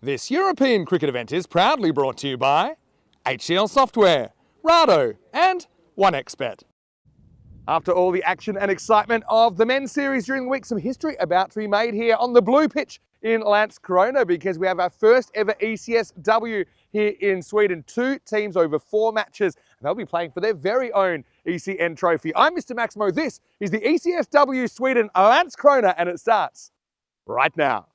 This European cricket event is proudly brought to you by HCL Software, Rado and 1xBet. After all the action and excitement of the men's series during the week, some history about to be made here on the blue pitch in Landskrona, because we have our first ever ECS-W here in Sweden. 2 teams over 4 matches, and they'll be playing for their very own ECN trophy. I'm Mr. Maximo. This is the ECS-W Sweden Landskrona, and it starts right now.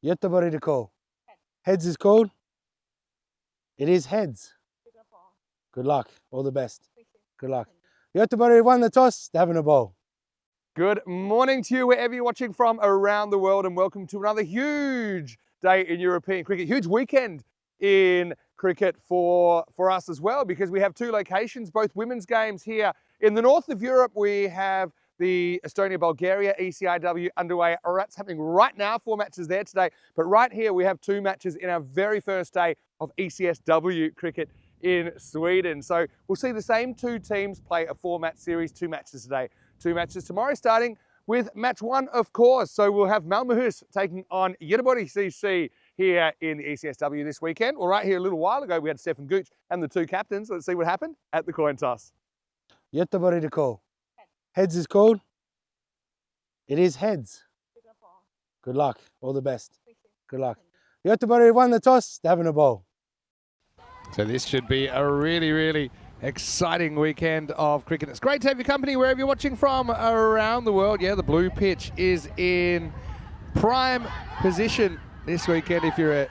Göteborg the call. Heads is called? It is heads. Good luck. All the best. Good luck. Göteborg won the toss. They're having a ball. Good morning to you wherever you're watching from around the world, and welcome to another huge day in European cricket. Huge weekend in cricket for us as well, because we have 2 locations, both women's games here. In the north of Europe, we have the Estonia-Bulgaria ECI-W underway. That's happening right now, 4 matches there today. But right here, we have 2 matches in our very first day of ECS-W cricket in Sweden. So we'll see the same 2 teams play a 4-match series, 2 matches today, 2 matches tomorrow, starting with match 1, of course. So we'll have Malmöhus taking on Göteborg CC here in the ECS-W this weekend. Well, right here a little while ago, we had Stefan Gooch and the 2 captains. Let's see what happened at the coin toss. Göteborg the call. Heads is called? It is heads. Good luck. All the best. Good luck. Göteborg won the toss. They're having a ball. So this should be a really, really exciting weekend of cricket. It's great to have your company wherever you're watching from around the world. Yeah, the blue pitch is in prime position this weekend if you're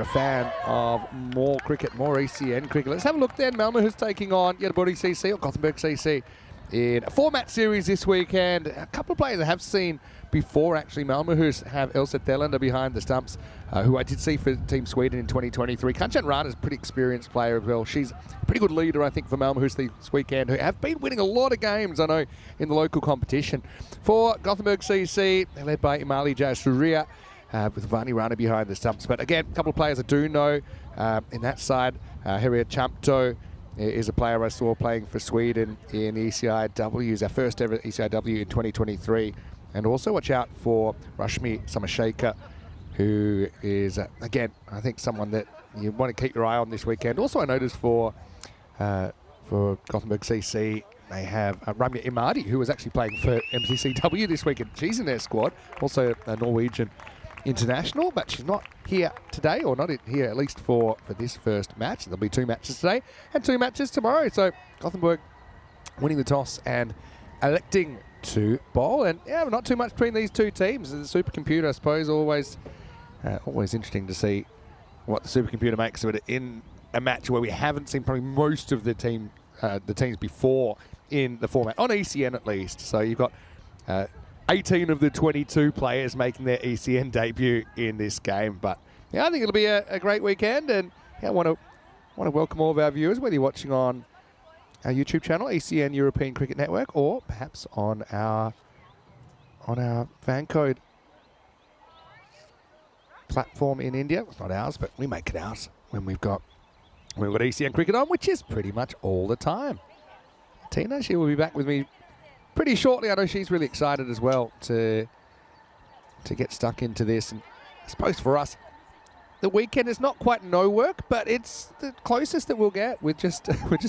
a fan of more cricket, more ECN cricket. Let's have a look then. Malmöhus taking on Göteborg CC or Gothenburg CC in a 4-match series this weekend. A couple of players I have seen before, actually. Malmöhus have Elsa Thelander behind the stumps, who I did see for Team Sweden in 2023. Kanchan Rana is a pretty experienced player as well. She's a pretty good leader, I think, for Malmöhus this weekend, who have been winning a lot of games, I know, in the local competition. For Gothenburg CC, they're led by Imali Jayasuriya, with Vani Rana behind the stumps. But again, a couple of players I do know in that side. Harriet Champto is a player I saw playing for Sweden in ECI-W. He's our first ever ECI-W in 2023. And also watch out for Rashmi Samashekhar, who is, again, I think someone that you want to keep your eye on this weekend. Also, I noticed for Gothenburg CC, they have Ramya Imadi, who was actually playing for MCCW this weekend. She's in their squad, also a Norwegian international, but she's not here today, or not here at least for this first match. There'll be 2 matches today and 2 matches tomorrow. So Gothenburg winning the toss and electing to bowl, and yeah, not too much between these 2 teams. The supercomputer, I suppose, always interesting to see what the supercomputer makes of it in a match where we haven't seen probably most of the teams before in the format, on ECN at least. So you've got 18 of the 22 players making their ECN debut in this game. But yeah, I think it'll be a great weekend, and yeah, I want to welcome all of our viewers, whether you're watching on our YouTube channel, ECN European Cricket Network, or perhaps on our fan code platform in India. It's not ours, but we make it ours when we've got ECN Cricket on, which is pretty much all the time. Tina, she will be back with me pretty shortly. I know she's really excited as well to get stuck into this. And I suppose for us, the weekend is not quite no work, but it's the closest that we'll get with just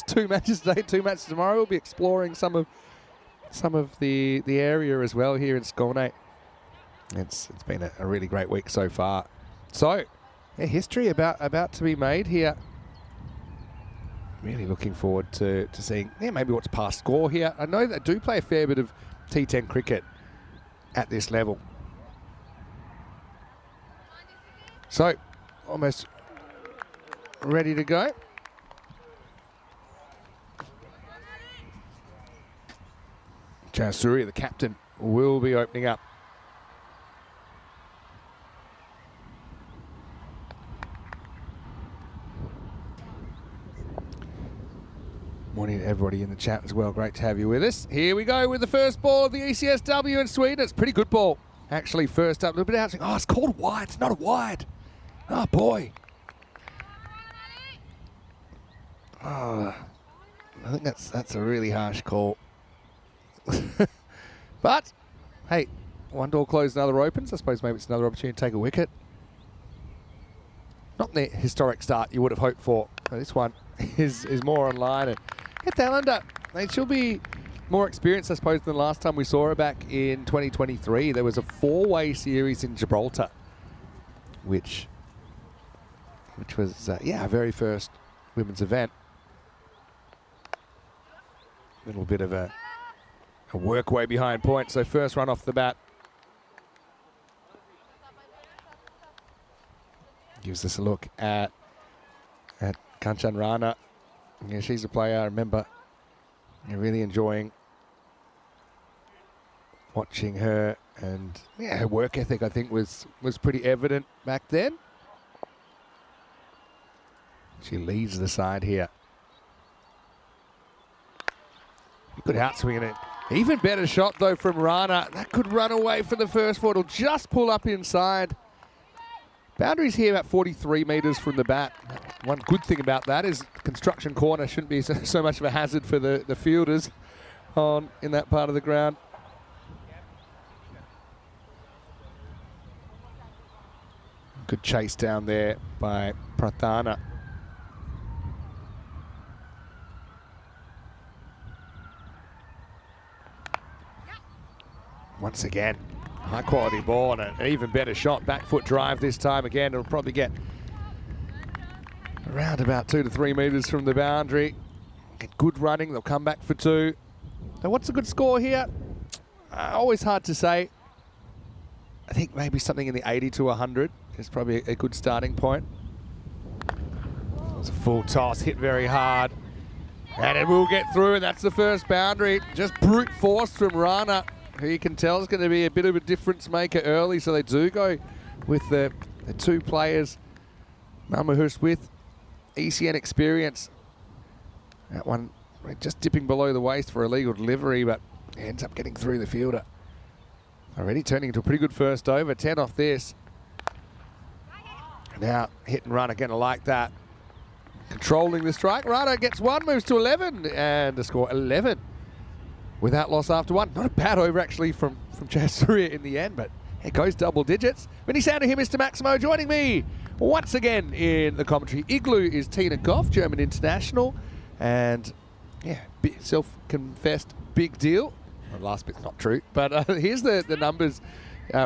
2 matches today, 2 matches tomorrow. We'll be exploring some of the area as well here in Skåne. It's been a really great week so far. So, yeah, history about to be made here. Really looking forward to seeing maybe what's past score here. I know they do play a fair bit of T10 cricket at this level. So, almost ready to go. Jayasuriya, the captain, will be opening up. everybody in the chat as well. Great to have you with us. Here we go with the first ball of the ECS-W in Sweden. It's a pretty good ball. Actually, first up, a little bit out. Oh, it's called wide. It's not a wide. Oh, boy. Oh, I think that's a really harsh call. But, hey, one door closed, another opens. I suppose maybe it's another opportunity to take a wicket. Not the historic start you would have hoped for. This one is more online. And get the Islander. She'll be more experienced, I suppose, than the last time we saw her back in 2023. There was a four-way series in Gibraltar, which was, our very first women's event. A little bit of a work way behind point. So first run off the bat. Gives us a look at Kanchan Rana. Yeah, she's a player I remember really enjoying watching her, and yeah, her work ethic I think was pretty evident back then. She leads the side here. Good outswing in it. Even better shot though from Rana. That could run away for the first four. It'll just pull up inside. Boundaries here about 43 metres from the bat. One good thing about that is construction corner shouldn't be so much of a hazard for the fielders in that part of the ground. Good chase down there by Prathana. Once again, high quality ball and an even better shot. Back foot drive this time again. It'll probably get around about 2 to 3 metres from the boundary. Get good running. They'll come back for two. Now, what's a good score here? Always hard to say. I think maybe something in the 80 to 100 is probably a good starting point. It's a full toss, hit very hard. And it will get through, and that's the first boundary. Just brute force from Rana, who you can tell is going to be a bit of a difference maker early. So they do go with the two players, Malmahus with ECN experience. That one just dipping below the waist for a legal delivery, but ends up getting through the fielder. Already turning into a pretty good first over. 10 off this. Now hit and run again. I like that. Controlling the strike. Rana gets one, moves to 11, and the score 11 without loss after one. Not a bad over actually from Chasuria in the end, but it goes double digits. Many sound to hear Mr. Maximo joining me once again in the commentary. Igloo is Tina Goff, German international, and yeah, self-confessed big deal. Well, last bit's not true, but here's the numbers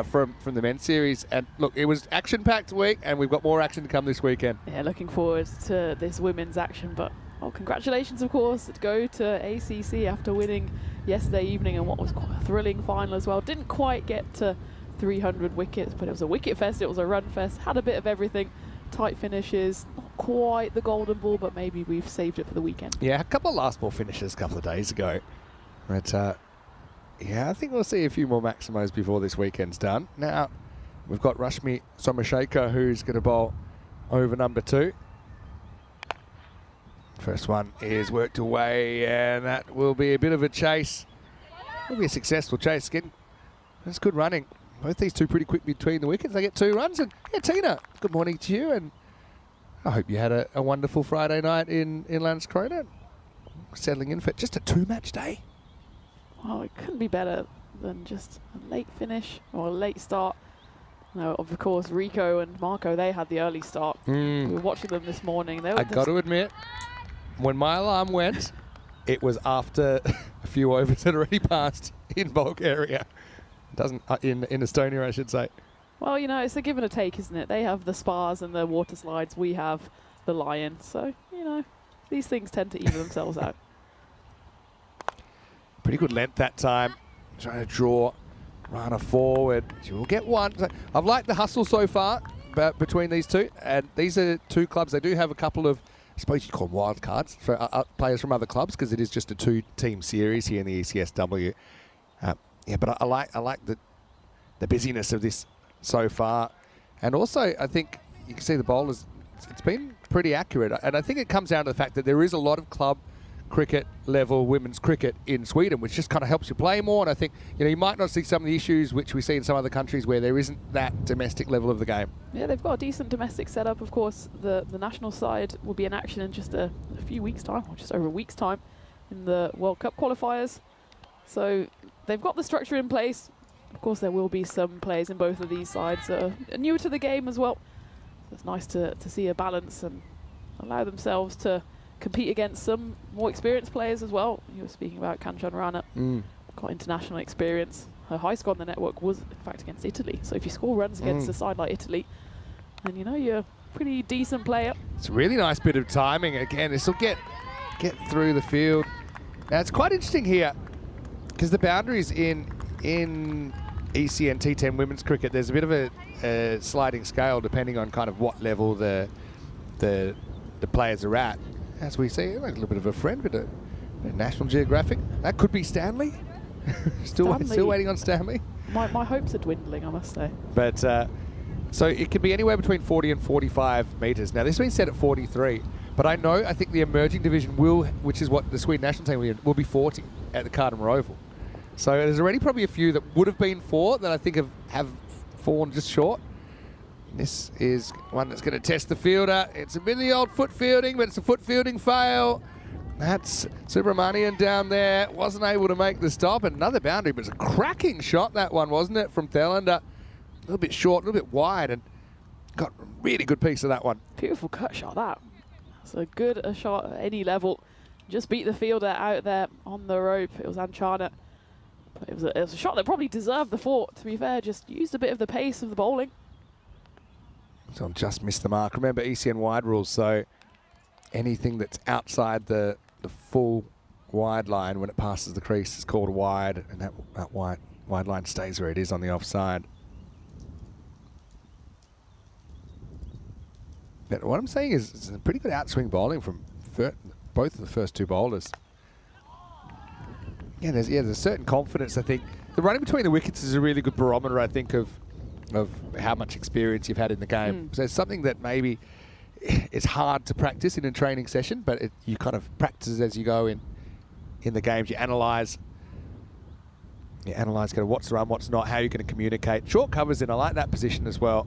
from the men's series. And look, it was action-packed week, and we've got more action to come this weekend. Yeah, looking forward to this women's action, but congratulations, of course, to go to ACC after winning yesterday evening and what was quite a thrilling final as well. Didn't quite get to 300 wickets, but it was a wicket fest, it was a run fest, had a bit of everything. Tight finishes, not quite the golden ball, but maybe we've saved it for the weekend. Yeah, a couple of last ball finishes a couple of days ago. But yeah, I think we'll see a few more Maximos before this weekend's done. Now, we've got Rashmi Somashekar, who's going to bowl over number 2. First one is worked away, and that will be a bit of a chase. Will be a successful chase again. That's good running. Both these two pretty quick between the wickets. They get 2 runs. And yeah, Tina, good morning to you. And I hope you had a wonderful Friday night in Landskrona. Settling in for just a 2-match day. Well, it couldn't be better than just a late finish or a late start. No, of course, Rico and Marco, they had the early start. We were watching them this morning. They were I got to admit, when my alarm went, it was after a few overs had already passed in Bulgaria. Doesn't in Estonia, I should say. Well, you know, it's a give and a take, isn't it? They have the spars and the water slides. We have the Lion. So, you know, these things tend to even themselves out. Pretty good length that time. Trying to draw Rana forward. She will get one. I've liked the hustle so far between these two. And these are two clubs. They do have a couple of, I suppose you'd call them wild cards for players from other clubs, because it is just a 2-team series here in the ECS-W. Yeah, but I like the busyness of this so far. And also, I think you can see the bowlers, it's been pretty accurate. And I think it comes down to the fact that there is a lot of club cricket level women's cricket in Sweden, which just kind of helps you play more. And I think, you might not see some of the issues which we see in some other countries where there isn't that domestic level of the game. Yeah, they've got a decent domestic setup. Of course, the national side will be in action in just a few weeks' time, or just over a week's time, in the World Cup qualifiers. So they've got the structure in place. Of course, there will be some players in both of these sides that are newer to the game as well. It's nice to see a balance and allow themselves to compete against some more experienced players as well. You were speaking about Kanchan Rana, got international experience. Her high score on the network was, in fact, against Italy. So if you score runs against a side like Italy, then you're a pretty decent player. It's a really nice bit of timing. Again, this will get through the field. Now, it's quite interesting here because the boundaries in ECN T10 women's cricket, there's a bit of a sliding scale depending on kind of what level the players are at. As we see, a little bit of a friend with a National Geographic. That could be Stanley. still waiting on Stanley. My hopes are dwindling, I must say. But so it can be anywhere between 40 and 45 metres. Now, this has been set at 43. But I think the emerging division will, which is what the Sweden national team will be 40 at the Cardamom Oval. So there's already probably a few that would have been 4 that I think have fallen just short. This is one that's going to test the fielder. It's a bit of the old foot fielding, but it's a foot fielding fail. That's Subramanian down there. Wasn't able to make the stop. Another boundary, but it's a cracking shot, that one, wasn't it, from Thelander. A little bit short, a little bit wide, and got a really good piece of that one. Beautiful cut shot, that. That's a good shot at any level. Just beat the fielder out there on the rope. It was Anchana. But it was a shot that probably deserved the 4, to be fair. Just used a bit of the pace of the bowling. So just missed the mark. Remember ECN wide rules, so anything that's outside the full wide line when it passes the crease is called wide, and that wide line stays where it is on the offside. But what I'm saying is it's a pretty good outswing bowling from both of the first 2 bowlers. Yeah, there's a certain confidence, I think. The running between the wickets is a really good barometer, I think, of how much experience you've had in the game. So it's something that maybe it's hard to practice in a training session, but you kind of practice as you go in the games. You analyse kind of what's the run, what's not, how you're going to communicate. Short covers in, I like that position as well.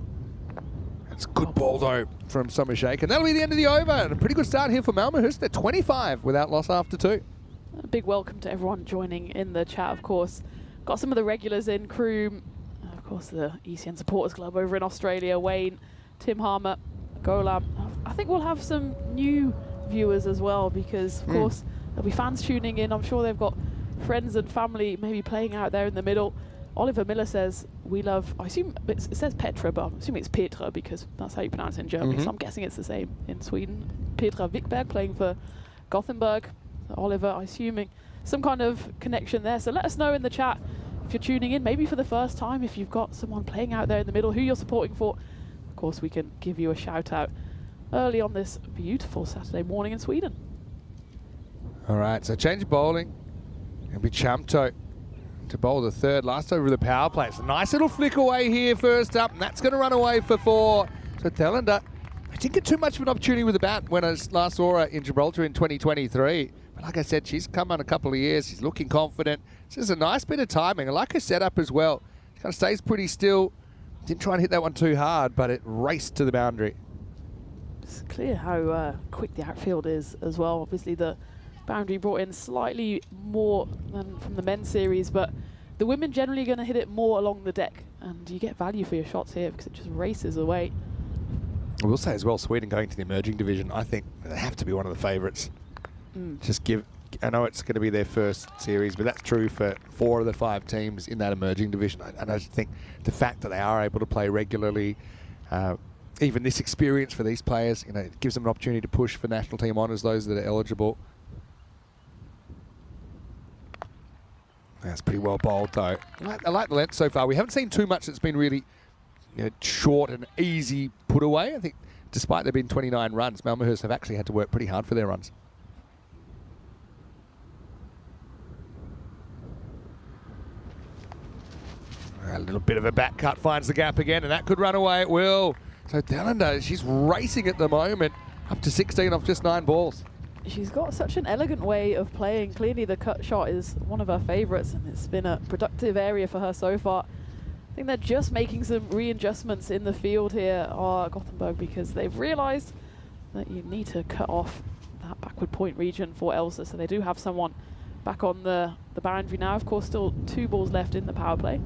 It's a good ball, though, from Somershake. And that'll be the end of the over. And a pretty good start here for Malmöhus. They're 25 without loss after 2. A big welcome to everyone joining in the chat, of course. Got some of the regulars in, Kroom, of course, the ECN Supporters Club over in Australia, Wayne, Tim Harmer, Golam. I think we'll have some new viewers as well because, of course, there'll be fans tuning in. I'm sure they've got friends and family maybe playing out there in the middle. Oliver Miller says, we love, I assume it says Petra, but I'm assuming it's Petra because that's how you pronounce it in Germany. So I'm guessing it's the same in Sweden. Petra Wickberg playing for Gothenburg. So Oliver, I'm assuming some kind of connection there. So let us know in the chat if you're tuning in, maybe for the first time, if you've got someone playing out there in the middle, who you're supporting for. Of course, we can give you a shout out early on this beautiful Saturday morning in Sweden. All right, so change of bowling. It'll be Chamto to bowl the 3rd, last over the power play. It's a nice little flick away here first up, and that's going to run away for 4. So Thelander, I didn't get too much of an opportunity with the bat when I last saw her in Gibraltar in 2023. But like I said, she's come on a couple of years. She's looking confident. It's just a nice bit of timing. I like her setup as well. She kind of stays pretty still. Didn't try and hit that one too hard, but it raced to the boundary. It's clear how quick the outfield is as well. Obviously, the boundary brought in slightly more than from the men's series, but the women generally going to hit it more along the deck, and you get value for your shots here because it just races away. I will say as well, Sweden going to the emerging division, I think they have to be one of the favourites. I know it's going to be their first series, but that's true for 4 of the 5 teams in that emerging division. And I just think the fact that they are able to play regularly, even this experience for these players, it gives them an opportunity to push for national team honours, those that are eligible. That's pretty well bowled, though. I like the length so far. We haven't seen too much that's been really short and easy put away. I think despite there being 29 runs, Malmöhus have actually had to work pretty hard for their runs. A little bit of a back cut finds the gap again, and that could run away. It will. So Thelander, she's racing at the moment, up to 16 off just 9 balls. she's got such an elegant way of playing. Clearly the cut shot is one of her favorites, and it's been a productive area for her so far. I think they're just making some readjustments in the field here, Gothenburg, because they've realized that you need to cut off that backward point region for Elsa. So they do have someone back on the boundary now. Of course, still 2 balls left in the power play,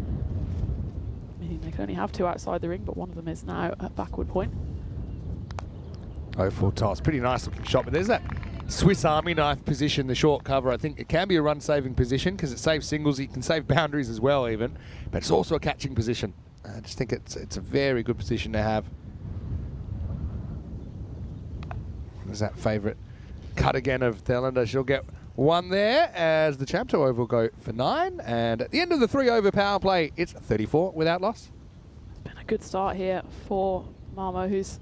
meaning they can only have 2 outside the ring, but one of them is now at backward point. Oh, full toss. Pretty nice looking shot, but there's that Swiss Army knife position, the short cover. I think it can be a run-saving position because it saves singles. You can save boundaries as well, even. But it's also a catching position. I just think it's a very good position to have. There's that favourite cut again of Thelander. She'll get 1 there as the Champ over will go for 9. And at the end of the 3-over power play, it's 34 without loss. It's been a good start here for Malmo, who's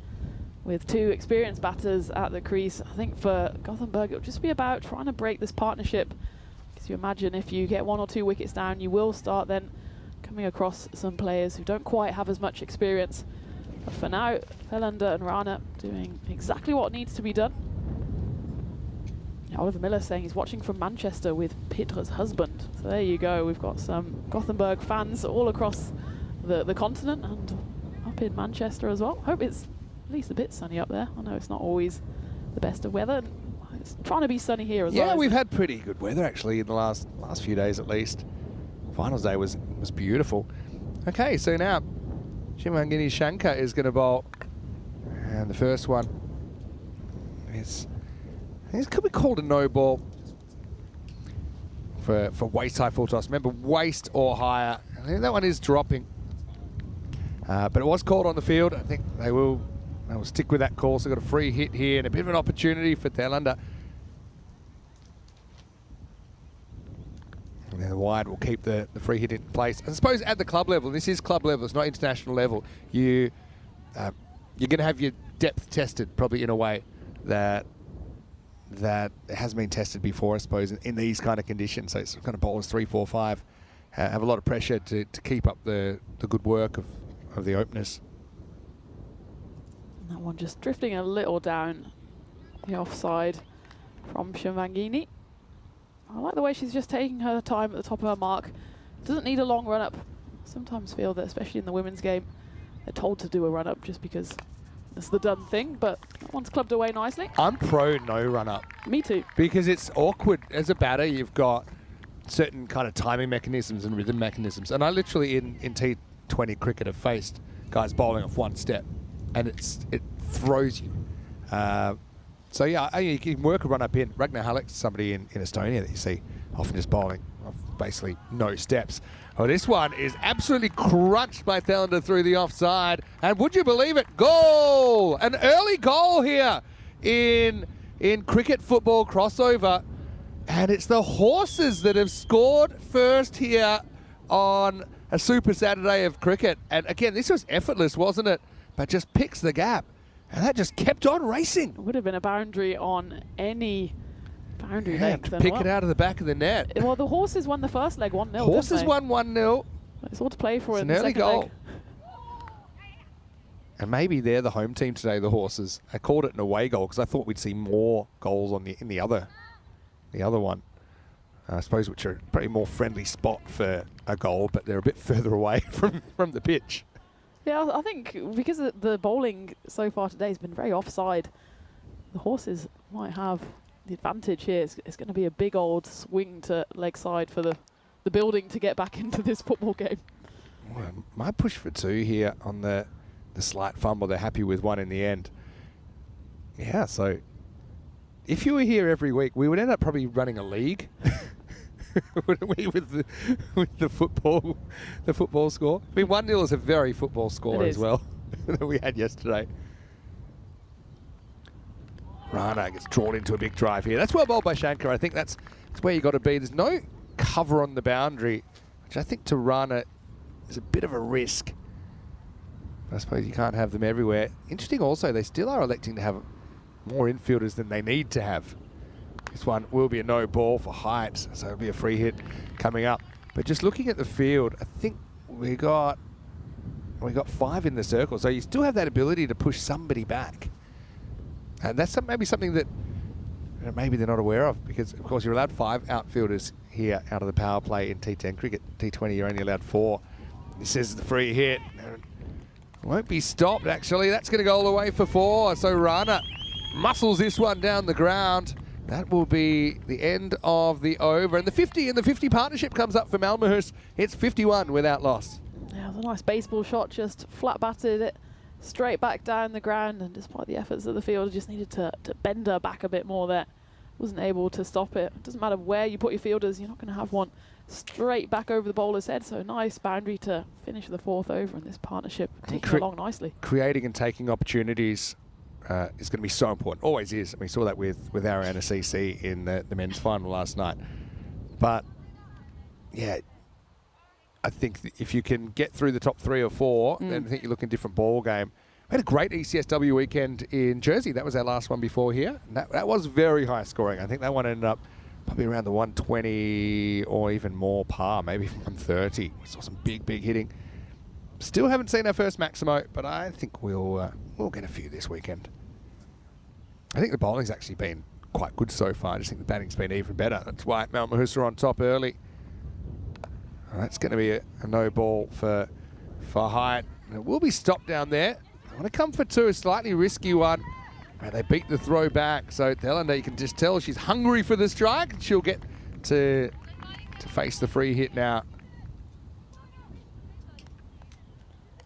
with 2 experienced batters at the crease. I think for Gothenburg, it'll just be about trying to break this partnership. Because you imagine if you get 1 or 2 wickets down, you will start then coming across some players who don't quite have as much experience. But for now, Thelander and Rana doing exactly what needs to be done. Oliver Miller saying he's watching from Manchester with Petra's husband. So there you go. We've got some Gothenburg fans all across the continent and up in Manchester as well. Hope it's at least a bit sunny up there. I know it's not always the best of weather. It's trying to be sunny here as well. Yeah, we've had pretty good weather actually in the last few days at least. Finals day was beautiful. Okay, so now Shimangini Shankar is going to bowl, and the first one is, it could be called a no ball for waist high full toss. Remember, waist or higher. I think that one is dropping, but it was called on the field. I think they will stick with that call. So got a free hit here and a bit of an opportunity for Thelander. And then the wide will keep the free hit in place. I suppose at the club level, this is club level, it's not international level, you're going to have your depth tested probably in a way that has been tested before, I suppose, in these kind of conditions. So it's kind of bowlers 3, 4, 5 have a lot of pressure to keep up the good work of the openers. That one just drifting a little down the offside from Shimangini. I like the way she's just taking her time at the top of her mark. Doesn't need a long run-up. Sometimes feel that, especially in the women's game, they're told to do a run-up just because it's the done thing, but that one's clubbed away nicely. I'm pro no run-up. Me too. Because it's awkward. As a batter, you've got certain kind of timing mechanisms and rhythm mechanisms. And I literally, in T20 cricket, have faced guys bowling off 1 step, and it throws you. So yeah, you can work a run up in. Ragnar Halleck's somebody in Estonia that you see often just bowling off basically no steps. Oh, this one is absolutely crunched by Thelander through the offside. And would you believe it? Goal! An early goal here in cricket football crossover. And it's the Horses that have scored first here on a Super Saturday of cricket. And again, this was effortless, wasn't it? But just picks the gap. And that just kept on racing. It would have been a boundary on any boundary length. To pick it out of the back of the net. Well, the Horses won the first leg 1-0. Horses won 1-0. It's all to play for in an the early second goal. leg. And maybe they're the home team today, the Horses. I called it an away goal because I thought we'd see more goals in the other one. I suppose which are probably more friendly spot for a goal, but they're a bit further away from the pitch. Yeah, I think because the bowling so far today has been very offside, the Horses might have the advantage here. It's going to be a big old swing to leg side for the building to get back into this football game. Well, my push for 2 here on the slight fumble. They're happy with 1 in the end. Yeah, so if you were here every week, we would end up probably running a league. Wouldn't we, with the football score? I mean, 1-0 is a very football score as well that we had yesterday. Rana gets drawn into a big drive here. That's well bowled by Shankar. I think that's where you got to be. There's no cover on the boundary, which I think to Rana is a bit of a risk. I suppose you can't have them everywhere. Interesting also, they still are electing to have more infielders than they need to have. This one will be a no ball for height, so it'll be a free hit coming up. But just looking at the field, I think we got 5 in the circle, so you still have that ability to push somebody back. And that's maybe something that maybe they're not aware of, because of course you're allowed 5 outfielders here out of the power play in T10 cricket. T20 you're only allowed 4. This is the free hit. Won't be stopped actually. That's going to go all the way for 4. So Rana muscles this one down the ground. That will be the end of the over. And the 50 partnership comes up for Malmöhus. It's 51 without loss. Yeah, it was a nice baseball shot, just flat batted it straight back down the ground, and despite the efforts of the fielder, just needed to bend her back a bit more there. Wasn't able to stop it. It doesn't matter where you put your fielders, you're not going to have one straight back over the bowler's head. So nice boundary to finish the 4th over, and this partnership taking along nicely. Creating and taking opportunities is going to be so important. Always is. We saw that with Ariana CC in the men's final last night. But yeah, I think if you can get through the top 3 or 4, then I think you're looking at a different ball game. We had a great ECS-W weekend in Jersey. That was our last one before here. And that was very high scoring. I think that one ended up probably around the 120 or even more par, maybe 130. We saw some big hitting. Still haven't seen our first Maximo, but I think we'll get a few this weekend. I think the bowling's actually been quite good so far. I just think the batting's been even better. That's why Malmöhus are on top early. That's going to be a no ball for Hyatt. It will be stopped down there. I want to come for 2, a slightly risky one. They beat the throw back, so Thelander, you can just tell she's hungry for the strike. She'll get to face the free hit now.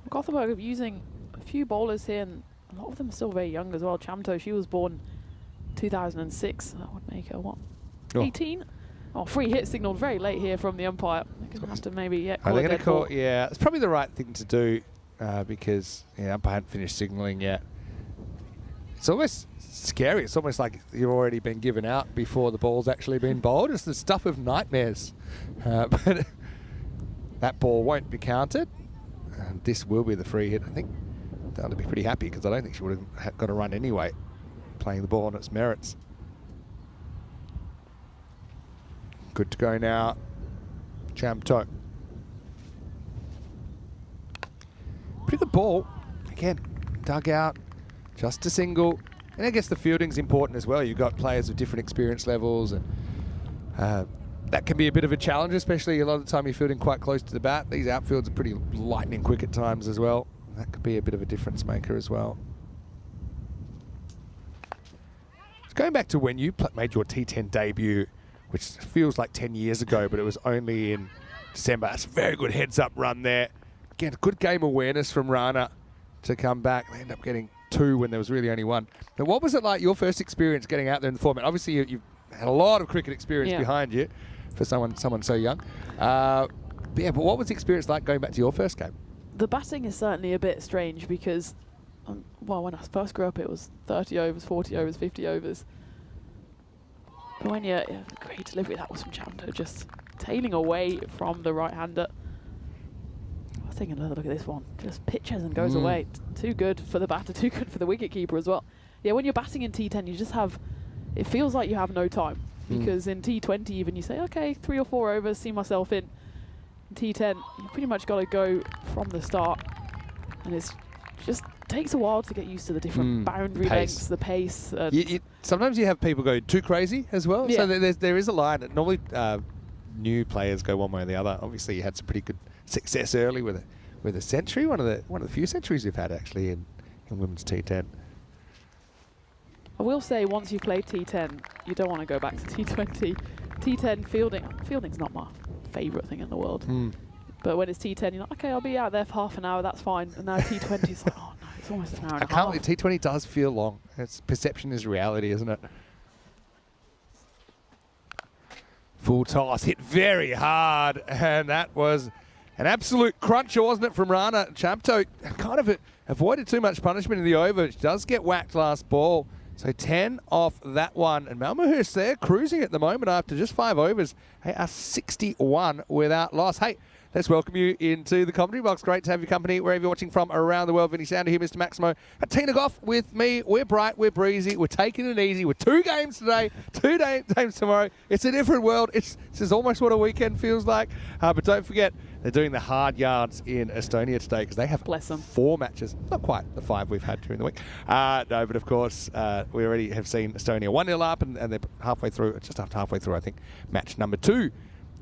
Gothenburg are using a few bowlers here, and a lot of them are still very young as well. Chamto, she was born 2006. That would make her, what, 18? Oh, free hit signaled very late here from the umpire. They're going to have to maybe call they're going to call, yeah, it's probably the right thing to do because umpire hadn't finished signalling yet. It's almost scary. It's almost like you've already been given out before the ball's actually been bowled. It's the stuff of nightmares. But that ball won't be counted. And this will be the free hit. I think they'll be pretty happy because I don't think she would have got a run anyway, playing the ball on its merits. Good to go now. Chamto. Pretty good ball. Again, dug out. Just a single. And I guess the fielding's important as well. You've got players of different experience levels, and that can be a bit of a challenge, especially a lot of the time you're fielding quite close to the bat. These outfields are pretty lightning quick at times as well. That could be a bit of a difference maker as well. Going back to when you made your T10 debut, which feels like 10 years ago, but it was only in December. That's a very good heads-up run there. Again, good game awareness from Rana to come back. They end up getting 2 when there was really only 1. Now, what was it like, your first experience getting out there in the format? Obviously, you've had a lot of cricket experience behind you for someone so young. But what was the experience like going back to your first game? The batting is certainly a bit strange because, well, when I first grew up, it was 30 overs, 40 overs, 50 overs. But when you're great delivery, that was from Chamto, just tailing away from the right-hander. I was taking another look at this one. Just pitches and goes away. Too good for the batter, too good for the wicket-keeper as well. Yeah, when you're batting in T10, you just have, it feels like you have no time. Because in T20 even, you say, okay, 3 or 4 overs, see myself in. In T10, you pretty much got to go from the start. And it's just takes a while to get used to the different boundary lengths, the pace. Sometimes you have people go too crazy as well. Yeah. So there is a line. Normally new players go one way or the other. Obviously, you had some pretty good success early with a century. One of the few centuries we've had actually in women's T10. I will say, once you've played T10, you don't want to go back to T20. T10 fielding's not my favourite thing in the world. But when it's T10, you're like, okay, I'll be out there for half an hour, that's fine. And now T20 is like, oh no, it's almost an hour and a half. T20 does feel long. It's perception is reality, isn't it? Full toss, hit very hard, and that was an absolute cruncher, wasn't it, from Rana? Chamto kind of avoided too much punishment in the over. She does get whacked last ball. So 10 off that one. And Malmöhus, they're cruising at the moment after just 5 overs. They are 61 without loss. Hey, let's welcome you into the commentary box. Great to have your company wherever you're watching from around the world. Vinny Sounder here, Mr. Maximo. At Tina Goff with me. We're bright, we're breezy, we're taking it easy. We're 2 games today, 2 games tomorrow. It's a different world. This is almost what a weekend feels like. But don't forget, they're doing the hard yards in Estonia today because they have 4 matches. Not quite the 5 we've had during the week. No, but of course, we already have seen Estonia 1-0 up and they're halfway through, just after halfway through, I think, match number 2.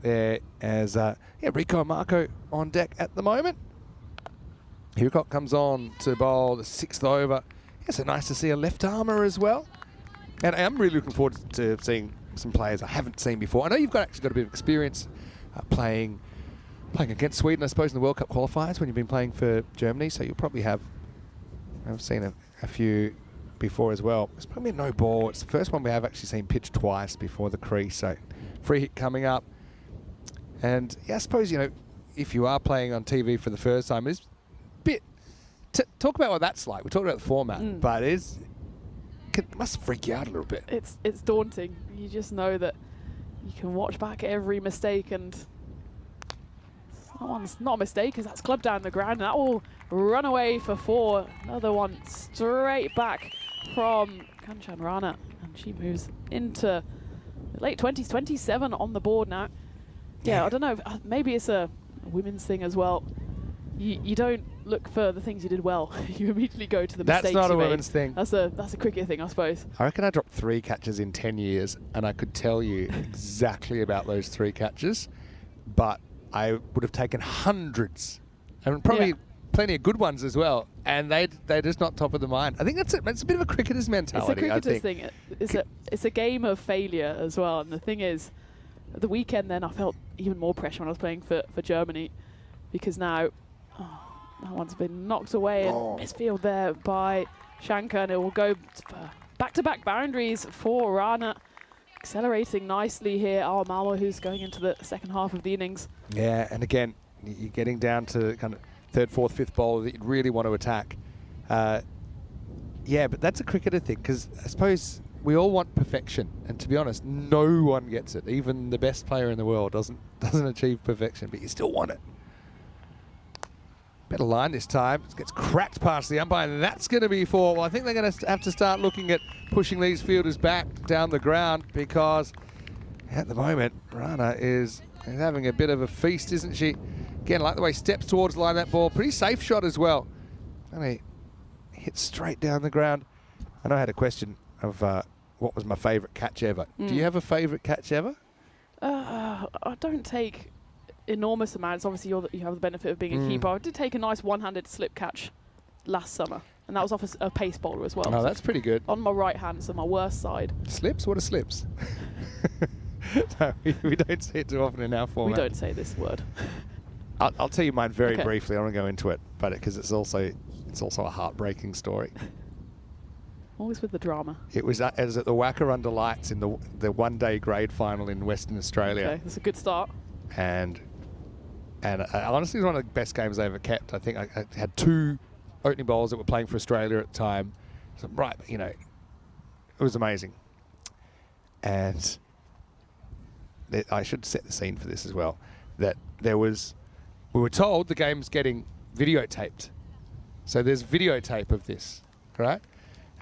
There as Rico and Marco on deck at the moment. Hucock comes on to bowl the 6th over. It's so nice to see a left armour as well. And I'm really looking forward to seeing some players I haven't seen before. I know you've actually got a bit of experience playing against Sweden, I suppose, in the World Cup qualifiers when you've been playing for Germany. So you'll probably have, I've seen a few before as well. It's probably a no ball. It's the first one we have actually seen pitched twice before the crease. So free hit coming up. And yeah, I suppose, if you are playing on TV for the first time, it's a bit... talk about what that's like. We talked about the format, but it must freak you out a little bit. It's daunting. You just know that you can watch back every mistake, and that one's not a mistake because that's clubbed down the ground, and that will run away for 4. Another one straight back from Kanchan Rana, and she moves into the late 20s, 27 on the board now. Yeah, I don't know. Maybe it's a women's thing as well. You don't look for the things you did well. You immediately go to the mistakes you made. That's not a women's thing. That's a cricket thing, I suppose. I reckon I dropped 3 catches in 10 years, and I could tell you exactly about those 3 catches, but I would have taken hundreds, and probably plenty of good ones as well, and they're just not top of the mind. I think that's a bit of a cricketer's mentality. It's a cricketer's thing. It's a game of failure as well, and the thing is, at the weekend then I felt even more pressure when I was playing for Germany, because now that one's been knocked away and misfield there by Shankar, and it will go for back-to-back boundaries for Rana. Accelerating nicely here, Malmo, who's going into the second half of the innings. Yeah, and again, you're getting down to kind of 3rd, 4th, 5th bowler that you'd really want to attack. Yeah, but that's a cricketer thing, because I suppose we all want perfection, and to be honest, no one gets it. Even the best player in the world doesn't achieve perfection, but you still want it. Better line this time. It gets cracked past the umpire, and that's going to be 4. Well, I think they're going to have to start looking at pushing these fielders back down the ground, because at the moment, Rana is having a bit of a feast, isn't she? Again, like the way he steps towards the line of that ball. Pretty safe shot as well. And he hits straight down the ground. I know I had a question of what was my favourite catch ever. Do you have a favourite catch ever? I don't take enormous amounts. Obviously, you have the benefit of being a keeper. I did take a nice one-handed slip catch last summer, and that was off a pace bowler as well. Oh, that's pretty good. On my right hand, so my worst side. Slips? What are slips? No, we don't see it too often in our format. We don't say this word. I'll tell you mine very briefly. I don't want to go into it, but because it's also a heartbreaking story. Always with the drama. It was at the Wacker Under Lights in the one-day grade final in Western Australia. Okay, that's a good start. And honestly, it was one of the best games I ever kept. I think I had 2 opening bowlers that were playing for Australia at the time. So, it was amazing. And I should set the scene for this as well. That we were told the game's getting videotaped. So there's videotape of this, right?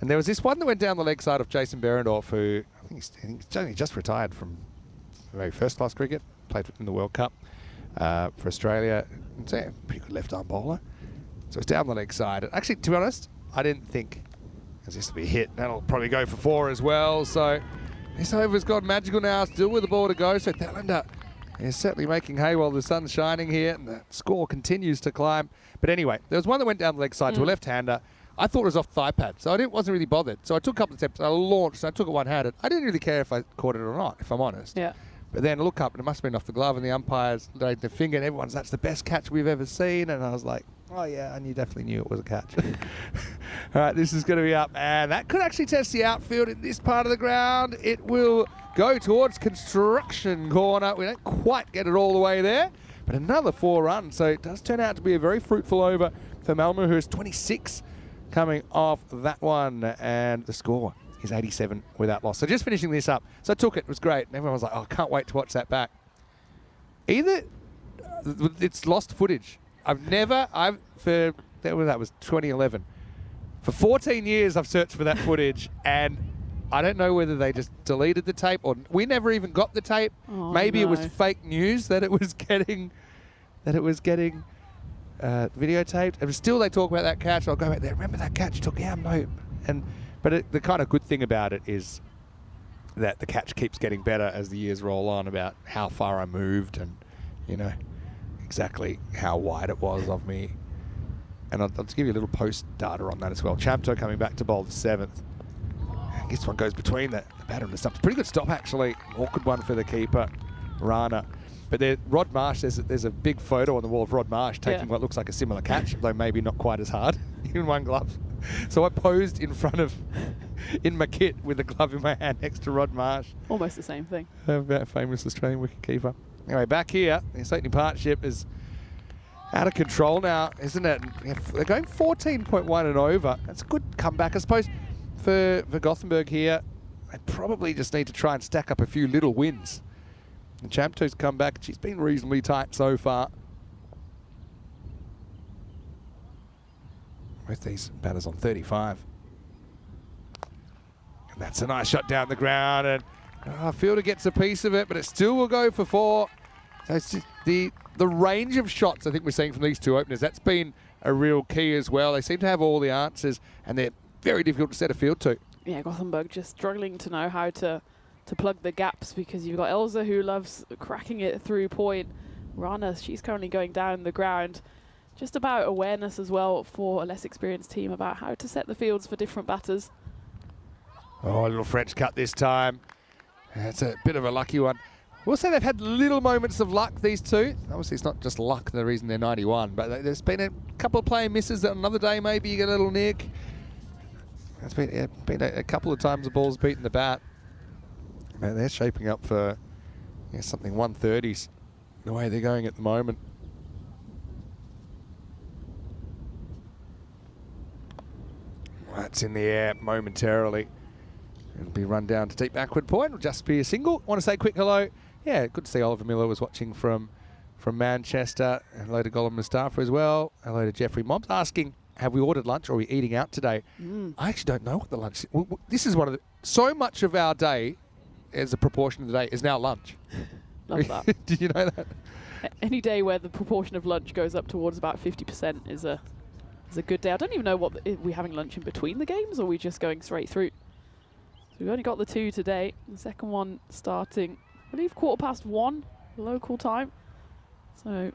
And there was this one that went down the leg side of Jason Behrendorff, who I think he's only just retired from maybe first-class cricket, played in the World Cup for Australia. It's a pretty good left-arm bowler. So it's down the leg side. Actually, to be honest, I didn't think this will be a hit. That'll probably go for 4 as well. So this over's gone magical now. Still with the ball to go. So Thailander is certainly making hay while the sun's shining here, and the score continues to climb. But anyway, there was one that went down the leg side to a left-hander. I thought it was off thigh pad, so I wasn't really bothered. So I took a couple of steps, I launched, and I took it one-handed. I didn't really care if I caught it or not, if I'm honest. Yeah. But then I look up, and it must have been off the glove, and the umpires laid their finger, and everyone's, that's the best catch we've ever seen. And I was like, oh yeah, and you definitely knew it was a catch. All right, this is going to be up, and that could actually test the outfield in this part of the ground. It will go towards construction corner. We don't quite get it all the way there, but another 4 runs. So it does turn out to be a very fruitful over for Malmo, who is 26 coming off that one, and the score is 87 without loss. So just finishing this up. So I took it. It was great. And everyone was like, oh, I can't wait to watch that back. Either it's lost footage. That was 2011. For 14 years, I've searched for that footage, and I don't know whether they just deleted the tape or we never even got the tape. Oh, Maybe it was no. fake news that it was getting videotaped. And still, they talk about that catch. I'll go back there. Remember that catch? Took no. But the kind of good thing about it is that the catch keeps getting better as the years roll on about how far I moved and, exactly how wide it was of me. And I'll just give you a little post data on that as well. Chamto coming back to bowl the 7th. And this one goes between the batter and the stumps. Pretty good stop, actually. Awkward one for the keeper, Rana. But Rod Marsh, there's a big photo on the wall of Rod Marsh taking what looks like a similar catch, though maybe not quite as hard, in one glove. So I posed in my kit with a glove in my hand next to Rod Marsh. Almost the same thing. That famous Australian wicketkeeper. Anyway, back here, the Sydney partnership is out of control now, isn't it? They're going 14.1 and over. That's a good comeback, I suppose, for Gothenburg here. They probably just need to try and stack up a few little wins. And Chamto's come back. She's been reasonably tight so far. With these batters on 35. And that's a nice shot down the ground. And Fielder gets a piece of it, but it still will go for 4. So it's just the range of shots I think we're seeing from these two openers, that's been a real key as well. They seem to have all the answers, and they're very difficult to set a field to. Yeah, Gothenburg just struggling to know how to plug the gaps, because you've got Elsa who loves cracking it through point. Rana, she's currently going down the ground. Just about awareness as well for a less experienced team about how to set the fields for different batters. Oh, a little French cut this time. That's a bit of a lucky one. We'll say they've had little moments of luck, these two. Obviously, it's not just luck the reason they're 91, but there's been a couple of player misses that another day maybe you get a little nick. It's been a couple of times the ball's beaten the bat. Man, they're shaping up for something 130s the way they're going at the moment. That's in the air momentarily. It'll be run down to deep backward point. It'll just be a single. Want to say a quick hello. Yeah, good to see Oliver Miller was watching from Manchester. Hello to Gollum Mustafa as well. Hello to Jeffrey Mobbs asking, have we ordered lunch or are we eating out today? I actually don't know what the lunch is. This is one of the... So much of our day, as a proportion of the day, is now lunch. Love that. Did you know that? Any day where the proportion of lunch goes up towards about 50% is a good day. I don't even know what are we having lunch in between the games, or are we just going straight through? So we've only got the 2 today. The second one starting, I believe, 1:15 local time. So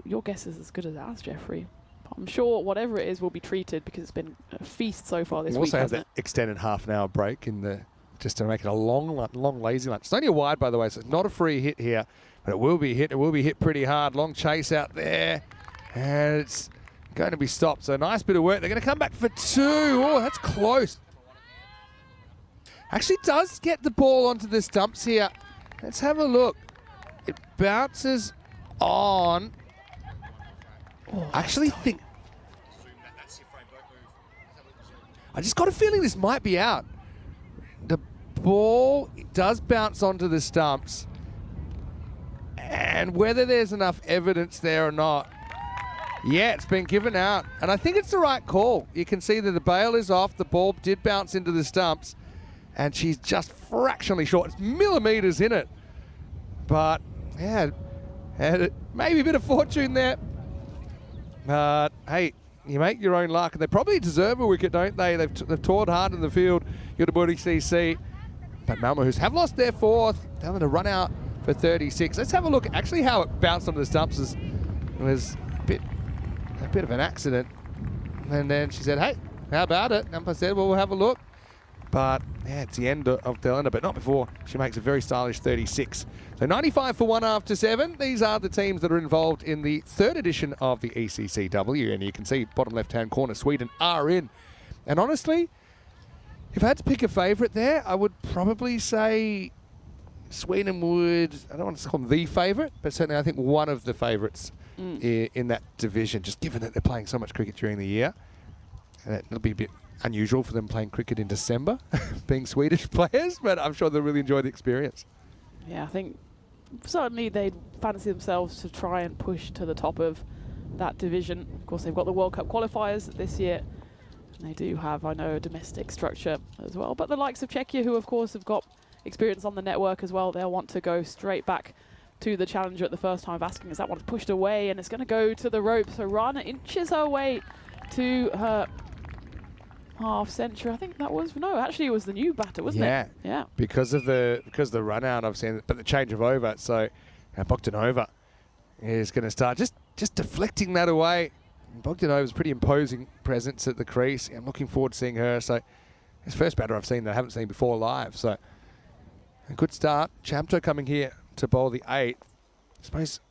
your guess is as good as ours, Jeffrey. But I'm sure whatever it is will be treated, because it's been a feast so far this week. We also have that extended half-an-hour break in the just to make it a long lazy lunch. It's only a wide, by the way, so it's not a free hit here, but it will be hit. It will be hit pretty hard. Long chase out there, and it's going to be stopped. So nice bit of work. They're going to come back for 2. Oh, that's close. Actually does get the ball onto the stumps here. Let's have a look. It bounces on. I just got a feeling this might be out. The ball does bounce onto the stumps, and whether there's enough evidence there or not, yeah, it's been given out, and I think it's the right call. You can see that the bail is off. The ball did bounce into the stumps, and she's just fractionally short. It's millimetres in it, but yeah, had maybe a bit of fortune there. But hey, you make your own luck. They probably deserve a wicket, don't they? They've toured hard in the field. Göteborg CC. But Malmöhus have lost their 4th. They're going to run out for 36. Let's have a look actually how it bounced onto the stumps. It was a bit of an accident. And then she said, hey, how about it? Umpire said, well, we'll have a look. But yeah, it's the end of the ender, but not before she makes a very stylish 36. So 95 for 1 after 7. These are the teams that are involved in the 3rd edition of the ECC-W. And you can see bottom left-hand corner, Sweden are in. And honestly, if I had to pick a favourite there, I would probably say Sweden would, I don't want to call them the favourite, but certainly I think one of the favourites in that division, just given that they're playing so much cricket during the year. And it'll be a bit unusual for them playing cricket in December, being Swedish players, but I'm sure they'll really enjoy the experience. Yeah, I think certainly they'd fancy themselves to try and push to the top of that division. Of course, they've got the World Cup qualifiers this year. And they do have, I know, a domestic structure as well. But the likes of Czechia, who of course have got experience on the network as well, they'll want to go straight back to the challenger at the first time of asking, as that one's pushed away and it's going to go to the rope. So Rana inches her way to her half century. I think that was, no, actually it was the new batter, wasn't it? Yeah. Because of the run out, I've seen it, but the change of over. So Bogdanova is going to start just deflecting that away. Bogdanova's pretty imposing presence at the crease. I'm looking forward to seeing her. So it's the first batter I've seen that I haven't seen before live. So a good start. Chamto coming here to bowl the 8. I suppose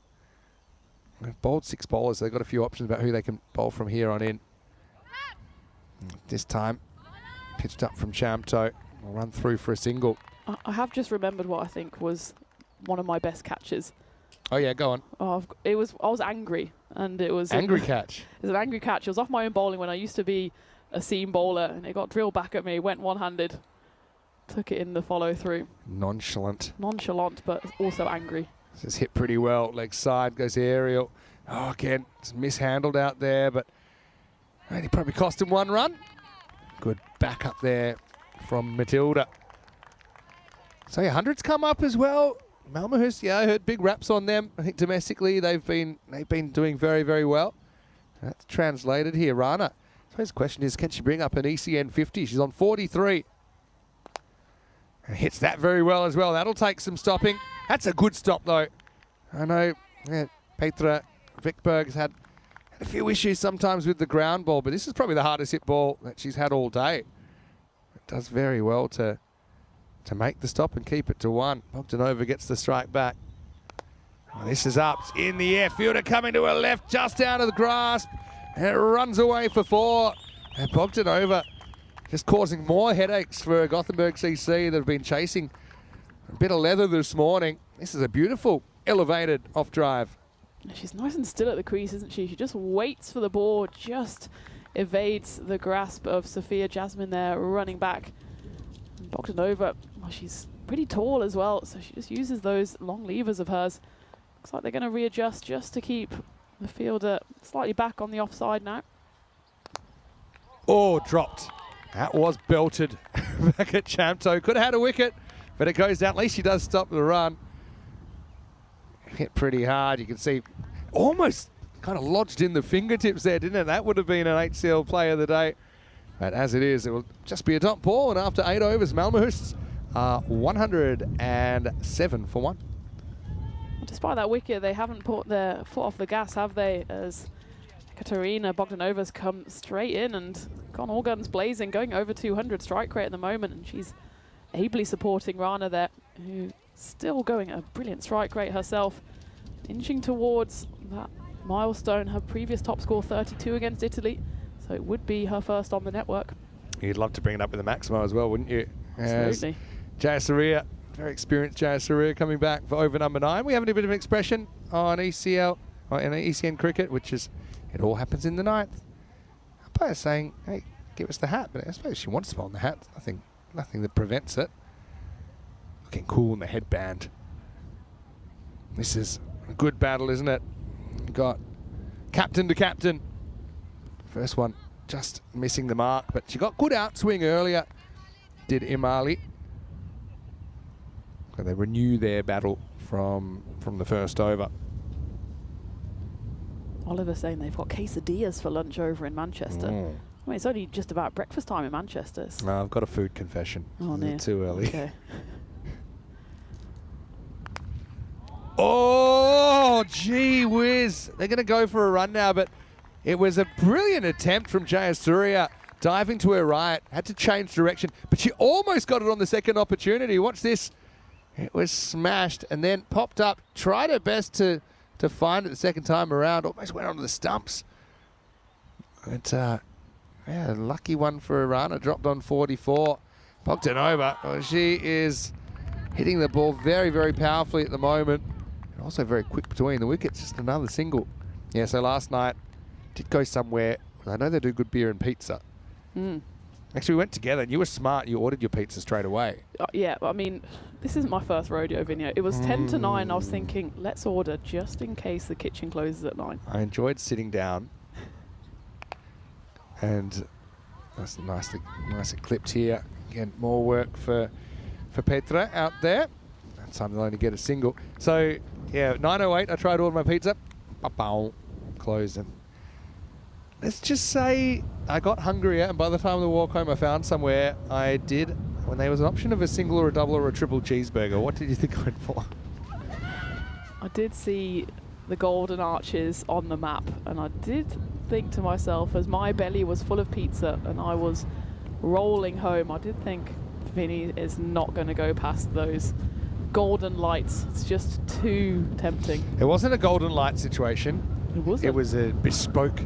they've bowled 6 bowlers, so they've got a few options about who they can bowl from here on in. This time, pitched up from Chamto. Will run through for a single. I have just remembered what I think was one of my best catches. Oh yeah, go on. Oh, I was angry, and it was angry catch. It was an angry catch. It was off my own bowling when I used to be a seam bowler, and it got drilled back at me. Went one-handed. Took it in the follow through. Nonchalant, but also angry. This is hit pretty well. Leg side goes aerial. Oh, again, it's mishandled out there, but he probably cost him 1 run. Good back up there from Matilda. So yeah, 100's come up as well. Malmahus, yeah, I heard big raps on them. I think domestically they've been doing very, very well. That's translated here. Rana. So his question is, can she bring up an ECN 50? She's on 43. And hits that very well as well. That'll take some stopping. That's a good stop, though. I know Petra Vikberg's had a few issues sometimes with the ground ball, but this is probably the hardest hit ball that she's had all day. It does very well to make the stop and keep it to 1. Bogdanova gets the strike back. Oh, this is up. It's in the air. Fielder coming to her left, just out of the grasp. And it runs away for 4. And Bogdanova just causing more headaches for Gothenburg CC that have been chasing a bit of leather this morning. This is a beautiful elevated off drive. She's nice and still at the crease, isn't she? She just waits for the ball, just evades the grasp of Sophia Jasmine there, running back. And Bogdanova, well, she's pretty tall as well, so she just uses those long levers of hers. Looks like they're going to readjust just to keep the fielder slightly back on the offside now. Oh, dropped. That was belted back at Chamto. Could have had a wicket, but it goes down. At least she does stop the run. Hit pretty hard. You can see almost kind of lodged in the fingertips there, didn't it? That would have been an HCL player of the day. But as it is, it will just be a dot ball. And after 8 overs, Malmahus are 107 for 1. Despite that wicket, they haven't put their foot off the gas, have they? As Katarina Bogdanova's come straight in and gone all guns blazing, going over 200 strike rate at the moment, and she's ably supporting Rana there, who's still going at a brilliant strike rate herself, inching towards that milestone, her previous top score 32 against Italy, so it would be her first on the network. You'd love to bring it up with the Maximo as well, wouldn't you? Absolutely. Jayasuriya, very experienced Jayasuriya coming back for over number 9. We have a bit of an expression on ECL, or in ECN cricket, which is it all happens in the 9th. Umpire's saying, hey, give us the hat, but I suppose she wants to bowl in the hat. Nothing that prevents it. Looking cool in the headband. This is a good battle, isn't it? Got captain to captain. First one just missing the mark, but she got good outswing earlier, did Imali. So they renew their battle from the first over. Oliver saying they've got quesadillas for lunch over in Manchester. I mean, it's only just about breakfast time in Manchester. So. No, I've got a food confession. Oh, no. Too early. Okay. Oh, gee whiz. They're going to go for a run now, but it was a brilliant attempt from Jayasuriya, diving to her right, had to change direction, but she almost got it on the second opportunity. Watch this. It was smashed and then popped up, tried her best to find it the second time around, almost went onto the stumps. But, yeah, lucky one for Rana, dropped on 44. Bogdanova, she is hitting the ball very, very powerfully at the moment. And also very quick between the wickets, just another single. Yeah, so last night did go somewhere. I know they do good beer and pizza. Actually, we went together, and you were smart. You ordered your pizza straight away. Yeah, I mean, this isn't my first rodeo video. It was 10 to 9. I was thinking, let's order just in case the kitchen closes at 9. I enjoyed sitting down, and that's nicely clipped here. Again, more work for Petra out there. That time they'll only get a single. So, yeah, 9:08, I tried to order my pizza. Ba-bow, closed. And let's just say I got hungrier, and by the time of the walk home, I found somewhere I did, when there was an option of a single or a double or a triple cheeseburger. What did you think I went for? I did see the golden arches on the map, and I did think to myself, as my belly was full of pizza and I was rolling home, I did think Vinny is not going to go past those golden lights. It's just too tempting. It wasn't a golden light situation. It wasn't. It was a bespoke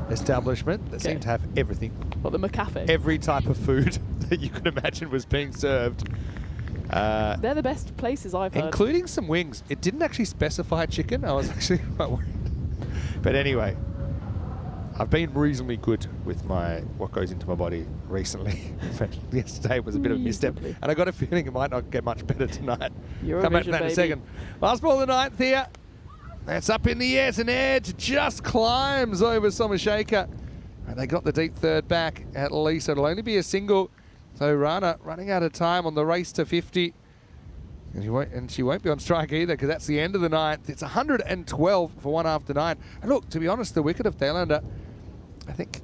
establishment that seemed to have everything. What, the McCafe? Every type of food that you could imagine was being served. They're the best places I've heard. Including some wings. It didn't actually specify chicken. I was actually quite worried. But anyway, I've been reasonably good with what goes into my body recently. But yesterday was a bit of a misstep. And I got a feeling it might not get much better tonight. Come back to that in a second. Last ball of the ninth here. That's up in the air. It's an edge. Just climbs over Somasheka. And they got the deep third back at least. It'll only be a single. So Rana running out of time on the race to 50. And she won't be on strike either, because that's the end of the ninth. It's 112 for 1 after 9. And look, to be honest, the wicket of Thailander, I think,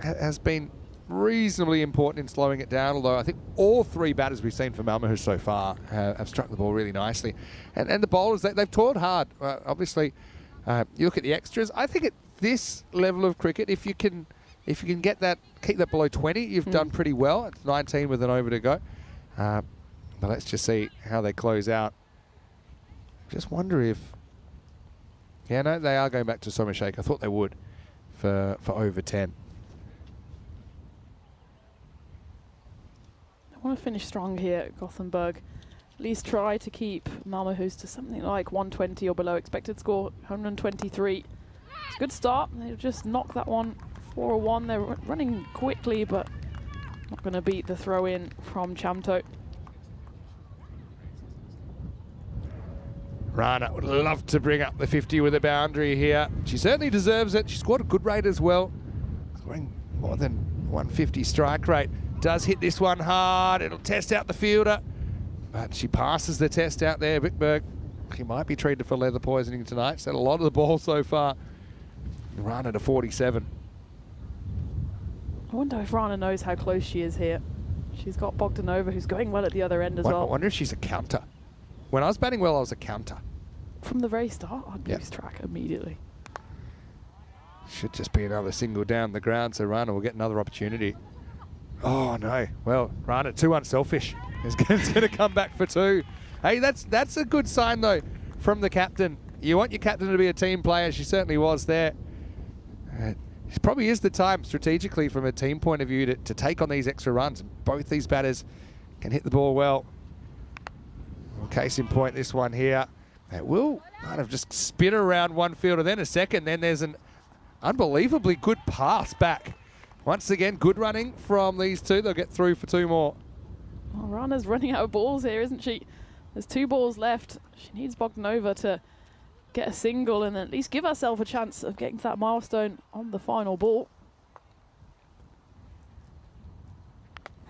has been reasonably important in slowing it down, although I think all 3 batters we've seen from Malmöhus so far have struck the ball really nicely. And the bowlers, they've toiled hard. Obviously, you look at the extras. I think at this level of cricket, if you can get that, keep that below 20, you've done pretty well. It's 19 with an over to go. But let's just see how they close out. Just wonder if... Yeah, no, they are going back to Somashake. I thought they would for over 10. I want to finish strong here at Gothenburg. At least try to keep Malmöhus to something like 120 or below. Expected score 123. It's a good start. They'll just knock that one 4-1. They're running quickly, but not going to beat the throw in from Chamto. Rana would love to bring up the 50 with a boundary here. She certainly deserves it. She scored a good rate as well. Scoring more than 150 strike rate. Does hit this one hard. It'll test out the fielder. But she passes the test out there. Wickberg, he might be treated for leather poisoning tonight. She's had a lot of the ball so far. Rana to 47. I wonder if Rana knows how close she is here. She's got Bogdanova, who's going well at the other end as well. I wonder if she's a counter. When I was batting well, I was a counter. From the very start, I'd lose track immediately. Should just be another single down the ground, so Rana will get another opportunity. Oh, no. Well, Rana, too unselfish. Is going to come back for 2. Hey, that's a good sign, though, from the captain. You want your captain to be a team player. She certainly was there. It probably is the time, strategically, from a team point of view, to take on these extra runs. Both these batters can hit the ball well. Case in point, this one here. It will kind of just spin around one fielder, then a second, then there's an unbelievably good pass back. Once again, good running from these two. They'll get through for 2 more. Well, Rana's running out of balls here, isn't she? There's 2 balls left. She needs Bogdanova to get a single and at least give herself a chance of getting to that milestone on the final ball.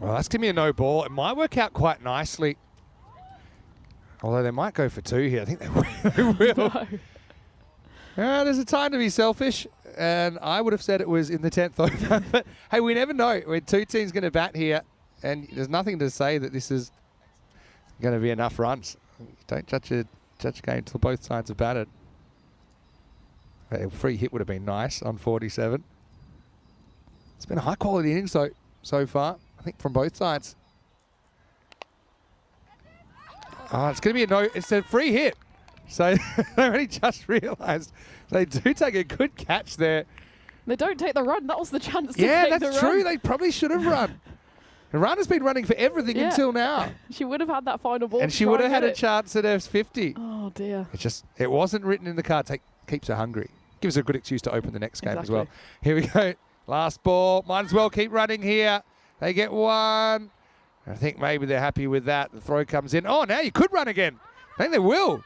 Well, that's going to be a no ball. It might work out quite nicely. Although they might go for 2 here. I think they will. No. There's a time to be selfish, and I would have said it was in the 10th over. But hey, we never know. When 2 teams going to bat here, and there's nothing to say that this is going to be enough runs. Don't judge a game until both sides have batted. A free hit would have been nice on 47. It's been a high quality inning so far, I think, from both sides. Oh, it's going to be a no. It's a free hit. So I only just realised they do take a good catch there. They don't take the run. That was the chance to take the run. Yeah, that's true. They probably should have run. And Rana's been running for everything until now. She would have had that final ball. And she would have had a chance at her 50. Oh, dear. It wasn't written in the card. Keeps her hungry. Gives her a good excuse to open the next game as well. Here we go. Last ball. Might as well keep running here. They get one. I think maybe they're happy with that. The throw comes in. Oh, now you could run again. I think they will.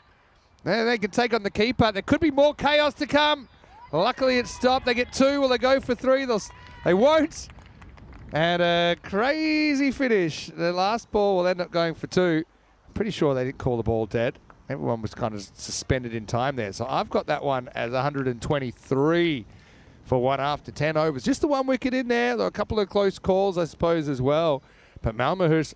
They can take on the keeper. There could be more chaos to come. Luckily, it stopped. They get 2. Will they go for 3? They won't. And a crazy finish. The last ball will end up going for 2. I'm pretty sure they didn't call the ball dead. Everyone was kind of suspended in time there. So I've got that one as 123 for 1 after 10 overs. Just the 1 wicket in there. There were a couple of close calls, I suppose, as well. But Malmöhus,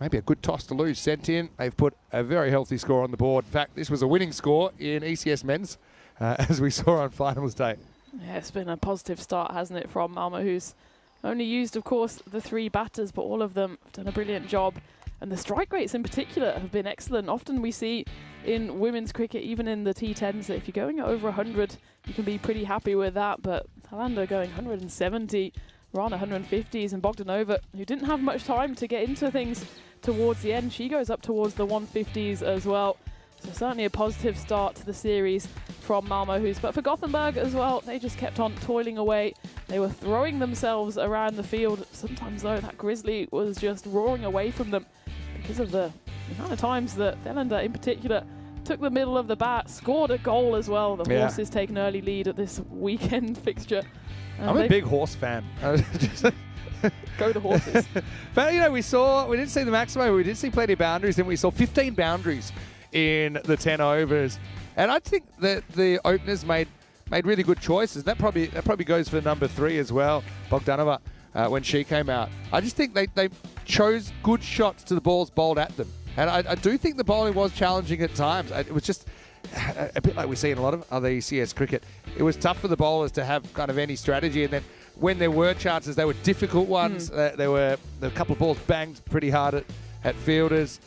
maybe a good toss to lose, sent in. They've put a very healthy score on the board. In fact, this was a winning score in ECS Men's, as we saw on finals day. Yeah, it's been a positive start, hasn't it, from Malmöhus? Only used, of course, the 3 batters, but all of them have done a brilliant job. And the strike rates in particular have been excellent. Often we see in women's cricket, even in the T10s, that if you're going over 100, you can be pretty happy with that. But Thailander going 170, Rana 150s, and Bogdanova, who didn't have much time to get into things towards the end, she goes up towards the 150s as well. So certainly a positive start to the series from Malmöhus. But for Gothenburg as well, they just kept on toiling away. They were throwing themselves around the field. Sometimes, though, that Grizzly was just roaring away from them because of the amount of times that Thailander in particular took the middle of the bat, scored a goal as well. The Horses take an early lead at this weekend fixture. I'm a big horse fan. Go to Horses. But, you know, we didn't see the maximum, we did see plenty of boundaries, and we saw 15 boundaries in the 10 overs. And I think that the openers made really good choices. That probably goes for number 3 as well, Bogdanova, when she came out. I just think they chose good shots to the balls bowled at them. And I do think the bowling was challenging at times. It was just a bit like we see in a lot of other ECS cricket. It was tough for the bowlers to have kind of any strategy, and then when there were chances, they were difficult ones. There were a couple of balls banged pretty hard at fielders.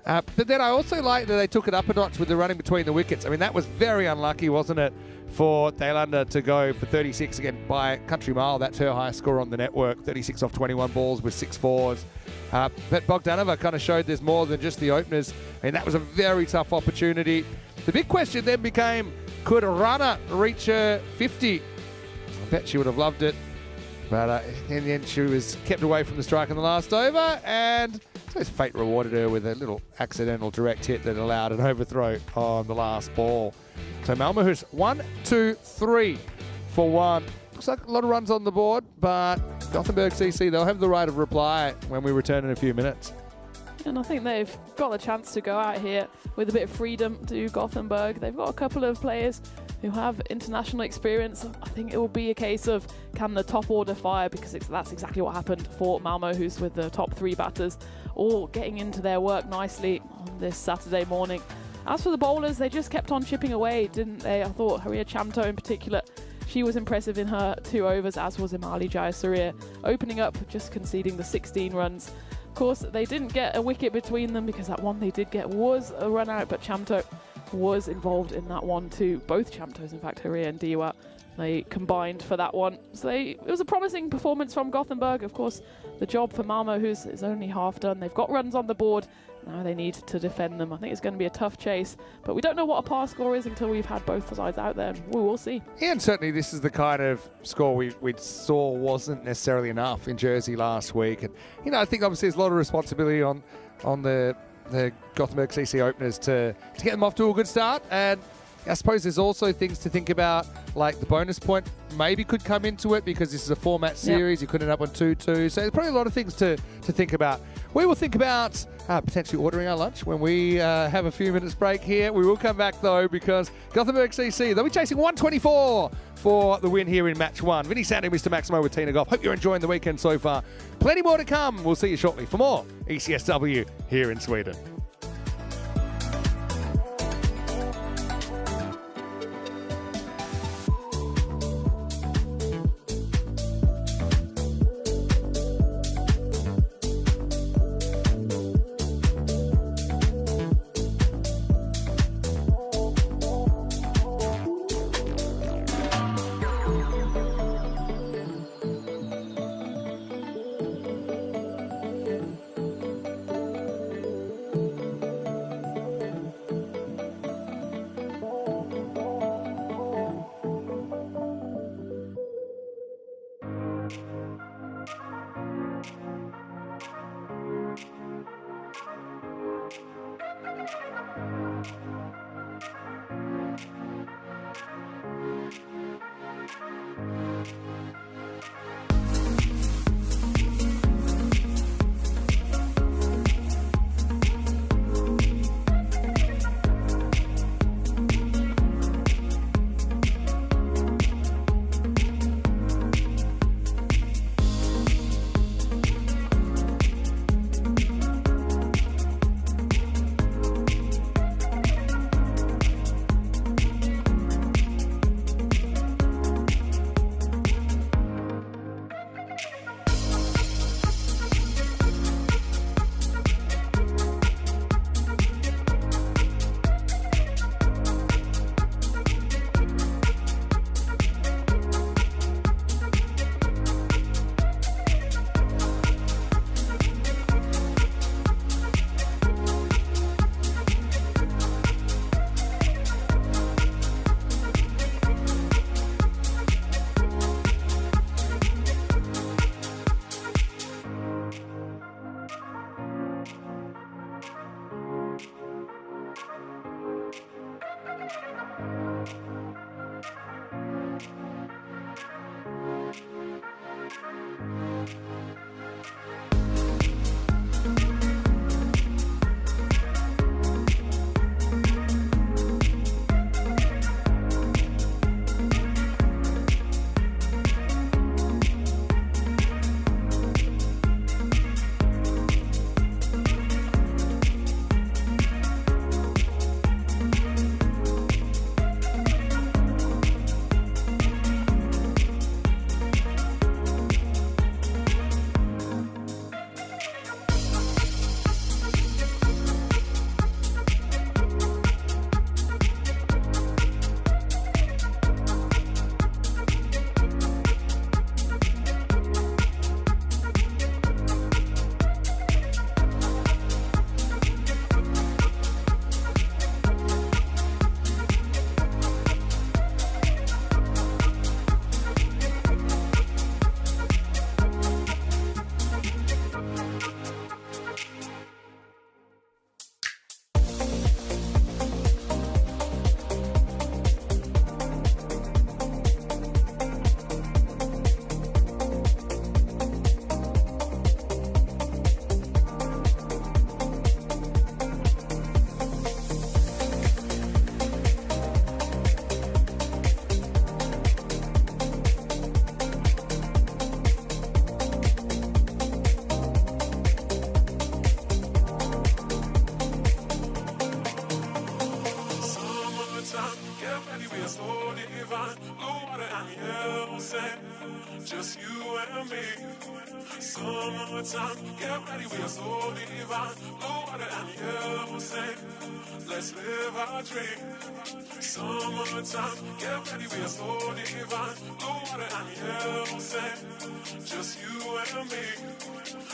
But then I also like that they took it up a notch with the running between the wickets. I mean, that was very unlucky, wasn't it, for Thailander to go for 36 again by country mile. That's her highest score on the network, 36 off 21 balls with 6 fours. But Bogdanova kind of showed there's more than just the openers. I mean, that was a very tough opportunity. The big question then became, could Rana reach her 50? I bet she would have loved it. But in the end, she was kept away from the strike in the last over, and so fate rewarded her with a little accidental direct hit that allowed an overthrow on the last ball. So Malmöhus 1, 2, 3 for 1. Looks like a lot of runs on the board, but Gothenburg CC, they'll have the right of reply when we return in a few minutes. And I think they've got the chance to go out here with a bit of freedom to Gothenburg. They've got a couple of players who have international experience. I think it will be a case of, can the top order fire, because that's exactly what happened for Malmöhus with the top 3 batters all getting into their work nicely on this Saturday morning. As for the bowlers, they just kept on chipping away, didn't they? I thought Haria Chamto in particular, she was impressive in her 2 overs, as was Imali Jayasuriya, opening up, just conceding the 16 runs. Of course, they didn't get a wicket between them because that one they did get was a run out, but Chamto was involved in that one too. Both Chamtos, in fact, Haria and Diwa, they combined for that one. So it was a promising performance from Gothenburg. Of course, the job for Malmö, is only half done. They've got runs on the board. Now they need to defend them. I think it's going to be a tough chase, but we don't know what a par score is until we've had both sides out there, and we will see. Yeah, and certainly this is the kind of score we saw wasn't necessarily enough in Jersey last week. And, you know, I think obviously there's a lot of responsibility on the Gothenburg CC openers to get them off to a good start. And I suppose there's also things to think about, like the bonus point maybe could come into it because this is a format series. You could end up on 2-2. So there's probably a lot of things to think about. We will think about potentially ordering our lunch when we have a few minutes break here. We will come back, though, because Gothenburg CC, they'll be chasing 124 for the win here in match 1. Vinny Sandy, Mr. Maximo with Tina Goff. Hope you're enjoying the weekend so far. Plenty more to come. We'll see you shortly for more ECS-W here in Sweden. get ready, we are so divine. Blue water and yellow sand, just you and me. Summertime, get ready, we are so divine. Blue water and yellow sand, let's live our dream. Summertime, get ready, we are so divine. Blue water and yellow sand, just you and me.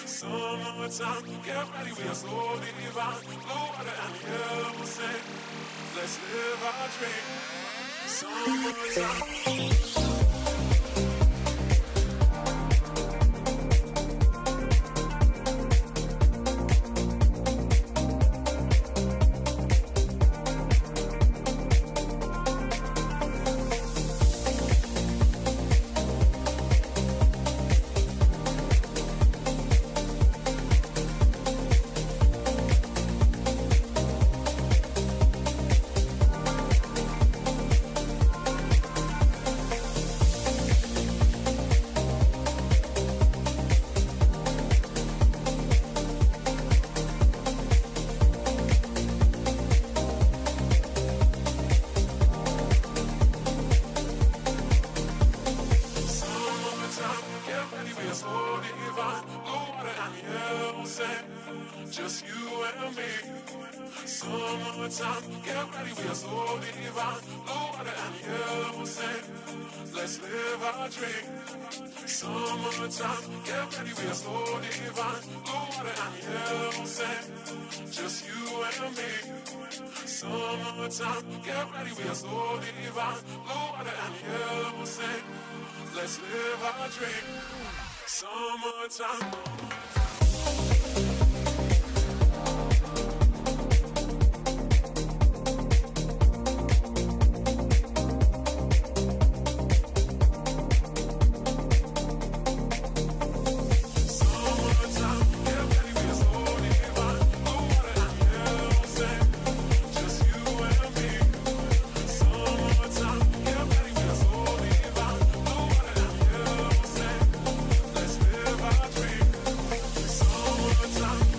Summertime, get ready, we are so divine. Blue water and yellow sand, let's live our dream. Summertime. Just you and me. Summertime, get ready, we are so divine. Blue water and yellow sand, let's live our dream. Summertime, get ready, we are so divine. Blue water and yellow sand, just you and me. Summertime, get ready, we are so divine. Blue water and yellow sand, let's live our dream. Summertime. Time.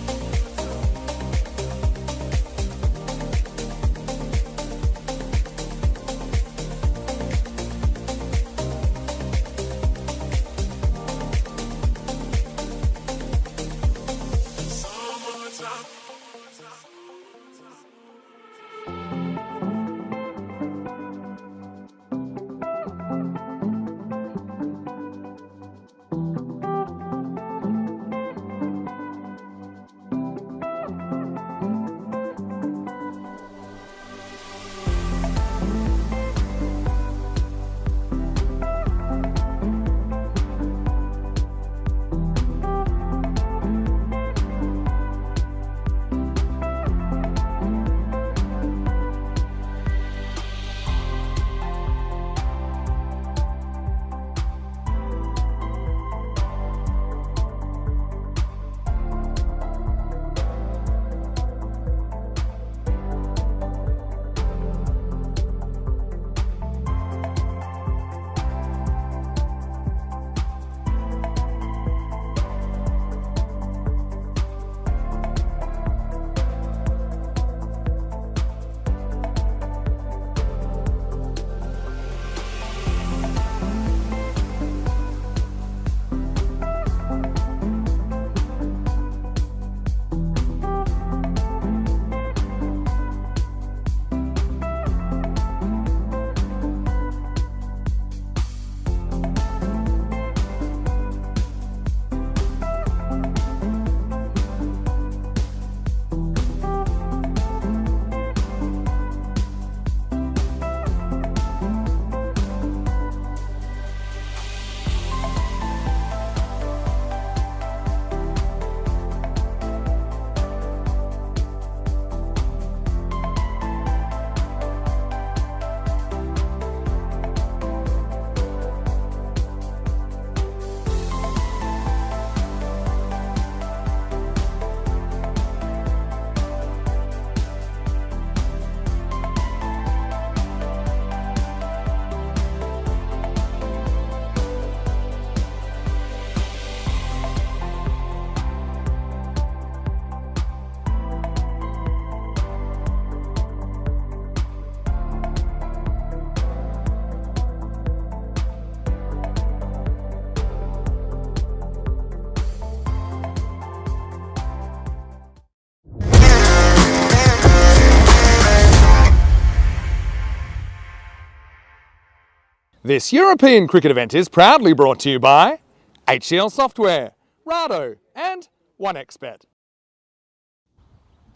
This European cricket event is proudly brought to you by HCL Software, Rado and 1xBet.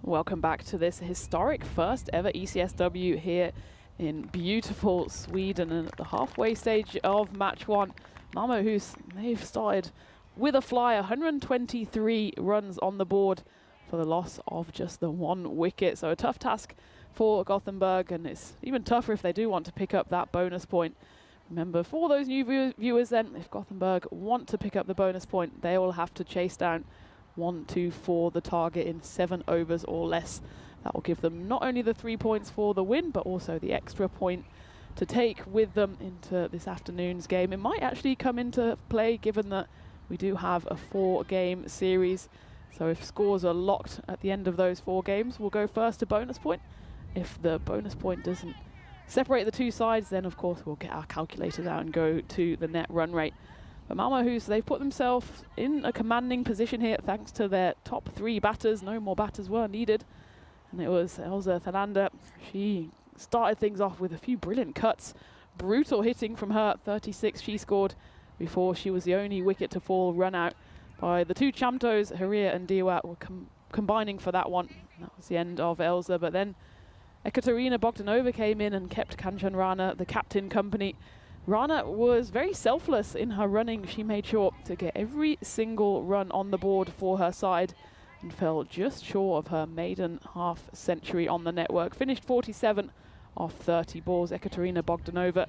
Welcome back to this historic first ever ECS-W here in beautiful Sweden, and at the halfway stage of match one, Malmö, they've started with a flyer, 123 runs on the board for the loss of just the 1 wicket. So a tough task for Gothenburg, and it's even tougher if they do want to pick up that bonus point. Remember, for those new viewers then, if Gothenburg want to pick up the bonus point, they will have to chase down 1, 2, 4 the target in 7 overs or less. That will give them not only the 3 points for the win, but also the extra point to take with them into this afternoon's game. It might actually come into play given that we do have a 4-game series. So if scores are locked at the end of those 4 games, we'll go first to bonus point. If the bonus point doesn't separate the 2 sides, then of course we'll get our calculators out and go to the net run rate. But Malmö, they've put themselves in a commanding position here thanks to their top 3 batters. No more batters were needed. And it was Elsa Thalander. She started things off with a few brilliant cuts. Brutal hitting from her, 36 she scored before she was the only wicket to fall, run out by the 2 Chamtos. Haria and Diwat were combining for that one. And that was the end of Elsa. But then Ekaterina Bogdanova came in and kept Kanchan Rana, the captain, company. Rana was very selfless in her running. She made sure to get every single run on the board for her side and fell just short of her maiden half century on the network. Finished 47 off 30 balls. Ekaterina Bogdanova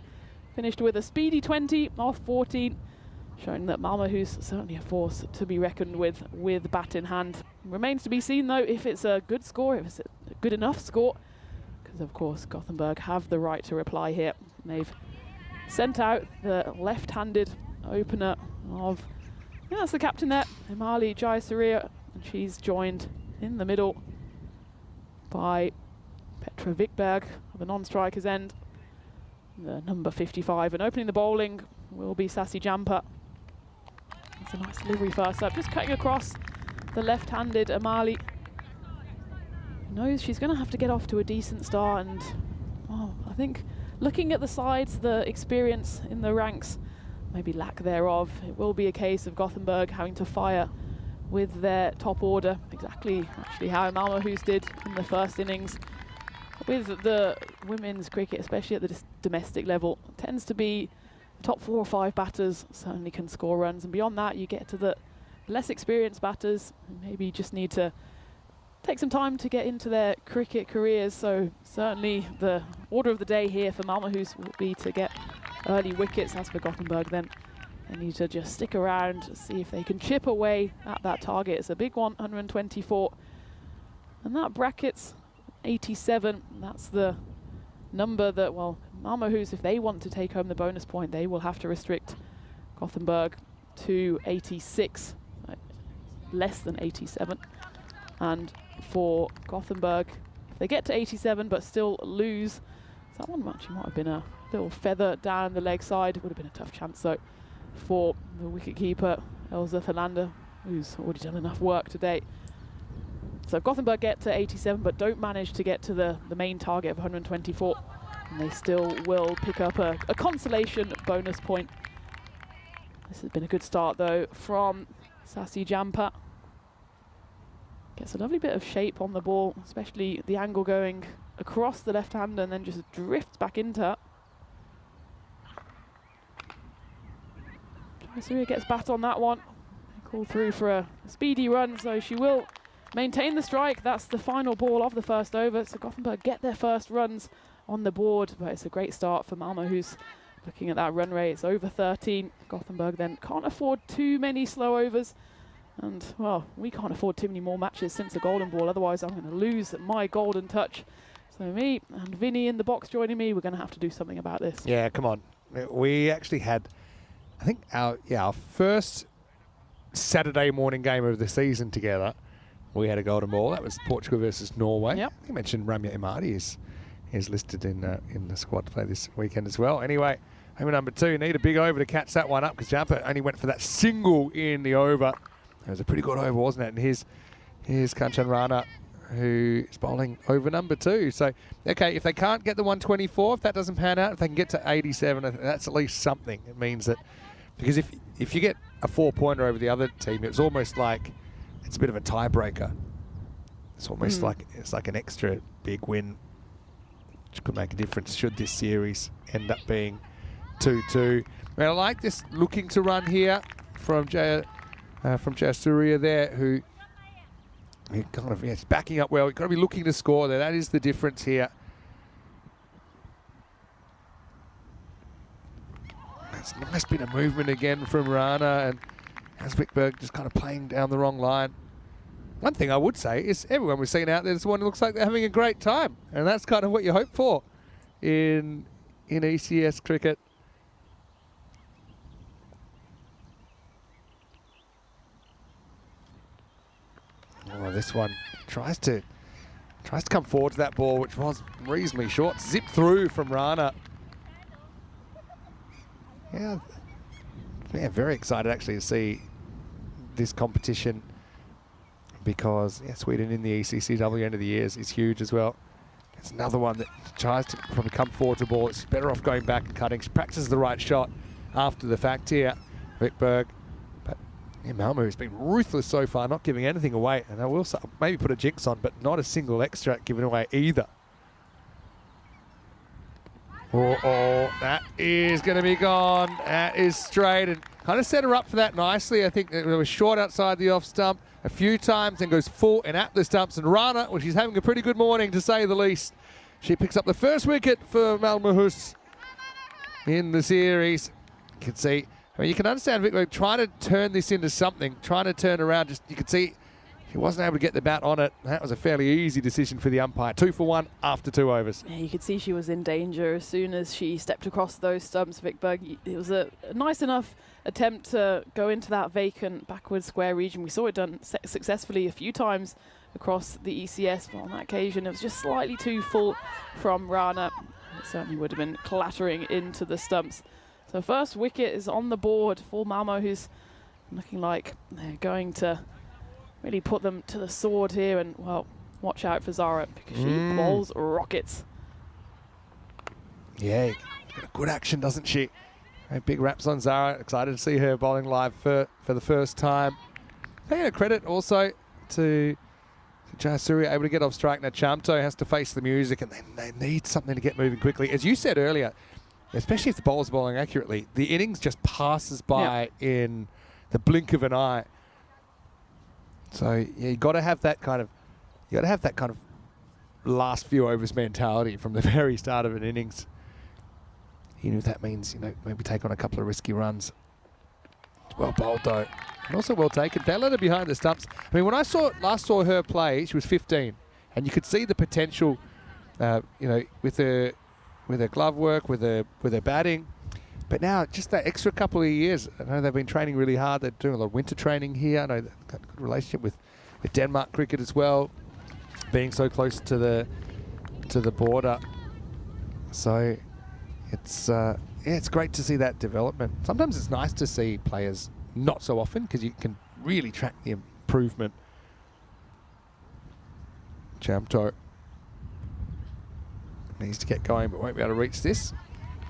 finished with a speedy 20 off 14, showing that Malmö, who's certainly a force to be reckoned with bat in hand. Remains to be seen though if it's a good score, if it's a good enough score, because of course Gothenburg have the right to reply here. They've sent out the left-handed opener of, that's the captain there, Emali Jayasuriya, and she's joined in the middle by Petra Wikberg at the non-striker's end, the number 55, and opening the bowling will be Sasi Jampa. That's a nice delivery first up, just cutting across the left-handed Emali. Knows she's going to have to get off to a decent start, and I think looking at the sides, the experience in the ranks, maybe lack thereof, it will be a case of Gothenburg having to fire with their top order, exactly actually how Malmö did in the first innings. With the women's cricket, especially at the domestic level, tends to be the top 4 or 5 batters certainly can score runs, and beyond that you get to the less experienced batters who maybe just need to take some time to get into their cricket careers. So certainly the order of the day here for Malmö will be to get early wickets. As for Gothenburg, then they need to just stick around, see if they can chip away at that target. It's a big one, 124. And that brackets 87. That's the number that, well, Malmö, if they want to take home the bonus point, they will have to restrict Gothenburg to 86, less than 87. And for Gothenburg, if they get to 87 but still lose, that one actually might have been a little feather down the leg side. It would have been a tough chance though for the wicketkeeper Elsa Thalander, who's already done enough work today. So if Gothenburg get to 87 but don't manage to get to the main target of 124, and they still will pick up a consolation bonus point. This has been a good start though from Sasi Jampa. Gets a lovely bit of shape on the ball, especially the angle going across the left hand and then just drifts back into her. Jayasuriya gets bat on that one. Call through for a speedy run, so she will maintain the strike. That's the final ball of the first over. So Gothenburg get their first runs on the board, but it's a great start for Malmö, looking at that run rate. It's over 13. Gothenburg then can't afford too many slow overs. And, well, we can't afford too many more matches since the golden ball, otherwise I'm going to lose my golden touch. So me and Vinny in the box joining me, we're going to have to do something about this. Yeah, come on. We actually had, I think, our first Saturday morning game of the season together. We had a golden ball. That was Portugal versus Norway. Yep. You mentioned Ramya Imadi is listed in the squad to play this weekend as well. Anyway, over number 2, need a big over to catch that one up because Jampa only went for that single in the over. It was a pretty good over, wasn't it? And here's Kanchan Rana, who is bowling over number 2. So, okay, if they can't get the 124, if that doesn't pan out, if they can get to 87, that's at least something. It means that, because if you get a 4-pointer over the other team, it's almost like it's a bit of a tiebreaker. It's almost like it's like an extra big win, which could make a difference should this series end up being 2-2. I like this looking to run here from Jayasuriya there, who kind of it's backing up well. You've got to be looking to score there. That is the difference here. That's a nice bit of movement again from Rana, and Asvikberg just kind of playing down the wrong line. One thing I would say is everyone we've seen out there this morning looks like they're having a great time, and that's kind of what you hope for in ECS cricket. Oh, this one tries to come forward to that ball, which was reasonably short. Zip through from Rana. Yeah, very excited actually to see this competition, because Sweden in the ECS-W end of the years is huge as well. It's another one that tries to probably come forward to ball. It's better off going back and cutting. She practices the right shot after the fact here, Vikberg. But Malmo has been ruthless so far, not giving anything away. And I will maybe put a jinx on, but not a single extra given away either. Oh, that is going to be gone. That is straight, and kind of set her up for that nicely. I think it was short outside the off stump a few times, and goes full and at the stumps. And Rana, well, she's having a pretty good morning to say the least. She picks up the first wicket for Malmöhus in the series. You can see, I mean, you can understand Vikberg trying to turn this into something, trying to turn around. Just you can see she wasn't able to get the bat on it. That was a fairly easy decision for the umpire. 2 for 1 after 2 overs. Yeah, you could see she was in danger as soon as she stepped across those stumps, Vikberg. It was a nice enough attempt to go into that vacant backward square region. We saw it done successfully a few times across the ECS, but on that occasion it was just slightly too full from Rana. It certainly would have been clattering into the stumps. So first wicket is on the board for Malmo, who's looking like they're going to really put them to the sword here. And, well, watch out for Zara, because she bowls rockets. Yeah, got good action, doesn't she? Big raps on Zara. Excited to see her bowling live for the first time. Paying a credit also to Jayasuriya, able to get off strike. Now Chamto has to face the music, and then they need something to get moving quickly. As you said earlier, especially if the bowler's bowling accurately, the innings just passes by in the blink of an eye. So yeah, you got to have that kind of last few overs mentality from the very start of an innings. Even if that means, maybe take on a couple of risky runs. Well bowled though, and also well taken. They let her behind the stumps. I mean, when I last saw her play, she was 15, and you could see the potential, with her glove work, with her batting. But now, just that extra couple of years, I know they've been training really hard. They're doing a lot of winter training here. I know they've got a good relationship with Denmark cricket as well, being so close to the border. So it's great to see that development. Sometimes it's nice to see players not so often, because you can really track the improvement. Chamto needs to get going, but won't be able to reach this.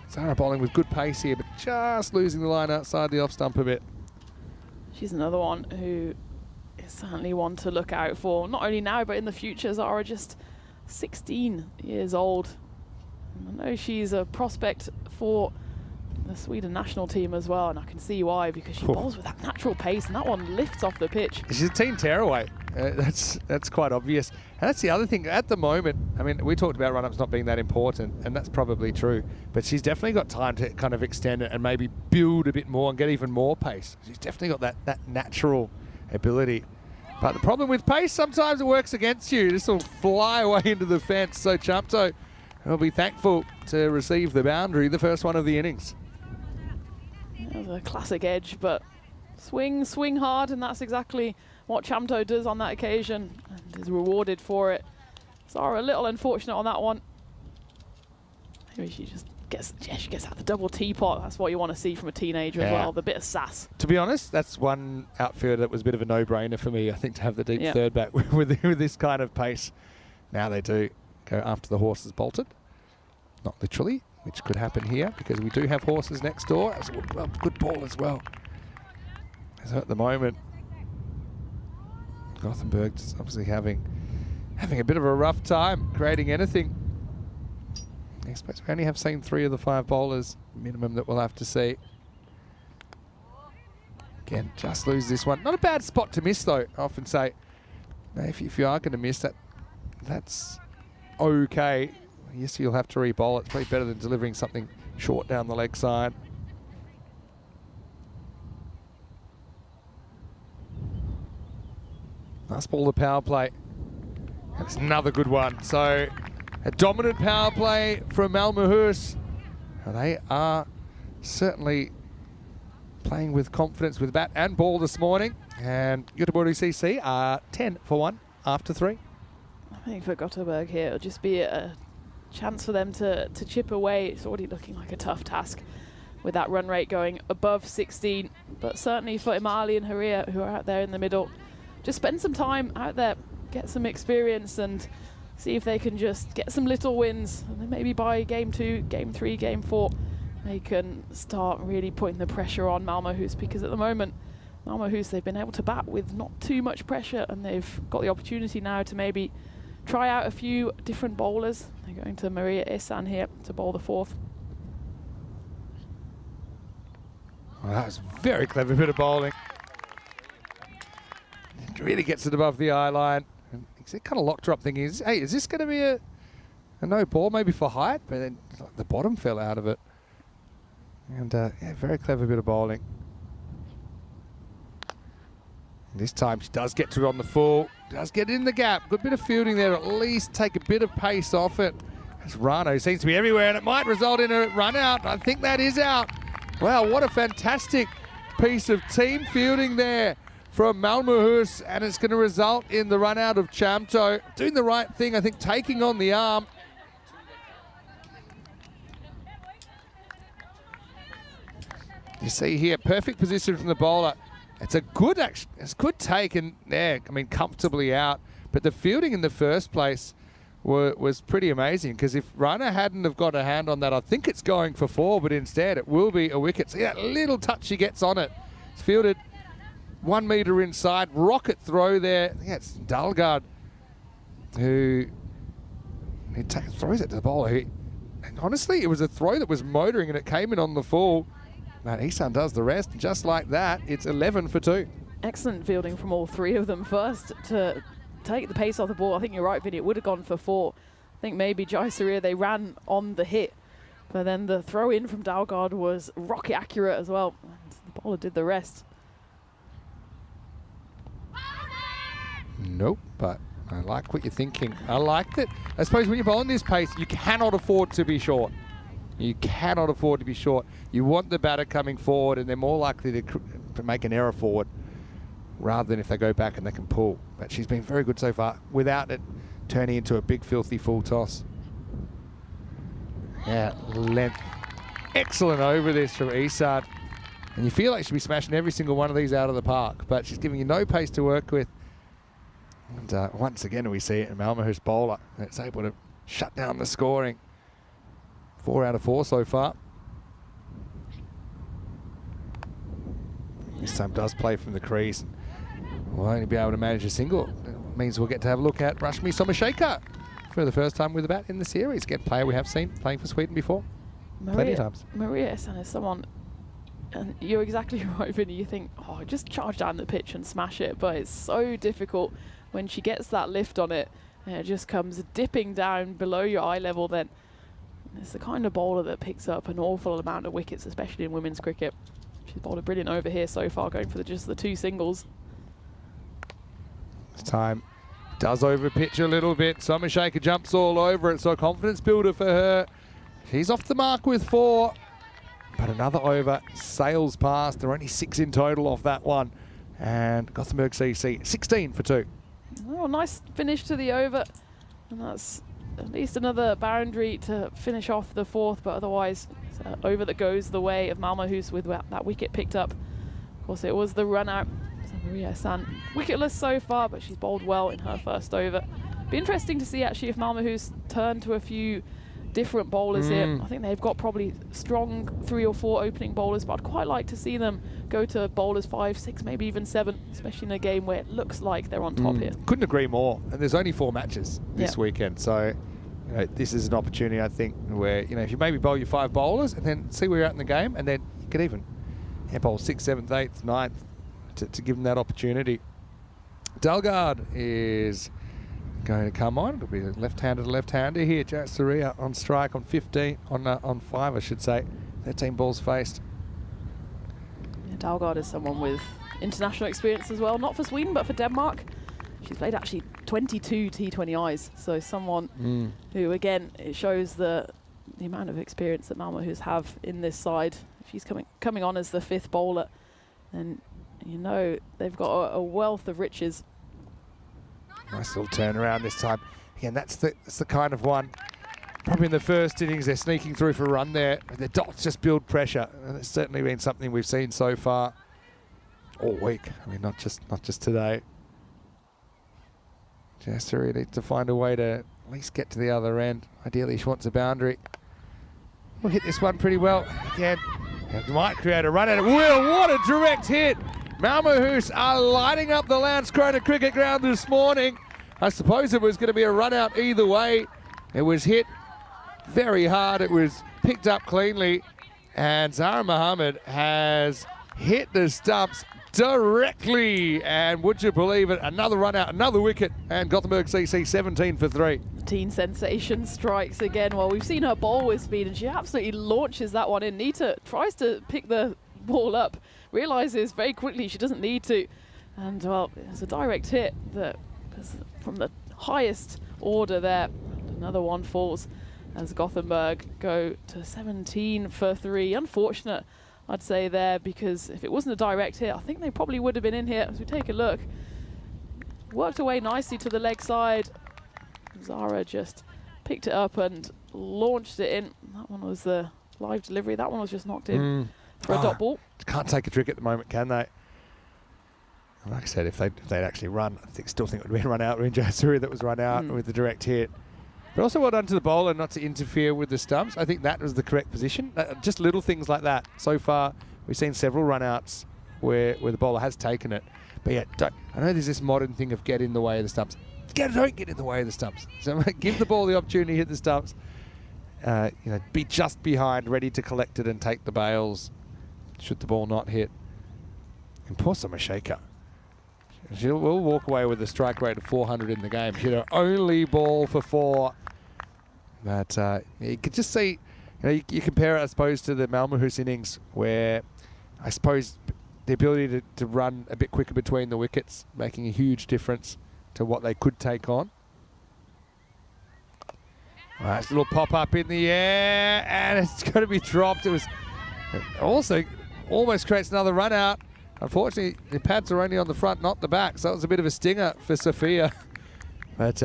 Zara bowling with good pace here, but just losing the line outside the off stump a bit. She's another one who is certainly one to look out for, not only now but in the future. Zara just 16 years old. I know she's a prospect for the Sweden national team as well, and I can see why, because she bowls with that natural pace, and that one lifts off the pitch. She's a teen tearaway. That's quite obvious. And that's the other thing at the moment. I mean, we talked about run-ups not being that important, and that's probably true, but she's definitely got time to kind of extend it and maybe build a bit more and get even more pace. She's definitely got that natural ability. But the problem with pace, sometimes it works against you. This will fly away into the fence. So Chamto will be thankful to receive the boundary, the first one of the innings. That was a classic edge, but swing hard, and that's exactly what Chamto does on that occasion, and is rewarded for it. Zara a little unfortunate on that one. Maybe she just she gets out the double teapot. That's what you want to see from a teenager as well, the bit of sass. To be honest, that's one outfielder that was a bit of a no-brainer for me, I think, to have the deep third back with this kind of pace. Now they do go after the horses bolted. Not literally, which could happen here because we do have horses next door. That's a good ball as well. So at the moment, Gothenburg's obviously having a bit of a rough time creating anything. I suppose we only have seen 3 of the 5 bowlers minimum that we'll have to see. Again, just lose this one. Not a bad spot to miss though. I often say, if you are going to miss that, that's okay. Yes, you'll have to re-bowl it. It's probably better than delivering something short down the leg side. Nice ball to power play. And it's another good one. So a dominant power play from Malmöhus. They are certainly playing with confidence with bat and ball this morning. And Göteborg CC are 10 for 1 after 3. I think for Gothenburg here, it'll just be a chance for them to chip away. It's already looking like a tough task with that run rate going above 16. But certainly for Imali and Haria, who are out there in the middle, just spend some time out there, get some experience and see if they can just get some little wins. And then maybe by game 2, game 3, game 4, they can start really putting the pressure on Malmöhus, because at the moment, Malmöhus, they've been able to bat with not too much pressure, and they've got the opportunity now to maybe try out a few different bowlers. They're going to Maria Isan here to bowl the 4th. Well, that was a very clever bit of bowling. It really gets it above the eye line. And it kind of locked her up thinking, hey, is this going to be a no ball, maybe for height? But then the bottom fell out of it. And yeah, very clever bit of bowling. This time she does get to it on the full, does get in the gap. Good bit of fielding there, at least take a bit of pace off it. As Rano seems to be everywhere, and it might result in a run out. I think that is out. Wow, what a fantastic piece of team fielding there from Malmöhus, and it's going to result in the run out of Chamto. Doing the right thing, I think, taking on the arm. You see here, perfect position from the bowler. It's a good action, it's a good take, and yeah, I mean, comfortably out. But the fielding in the first place was pretty amazing, because if Rana hadn't have got a hand on that, I think it's going for 4, but instead it will be a wicket. See that little touch she gets on it. It's fielded 1 metre inside, rocket throw there. I think it's Dalgard who throws it to the bowler. And honestly, it was a throw that was motoring and it came in on the full. But Isan does the rest, just like that. It's 11 for 2. Excellent fielding from all 3 of them. First, to take the pace off the ball, I think you're right, Vinny, it would have gone for 4. I think maybe Jaisaria, they ran on the hit, but then the throw in from Dalgard was rocket accurate as well. And the bowler did the rest. Nope, but I like what you're thinking. I like that. I suppose when you're bowling this pace, you cannot afford to be short. You cannot afford to be short. You want the batter coming forward, and they're more likely to make an error forward rather than if they go back and they can pull. But she's been very good so far without it turning into a big filthy full toss. Yeah, length. Excellent over this from Isan. And you feel like she'll be smashing every single one of these out of the park, but she's giving you no pace to work with. And once again we see it in Malmöhus bowler that's able to shut down the scoring. 4 out of 4 so far. This time does play from the crease. We'll only be able to manage a single. It means we'll get to have a look at Rashmi Somashekar for the first time with the bat in the series. Again, player we have seen playing for Sweden before. Plenty of times. Maria Isan is someone, and you're exactly right, Vinny. You think, oh, just charge down the pitch and smash it. But it's so difficult when she gets that lift on it and it just comes dipping down below your eye level then. It's the kind of bowler that picks up an awful amount of wickets, especially in women's cricket. She's bowled a brilliant over here so far, going for just the 2 singles. This time does overpitch a little bit. Somashekar jumps all over it, so a confidence builder for her. She's off the mark with 4, but another over sails past. There are only 6 in total off that one. And Gothenburg CC, 16 for 2. Oh, nice finish to the over. And that's at least another boundary to finish off the fourth, but otherwise over that goes the way of Malmahus with that wicket picked up. Of course, it was the run out. So Maria San wicketless so far, but she's bowled well in her first over. Be interesting to see actually if Malmahus turn to a few different bowlers here. I think they've got probably strong 3 or 4 opening bowlers, but I'd quite like to see them go to bowlers 5, 6, maybe even 7, especially in a game where it looks like they're on top here. Couldn't agree more. And there's only 4 matches this weekend, so this is an opportunity, I think, where if you maybe bowl your 5 bowlers and then see where you're at in the game, and then you could even bowl 6th, 7th, 8th, 9th to give them that opportunity. Dalgard is going to come on. It'll be a left-hander to left-hander here. Jarrett Saria on strike on 15, on 5, I should say. 13 balls faced. Yeah, Dalgard is someone with international experience as well, not for Sweden, but for Denmark. She's played actually 22 T20Is, so someone who, again, it shows the amount of experience that Malmahus have in this side. She's coming on as the 5th bowler, and they've got a wealth of riches. Nice little turnaround this time. Again, that's the kind of one. Probably in the first innings, they're sneaking through for a run there. The dots just build pressure, and it's certainly been something we've seen so far all week. I mean, not just today. Jessary needs to find a way to at least get to the other end. Ideally, she wants a boundary. We'll hit this one pretty well. Again, it might create a run at it. Will, what a direct hit! Malmahus are lighting up the Landskrona cricket ground this morning. I suppose it was going to be a run out either way. It was hit very hard. It was picked up cleanly. And Zahra Mohammed has hit the stumps directly. And would you believe it? Another run out, another wicket. And Gothenburg CC 17 for 3. Teen sensation strikes again. Well, we've seen her bowl with speed, and she absolutely launches that one in. Nita tries to pick the ball up, realizes very quickly she doesn't need to, and well, it's a direct hit that is from the highest order there. Another one falls as Gothenburg go to 17 for 3. Unfortunate, I'd say there, because if it wasn't a direct hit, I think they probably would have been in here. As we take a look, worked away nicely to the leg side. Zahra just picked it up and launched it in. That one was the live delivery. That one was just knocked in for a dot ball. Can't take a trick at the moment, can they? Like I said, if they'd actually run, I still think it would be a run out. Rinja Suri that was run out with the direct hit. But also well done to the bowler not to interfere with the stumps. I think that was the correct position. Just little things like that. So far, we've seen several run outs where the bowler has taken it. But yeah, I know there's this modern thing of get in the way of the stumps. Don't get in the way of the stumps. So give the ball the opportunity to hit the stumps. Be just behind, ready to collect it and take the bails should the ball not hit. And poor Summer Shaker. She will walk away with a strike rate of 400 in the game. She hit her only ball for 4. But you could just see, you compare it, I suppose, to the Malmahus innings where I suppose the ability to run a bit quicker between the wickets, making a huge difference to what they could take on. Nice little pop up in the air, and it's going to be dropped. It also almost creates another run out. Unfortunately, the pads are only on the front, not the back, so that was a bit of a stinger for Sophia. But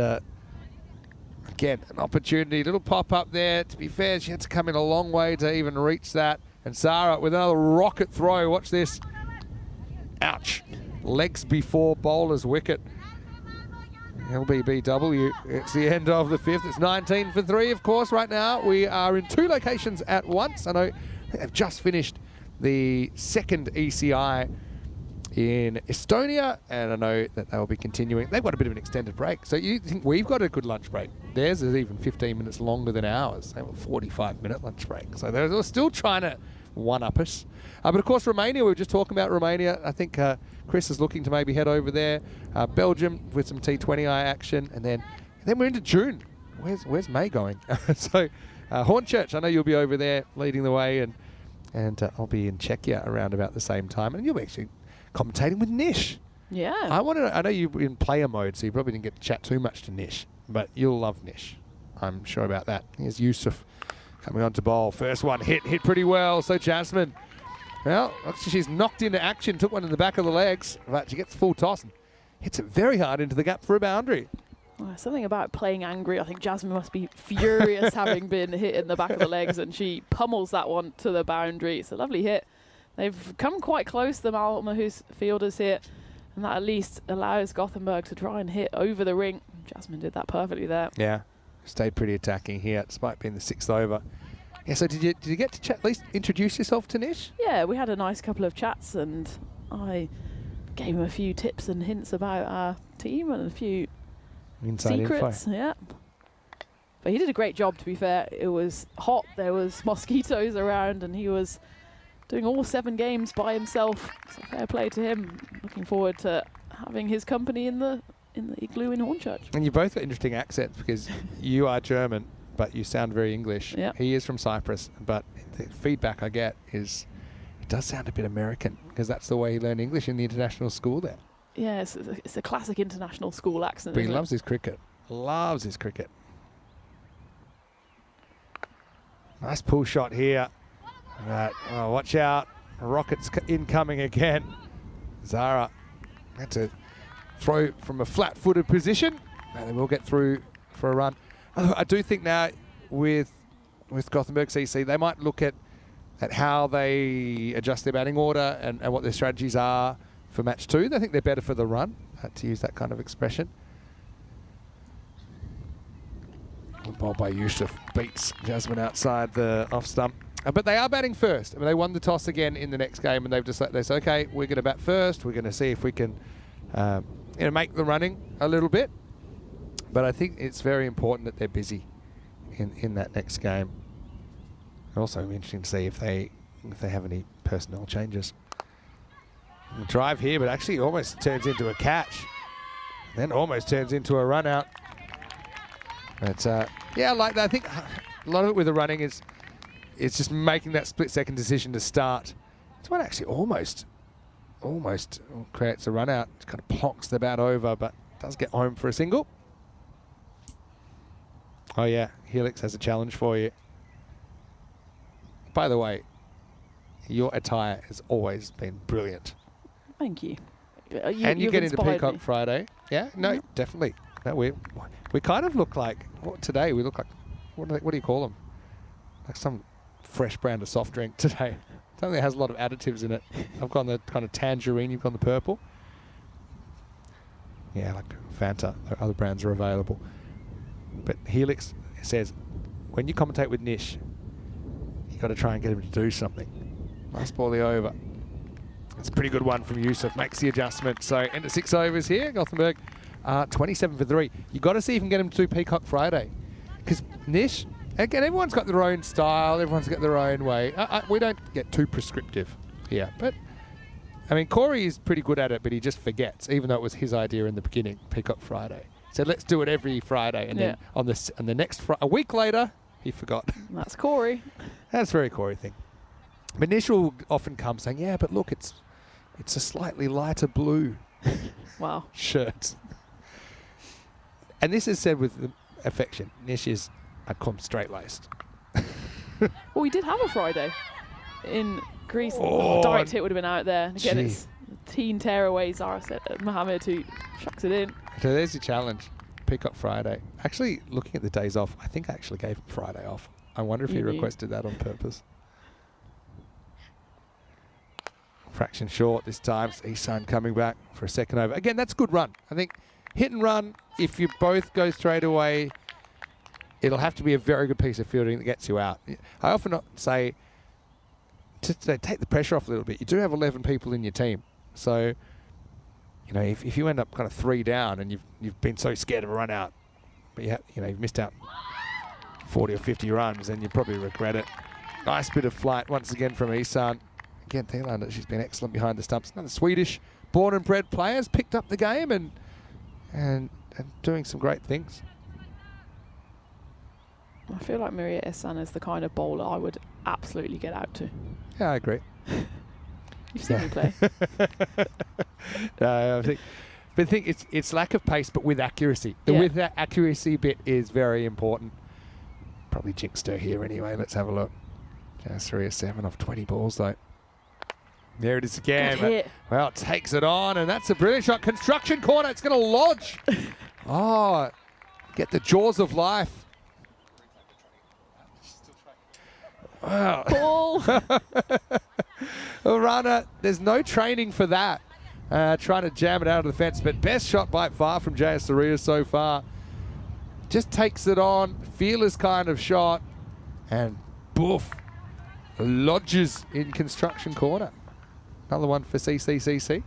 again, an opportunity, little pop up there. To be fair, she had to come in a long way to even reach that. And Zahra with another rocket throw. Watch this. Ouch. Legs before bowler's wicket. LBBW, it's the end of the 5th. It's 19 for 3, of course, right now. We are in 2 locations at once. I know they've just finished the 2nd ECI in Estonia, and I know that they will be continuing. They've got a bit of an extended break. So you think we've got a good lunch break. Theirs is even 15 minutes longer than ours. They have a 45-minute lunch break. So they're still trying to one-up us. But of course, Romania, we were just talking about Romania. I think Chris is looking to maybe head over there. Belgium with some T20I action. And then we're into June. Where's May going? So Hornchurch, I know you'll be over there leading the way. And I'll be in Czechia around about the same time. And you'll be actually commentating with Nish. Yeah. I know you're in player mode, so you probably didn't get to chat too much to Nish. But you'll love Nish. I'm sure about that. Here's Yusuf coming on to bowl. First one hit pretty well. So Jasmine, well, actually she's knocked into action, took one in the back of the legs, but she gets full toss and hits it very hard into the gap for a boundary. Something about playing angry. I think Jasmine must be furious having been hit in the back of the legs, and she pummels that one to the boundary. It's a lovely hit. They've come quite close, the Malmöhus fielders here, and that at least allows Gothenburg to try and hit over the ring. Jasmine did that perfectly there. Yeah, stayed pretty attacking here, despite being the 6th over. Yeah, so did you get to chat, at least introduce yourself to Nish? Yeah, we had a nice couple of chats, and I gave him a few tips and hints about our team and a few Inside secrets. info. Yeah. But he did a great job, to be fair. It was hot, there was mosquitoes around, and he was doing all 7 games by himself. So fair play to him. Looking forward to having his company in the igloo in Hornchurch. And you both got interesting accents, because you are German, but you sound very English. Yeah. He is from Cyprus, but the feedback I get is it does sound a bit American, because that's the way he learned English in the international school there. Yeah, it's a classic international school accent. But he isn't loves his cricket. Loves his cricket. Nice pull shot here. Right. Oh, watch out. Rockets incoming again. Zara had to throw from a flat-footed position, and they will get through for a run. I do think now with Gothenburg CC, they might look at how they adjust their batting order and what their strategies are for match 2. They think they're better for the run, to use that kind of expression. Ball by Yusuf beats Jasmine outside the off stump. But they are batting first. I mean, they won the toss again in the next game, and they said, okay, we're going to bat first. We're going to see if we can make the running a little bit. But I think it's very important that they're busy in that next game. Also interesting to see if they have any personnel changes. Drive here, but actually almost turns into a catch. Then almost turns into a run out. But yeah, I like that. I think a lot of it with the running is just making that split-second decision to start. This one actually almost creates a run out. Kind of plonks the bat over, but does get home for a single. Oh yeah, Helix has a challenge for you. By the way, your attire has always been brilliant. Thank you. And you get into Peacock Friday. Yeah, no, definitely. No, we kind of look like, today we look like, what do you call them? Like some fresh brand of soft drink today. Something that has a lot of additives in it. I've gone the kind of tangerine, you've gone the purple. Yeah, like Fanta, other brands are available. But Helix says, when you commentate with Nish, you got to try and get him to do something. Nice ball the over. It's a pretty good one from Yusuf. Makes the adjustment. So into 6 overs here. Gothenburg 27 for 3. You got to see if you can get him to do Peacock Friday. Because Nish, again, everyone's got their own style. Everyone's got their own way. We don't get too prescriptive here. But, I mean, Corey is pretty good at it, but he just forgets, even though it was his idea in the beginning, Peacock Friday. So let's do it every Friday. And then on the next a week later, he forgot. That's Corey. That's a very Corey thing. But Nish will often come saying, yeah, but look, it's a slightly lighter blue Wow. shirt. And this is said with affection. Nish is, I call him straight-laced. Well, we did have a Friday in Greece. Oh, direct hit would have been out there. And again, gee. it's teen tearaway Zara set Mohammed who chucks it in. So there's your challenge. Peacock Friday. Actually, looking at the days off, I think I actually gave him Friday off. I wonder if he requested that on purpose. Fraction short this time. Isan coming back for a second over. Again, that's a good run. I think hit and run, if you both go straight away, it'll have to be a very good piece of fielding that gets you out. I often say, to take the pressure off a little bit, you do have 11 people in your team. So, you know, if you end up kind of 3 down and you've been so scared of a run out, but you've missed out 40 or 50 runs, then you probably regret it. Nice bit of flight once again from Isan. Again, Thailand, she's been excellent behind the stumps. Another Swedish born and bred players picked up the game and doing some great things. I feel like Maria Ehsan is the kind of bowler I would absolutely get out to. Yeah, I agree. You've seen me play. No, I think it's lack of pace, but with accuracy. The with that accuracy bit is very important. Probably jinxed her here anyway. Let's have a look. Just 3 or 7 off 20 balls though. There it is again. Good hit. Well, takes it on, and that's a brilliant shot. Construction corner. It's going to lodge. Oh, get the jaws of life. Wow. Ball. Rana, there's no training for that. Trying to jam it out of the fence, but best shot by far from Jayasuriya so far. Just takes it on, fearless kind of shot, and boof, lodges in construction corner. Another one for CCCC.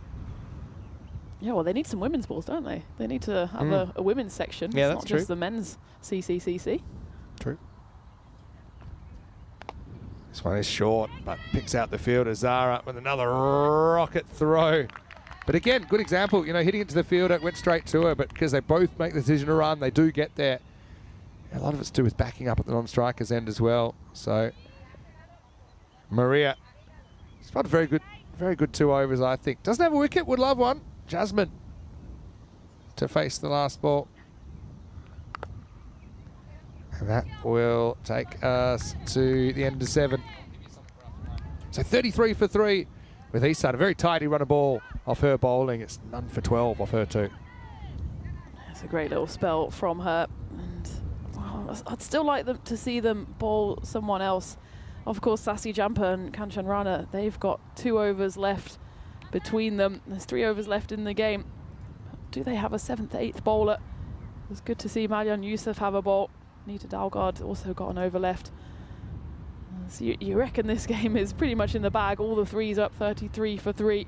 Yeah, well, they need some women's balls, don't they? They need to have a women's section. Yeah, it's that's not true. just the men's CCCC. True. This one is short, but picks out the fielder. Zara with another rocket throw. But again, good example, you know, hitting it to the fielder, went straight to her, but because they both make the decision to run, they do get there. A lot of it's to do with backing up at the non-striker's end as well. So, Maria, it's not a very good 2 overs, I think. Doesn't have a wicket, would love one. Jasmine to face the last ball. And that will take us to the end of 7. So 33 for 3 with Isan. A very tidy run of ball off her bowling. It's none for 12 off her too. It's a great little spell from her. And wow, I'd still like them to see them bowl someone else. Of course, Sasi Jampa and Kanchan Rana, they've got 2 overs left between them. There's 3 overs left in the game. Do they have a 7th, 8th bowler? It was good to see Malyan Youssef have a ball. Nita Dalgard also got an over left. So you reckon this game is pretty much in the bag. All the 3s up 33 for 3. It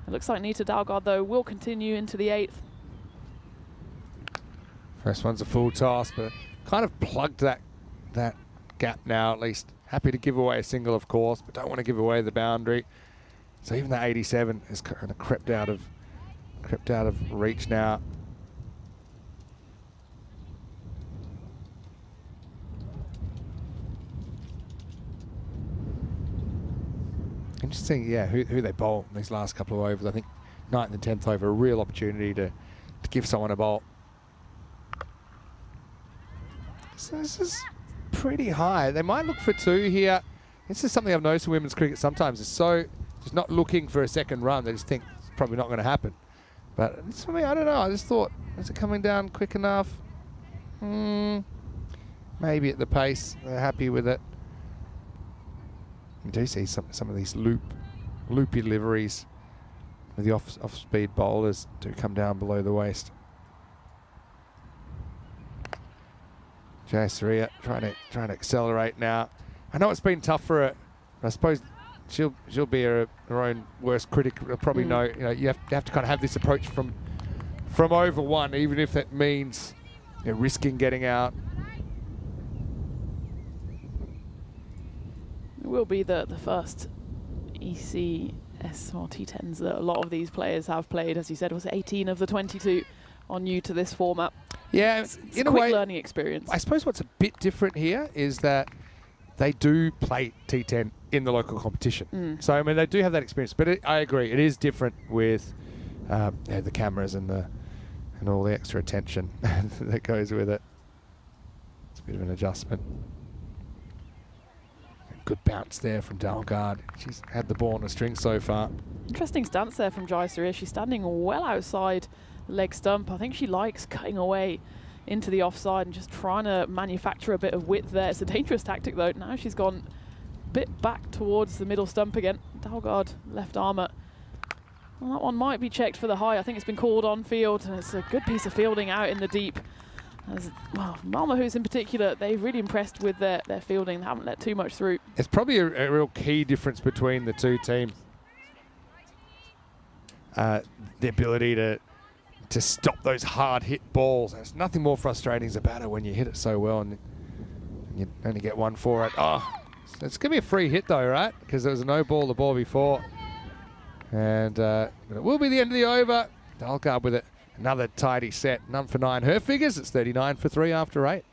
looks like Nita Dalgard, though, will continue into the 8th. First one's a full toss, but kind of plugged that gap now at least. Happy to give away a single, of course, but don't want to give away the boundary. So even that 87 is kind of crept out of reach now. Interesting, yeah, who they bowl in these last couple of overs. I think 9th and 10th over, a real opportunity to give someone a bowl. So this is pretty high. They might look for 2 here. This is something I've noticed in women's cricket sometimes. It's so just not looking for a second run. They just think it's probably not going to happen. But it's for me, I don't know. I just thought, is it coming down quick enough? Maybe at the pace. They're happy with it. You do see some of these loopy deliveries with the off-speed bowlers do come down below the waist. Jayasuriya trying to accelerate now. I know it's been tough for her, but I suppose she'll be her own worst critic. She'll probably know, you know, you have to kind of have this approach from over 1, even if that means, you know, risking getting out. It will be the first ECS or T10s that a lot of these players have played. As you said, was 18 of the 22 are new to this format. Yeah, it's in a a quick way, learning experience. I suppose what's a bit different here is that they do play T10 in the local competition. So, I mean, they do have that experience. But I agree, it is different with the cameras and all the extra attention that goes with it. It's a bit of an adjustment. Good bounce there from Dalgard. She's had the ball on a string so far. Interesting stance there from Jayasuriya. She's standing well outside the leg stump. I think she likes cutting away into the offside and just trying to manufacture a bit of width there. It's a dangerous tactic, though. Now she's gone a bit back towards the middle stump again. Dalgard left armour. Well, that one might be checked for the high. I think it's been called on field, and it's a good piece of fielding out in the deep. As, well, Malmöhus in particular, they've really impressed with their fielding. They haven't let too much through. It's probably a real key difference between the two teams. The ability to stop those hard hit balls. There's nothing more frustrating as a batter when you hit it so well and you only get 1 for it. Oh, it's going to be a free hit though, right? Because there was a no ball the ball before. And it will be the end of the over. Dalgard with it. Another tidy set, none for 9. Her figures, it's 39 for 3 after 8.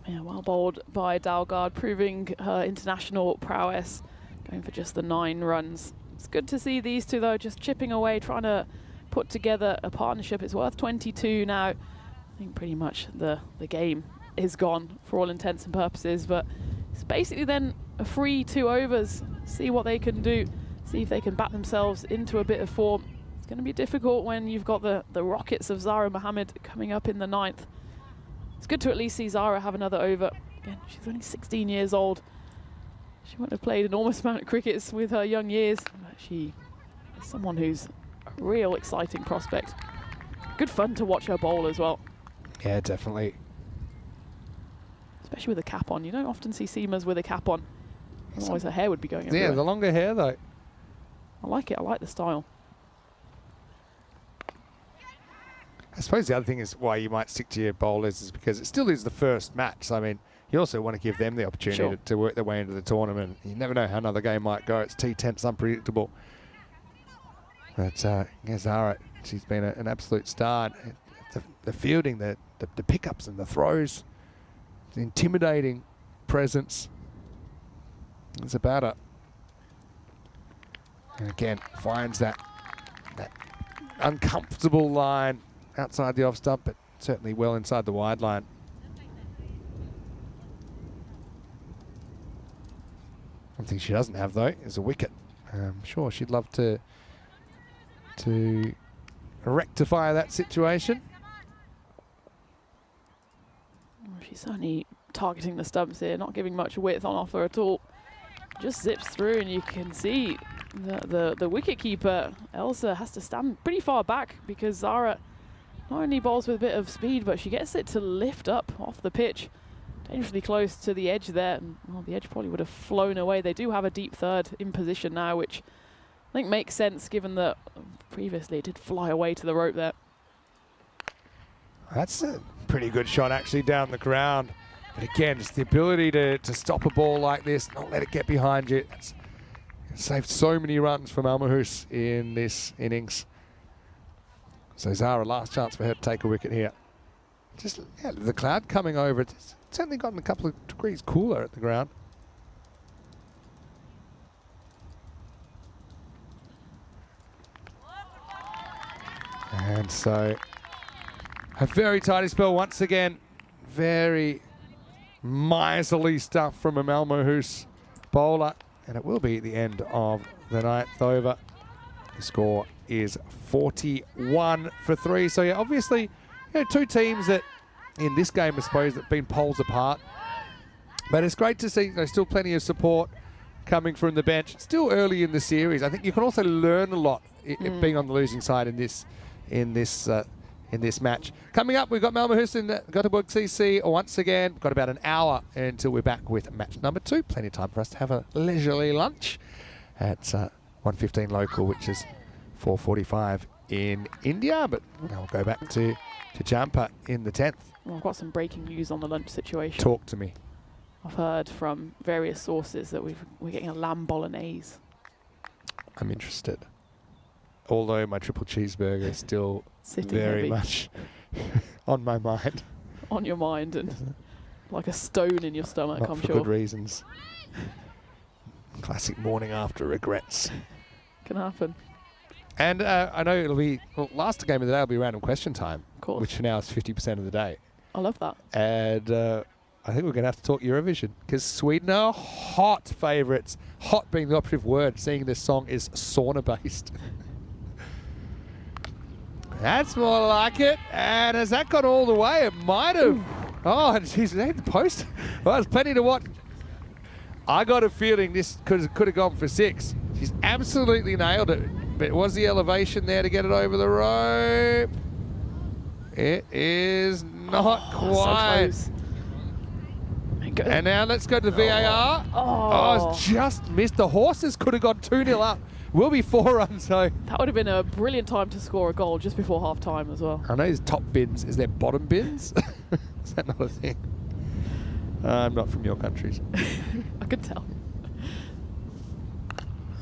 Yeah, well bowled by Dalgard, proving her international prowess, going for just the 9 runs. It's good to see these two, though, just chipping away, trying to put together a partnership. It's worth 22 now. I think pretty much the game is gone for all intents and purposes, but it's basically then a free 2 overs. See what they can do, see if they can back themselves into a bit of form. It's going to be difficult when you've got the rockets of Zara Mohammed coming up in the 9th. It's good to at least see Zara have another over. Again, she's only 16 years old. She wouldn't have played an enormous amount of crickets with her young years, but she is someone who's a real exciting prospect. Good fun to watch her bowl as well. Yeah, definitely. Especially with a cap on. You don't often see seamers with a cap on. Otherwise her hair would be going everywhere. Yeah, the longer hair though. I like it. I like the style. I suppose the other thing is why you might stick to your bowlers is because it still is the first match. So, I mean, you also want to give them the opportunity to work their way into the tournament. You never know how another game might go. It's T10, it's unpredictable. But Zara, she's been an absolute star. The fielding, the pickups and the throws, the intimidating presence. It's about her. And again, finds that uncomfortable line outside the off stump, but certainly well inside the wide line. One thing she doesn't have though is a wicket. I'm sure she'd love to rectify that situation. She's only targeting the stumps here, not giving much width on offer at all. Just zips through, and you can see the wicket keeper Elsa has to stand pretty far back because Zara not only bowls with a bit of speed, but she gets it to lift up off the pitch, dangerously close to the edge there. And, well, the edge probably would have flown away. They do have a deep third in position now, which I think makes sense given that previously it did fly away to the rope there. That's a pretty good shot actually down the ground. But again, it's the ability to stop a ball like this, not let it get behind you. It's saved so many runs from Malmahus in this innings. So Zara, last chance for her to take a wicket here. Just the cloud coming over. It's certainly gotten a couple of degrees cooler at the ground. And so a very tidy spell once again. Very miserly stuff from a Malmahus bowler. And it will be the end of the 9th over. The score is 41 for 3. So yeah, obviously, two teams that in this game, I suppose, that have been poles apart. But it's great to see there's still plenty of support coming from the bench. It's still early in the series. I think you can also learn a lot being on the losing side in this match. Coming up, we've got Malmahus and Göteborg CC once again. We've got about an hour until we're back with match number 2. Plenty of time for us to have a leisurely lunch at 1:15 local, which is 4:45 in India. But now we'll go back to Jampa in the 10th. Well, I've got some breaking news on the lunch situation. Talk to me. I've heard from various sources that we're getting a lamb bolognese. I'm interested. Although my triple cheeseburger is still Sitting very heavy. much on my mind. On your mind and like a stone in your stomach, Not I'm for sure. good reasons. Classic morning after regrets. Can happen. And I know it'll be, well, last game of the day will be random question time. Of course. Which for now is 50% of the day. I love that. And I think we're going to have to talk Eurovision because Sweden are hot favourites. Hot being the operative word, seeing this song is sauna-based. That's more like it. And has that got all the way? It might have. Oh, she's hit the post. Well, there's plenty to watch. I got a feeling this could have gone for 6. She's absolutely nailed it. But was the elevation there to get it over the rope? It is not quite. So close. And now let's go to the VAR. Oh, it's just missed. The horses could have gone 2-0 up. Will be 4 runs though. That would have been a brilliant time to score a goal just before half time as well. I know there's top bins. Is there bottom bins? Is that not a thing? I'm not from your countries. I could tell.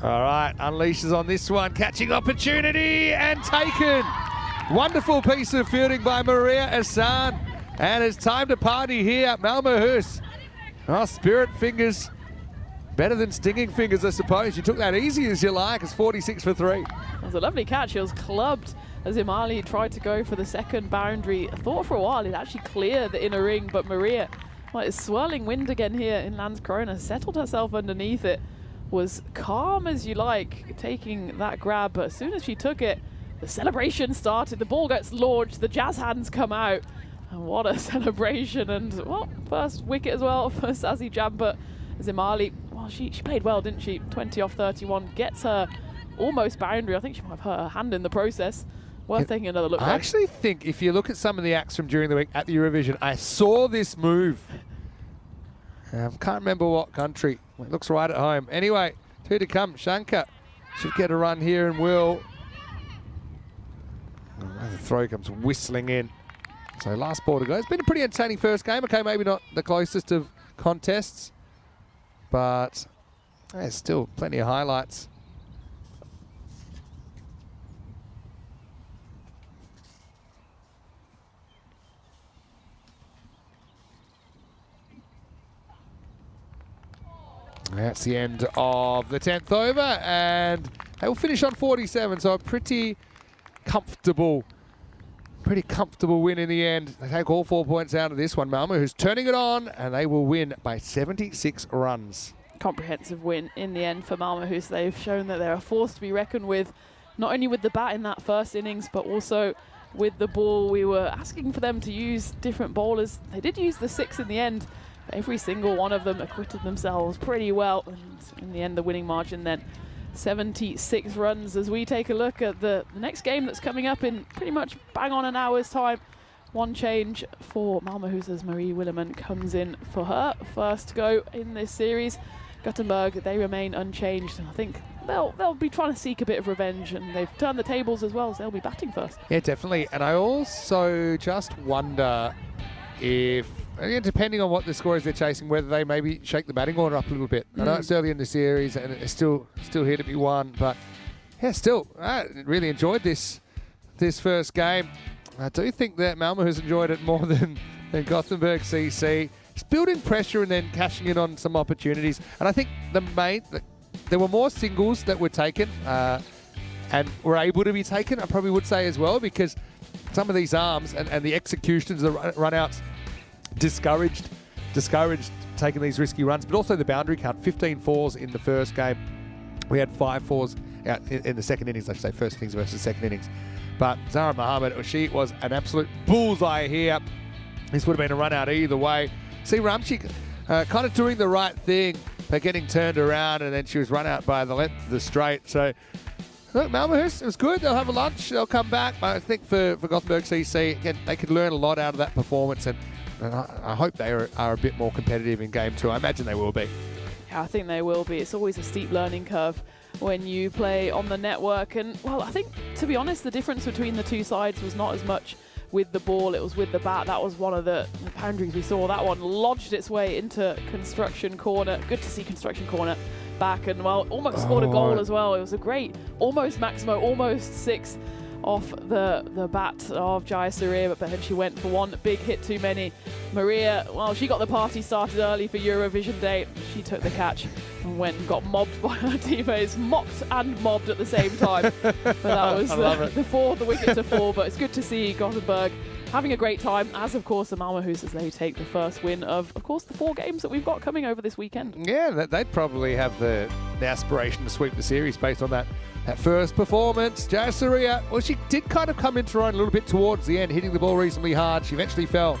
All right, unleashes on this one. Catching opportunity and taken. Wonderful piece of fielding by Maria Hassan. And it's time to party here at Malmahus. Oh, spirit fingers. Better than stinging fingers, I suppose. You took that easy as you like. It's 46 for 3. It was a lovely catch. It was clubbed as Imali tried to go for the second boundary. I thought for a while he'd actually clear the inner ring, but Maria, well, it's swirling wind again here in Landskrona, settled herself underneath it, was calm as you like, taking that grab, but as soon as she took it, the celebration started, the ball gets launched, the jazz hands come out, And what a celebration, and well, first wicket as well for Sazi Jam, but Zimali, well, she played well, didn't she? 20 off 31, gets her almost boundary. I think she might have hurt her hand in the process. Worth taking another look. I actually think if you look at some of the acts from during the week at the Eurovision, I saw this move. Can't remember what country. It looks right at home. Anyway, 2 to come. Shankar should get a run here and will. The throw comes whistling in. So last ball to go. It's been a pretty entertaining first game. Okay, maybe not the closest of contests, but there's still plenty of highlights. That's the end of the 10th over, and they will finish on 47, so a pretty comfortable win in the end. They take all 4 points out of this one. Malmö, who's turning it on, and they will win by 76 runs. Comprehensive win in the end for Malmö, who they've shown that they're a force to be reckoned with, not only with the bat in that first innings, but also with the ball. We were asking for them to use different bowlers. They did use the 6 in the end. Every single one of them acquitted themselves pretty well, and in the end the winning margin then 76 runs. As we take a look at the next game that's coming up in pretty much bang on an hour's time. One change for Malmö, who's Marie Willeman comes in for her first go in this series. Gothenburg, they remain unchanged, and I think they'll be trying to seek a bit of revenge, and they've turned the tables as well, so they'll be batting first. Yeah, definitely. And I also just wonder if, depending on what the score is they're chasing, whether they maybe shake the batting order up a little bit. I know it's early in the series and it's still here to be won, but yeah, still, I really enjoyed this first game. I do think that Malmö has enjoyed it more than Gothenburg CC. It's building pressure and then cashing in on some opportunities. And I think there were more singles that were taken and were able to be taken, I probably would say as well, because some of these arms and the executions, the run-outs, discouraged taking these risky runs, but also the boundary count, 15 fours in the first game. We had 5 fours out in the second innings, I should say, first innings versus second innings. But Zahra Mohammed, she was an absolute bullseye here. This would have been a run out either way. See Ramchik kind of doing the right thing, but getting turned around, and then she was run out by the length of the straight. So look, Malmö, it was good. They'll have a lunch. They'll come back. I think for Gothenburg CC, again, they could learn a lot out of that performance, and I hope they are a bit more competitive in game 2. I imagine they will be. Yeah, I think they will be. It's always a steep learning curve when you play on the network. And, well, I think, to be honest, the difference between the two sides was not as much with the ball, it was with the bat. That was one of the boundaries we saw. That one lodged its way into Construction Corner. Good to see Construction Corner back, and, well, almost scored a goal as well. It was a great, almost Maximo, almost 6 off the bat of Jaya Surya, but then she went for one big hit too many. Maria, well, she got the party started early for Eurovision Day. She took the catch and went and got mobbed by her teammates, mocked and mobbed at the same time. But that was the wicket to fall. But it's good to see Gothenburg having a great time, as of course the Malmö Hus, as they take the first win of course, the 4 games that we've got coming over this weekend. Yeah, they'd probably have the aspiration to sweep the series based on that first performance. Jaya Surya, well, she did kind of come into her own a little bit towards the end, hitting the ball reasonably hard. She eventually fell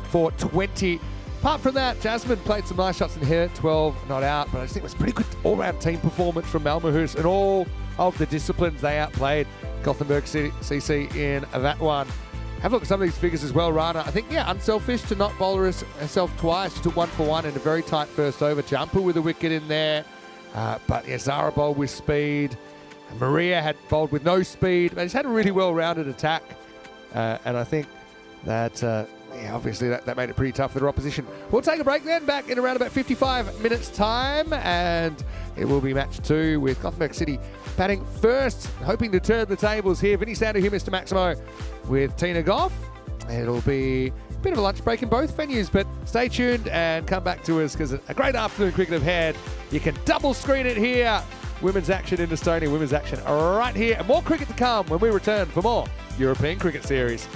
for 20. Apart from that, Jasmine played some nice shots in here, 12 not out, but I just think it was a pretty good all-round team performance from Malmö Hus, and all of the disciplines they outplayed Gothenburg CC in that one. Have a look at some of these figures as well, Rana. I think, yeah, unselfish to not bowl herself twice. She took 1 for 1 in a very tight first over. Jumper with a wicket in there. But yeah, Zara bowled with speed. Maria had bowled with no speed. They just had a really well-rounded attack. And I think that, yeah, obviously that made it pretty tough for their opposition. We'll take a break then, back in around about 55 minutes time. And it will be match 2 with Gothenburg City batting first, hoping to turn the tables here. Vinny Sander here, Mr. Maximo, with Tina Goff. It'll be a bit of a lunch break in both venues, but stay tuned and come back to us, because a great afternoon cricket ahead. You can double screen it here. Women's action in Estonia, women's action right here, and more cricket to come when we return for more European Cricket Series.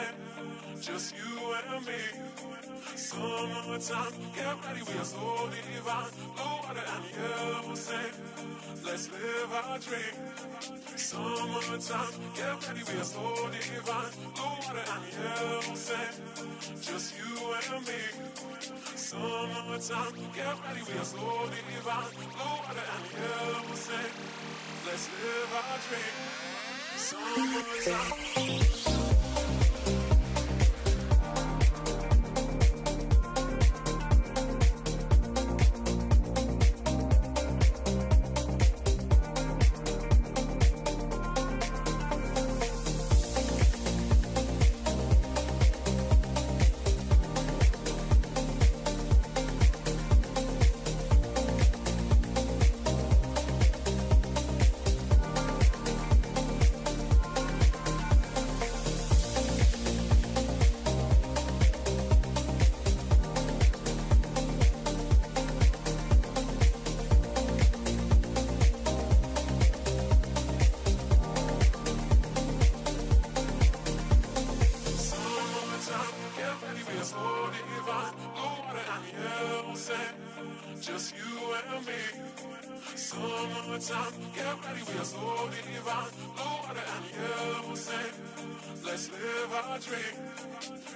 sand, just you and me. Summertime, get ready, we are so divine. Blue water and yellow sand, let's live our dream. Summertime, get ready, we are so divine. Blue water and yellow sand, just you and me. Summertime, get ready, we are so divine. Blue water and yellow sand, let's live our dream. Summertime. Just you and me. Summertime, get ready, we are so divine. Blue water and yellow sand, let's live our dream.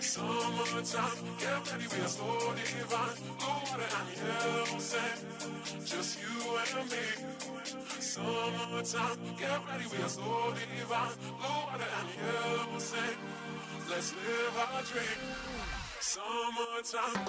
Summertime, get ready, we are so divine. Blue water and yellow sand, just you and me. Summertime, get ready, we are so divine. Blue water and yellow sand, let's live our dream. Summertime.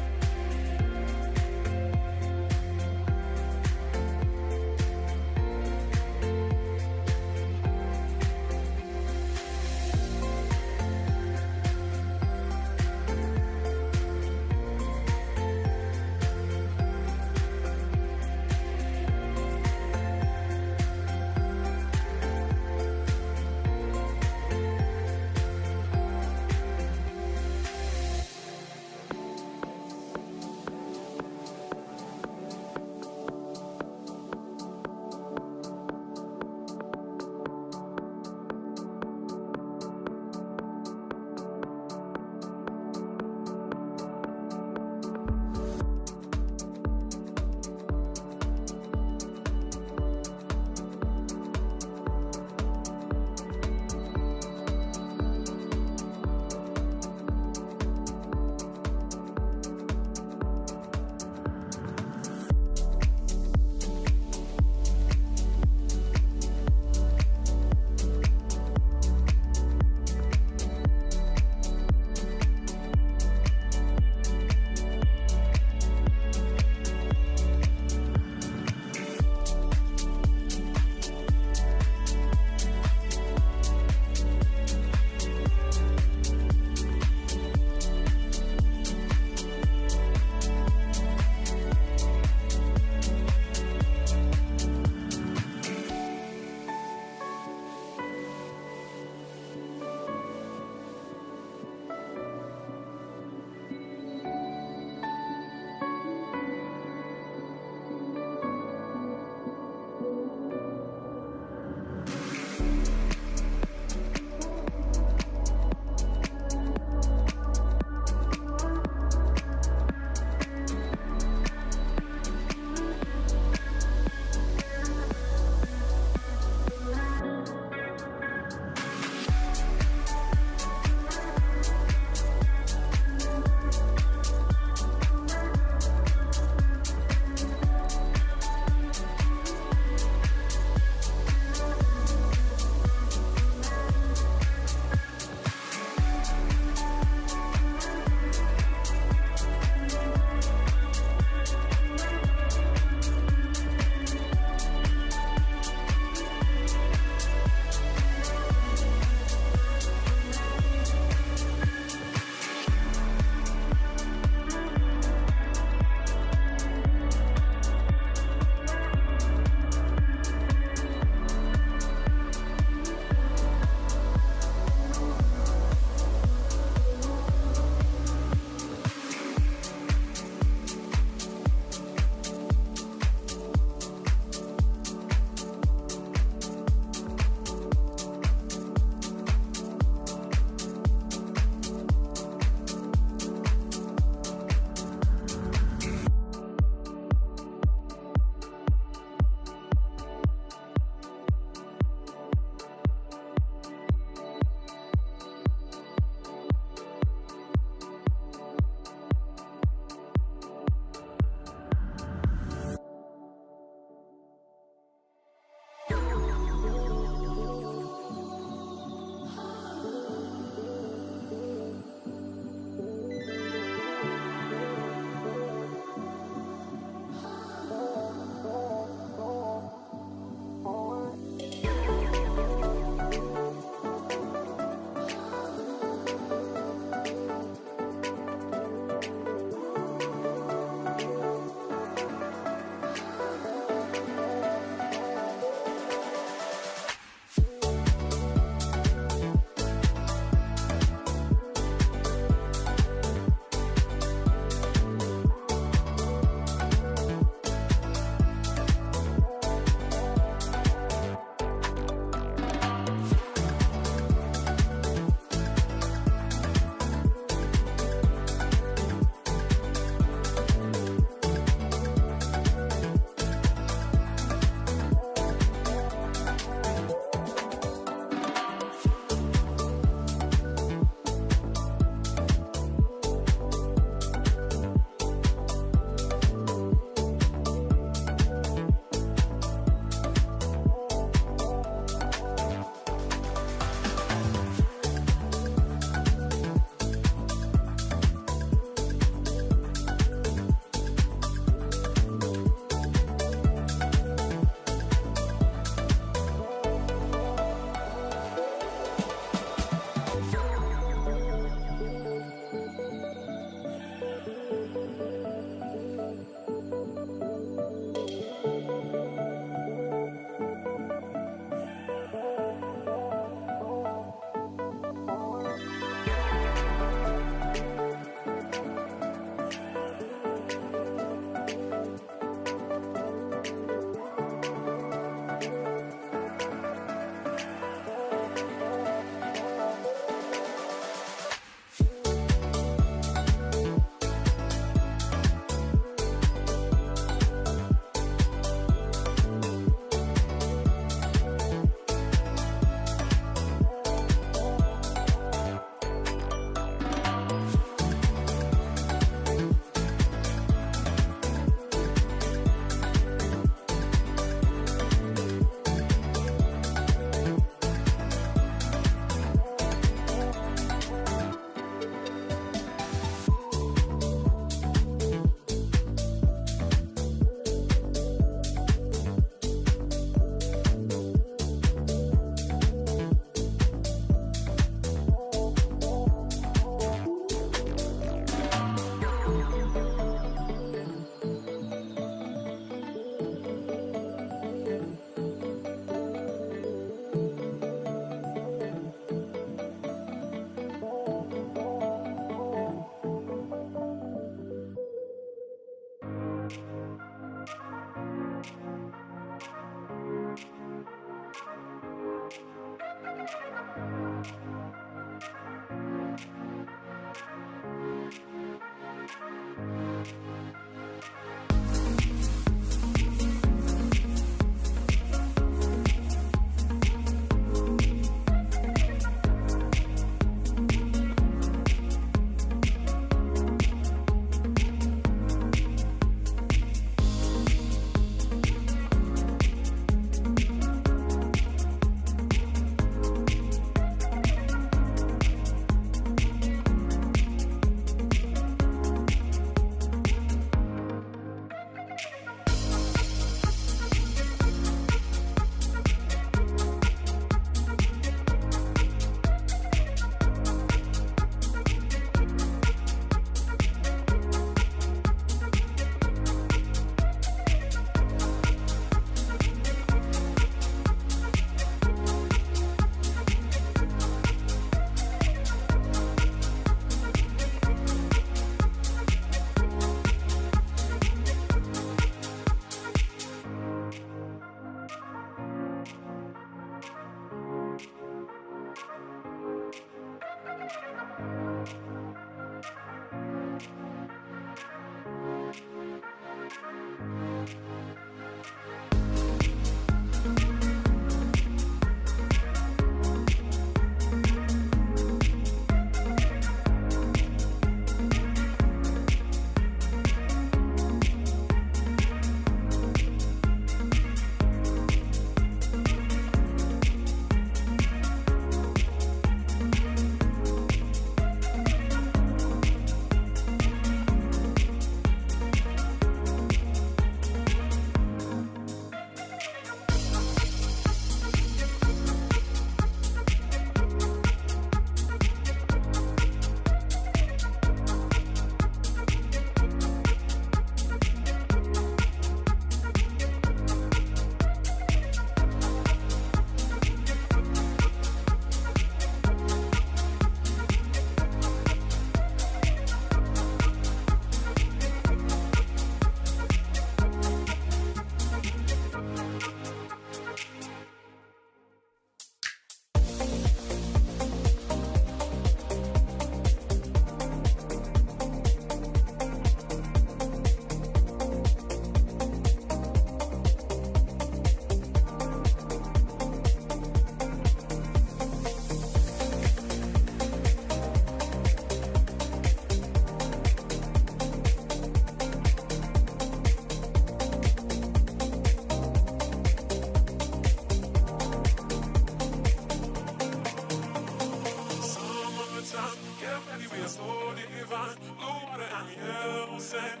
divine. Blue water and yellow sand,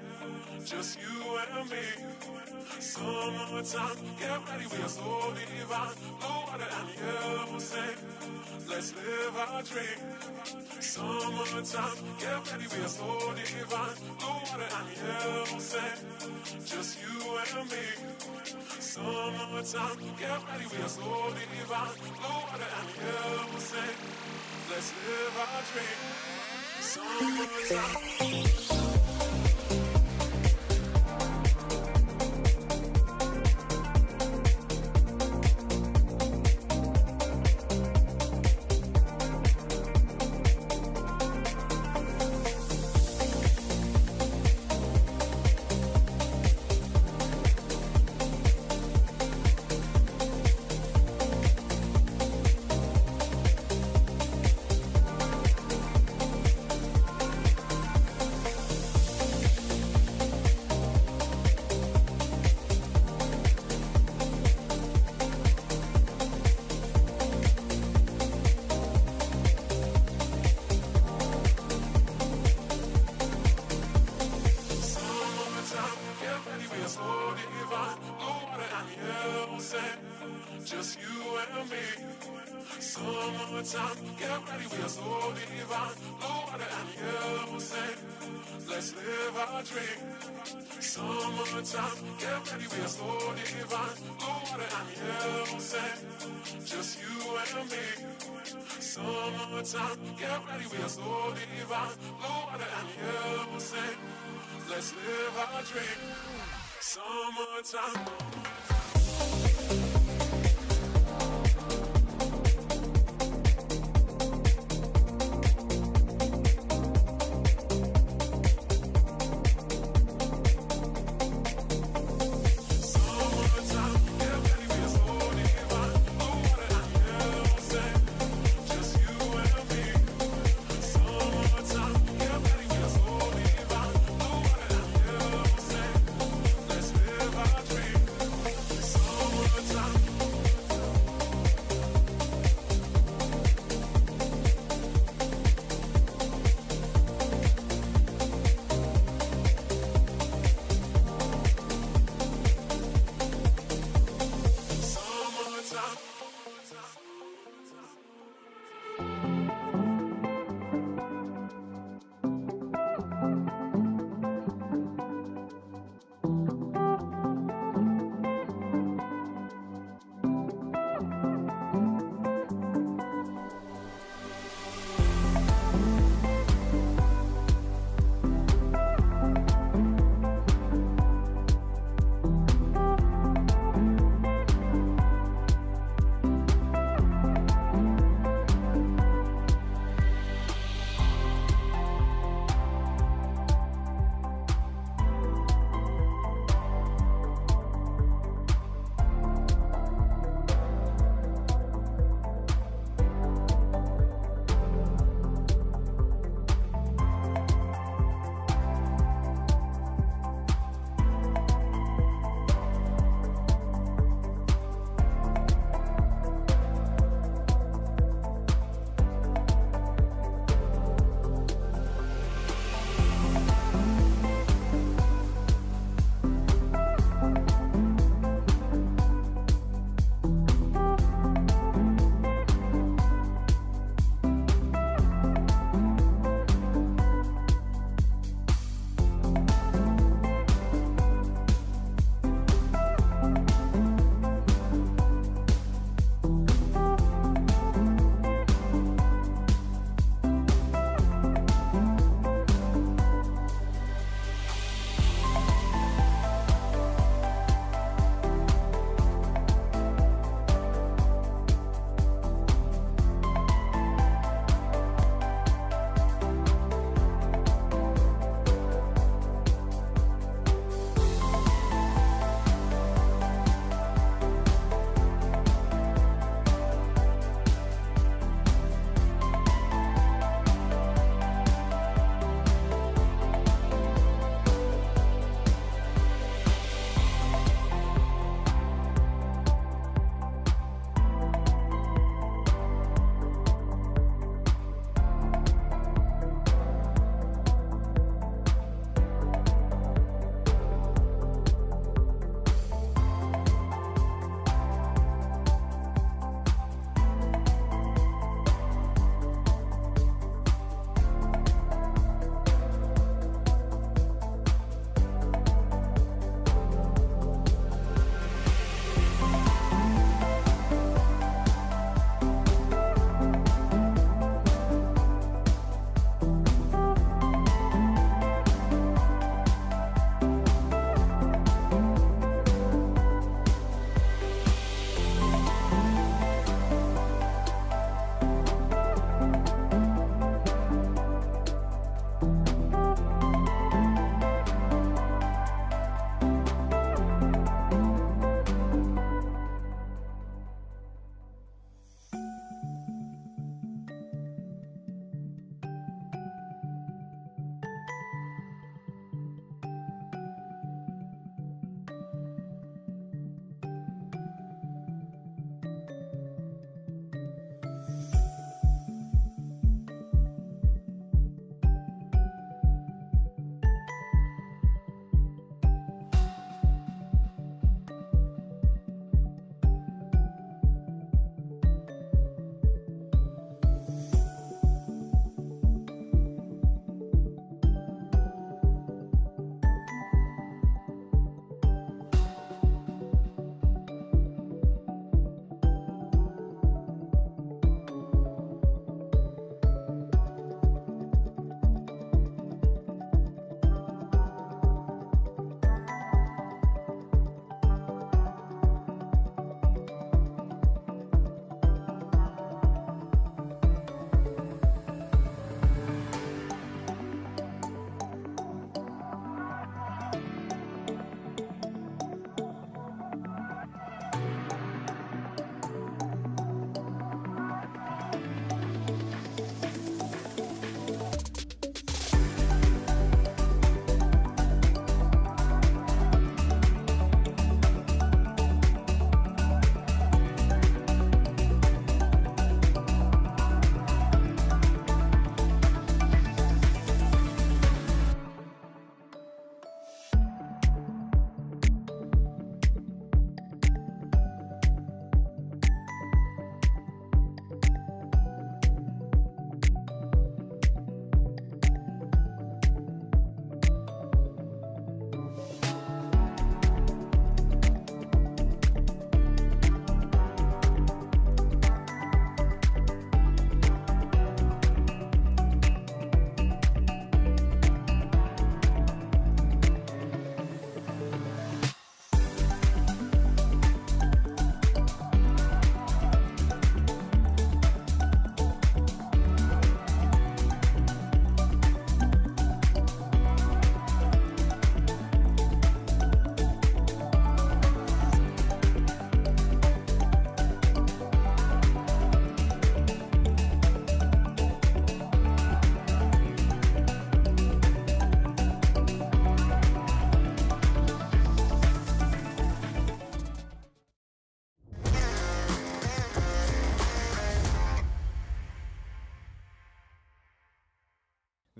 just you and me. Summertime, get ready, we are so divine. Blue water and yellow sand, let's live our dream. Summertime, get ready, we are so divine. Blue water and yellow sand, just you and me. Summertime, get ready, we are so divine. Blue water and yellow sand, let's live our dream. Summertime. Just you and me. Summertime, get ready, we are so divine. Blue water and yellow sand, let's live our dream. Summertime, get ready, we are so divine. Blue water and yellow sand, just you and me. Summertime, get ready, we are so divine. Blue water and yellow sand, let's live our dream. Summertime. Time.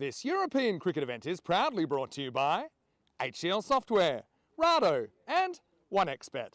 This European cricket event is proudly brought to you by HCL Software, Rado and 1xBet.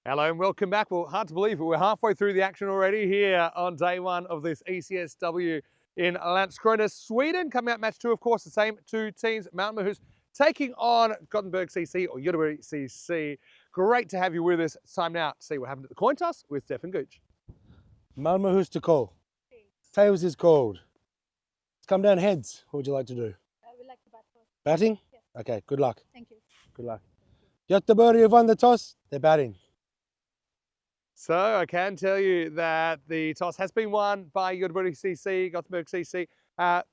Hello and welcome back. Well, hard to believe, but we're halfway through the action already here on day one of this ECS-W in Landskrona, Sweden. Coming out match two, of course, the same two teams. Malmö taking on Gothenburg CC or Göteborg CC. Great to have you with us. It's time now to see what happened at the coin toss with Stefan Gooch. Malmö to call. Tails is called. Let's come down heads. What would you like to do? I would like to bat first. Batting? Yes. Okay, good luck. Thank you. Good luck. Göteborg have won the toss. They're batting. So I can tell you that the toss has been won by Göteborg CC, Gothenburg CC.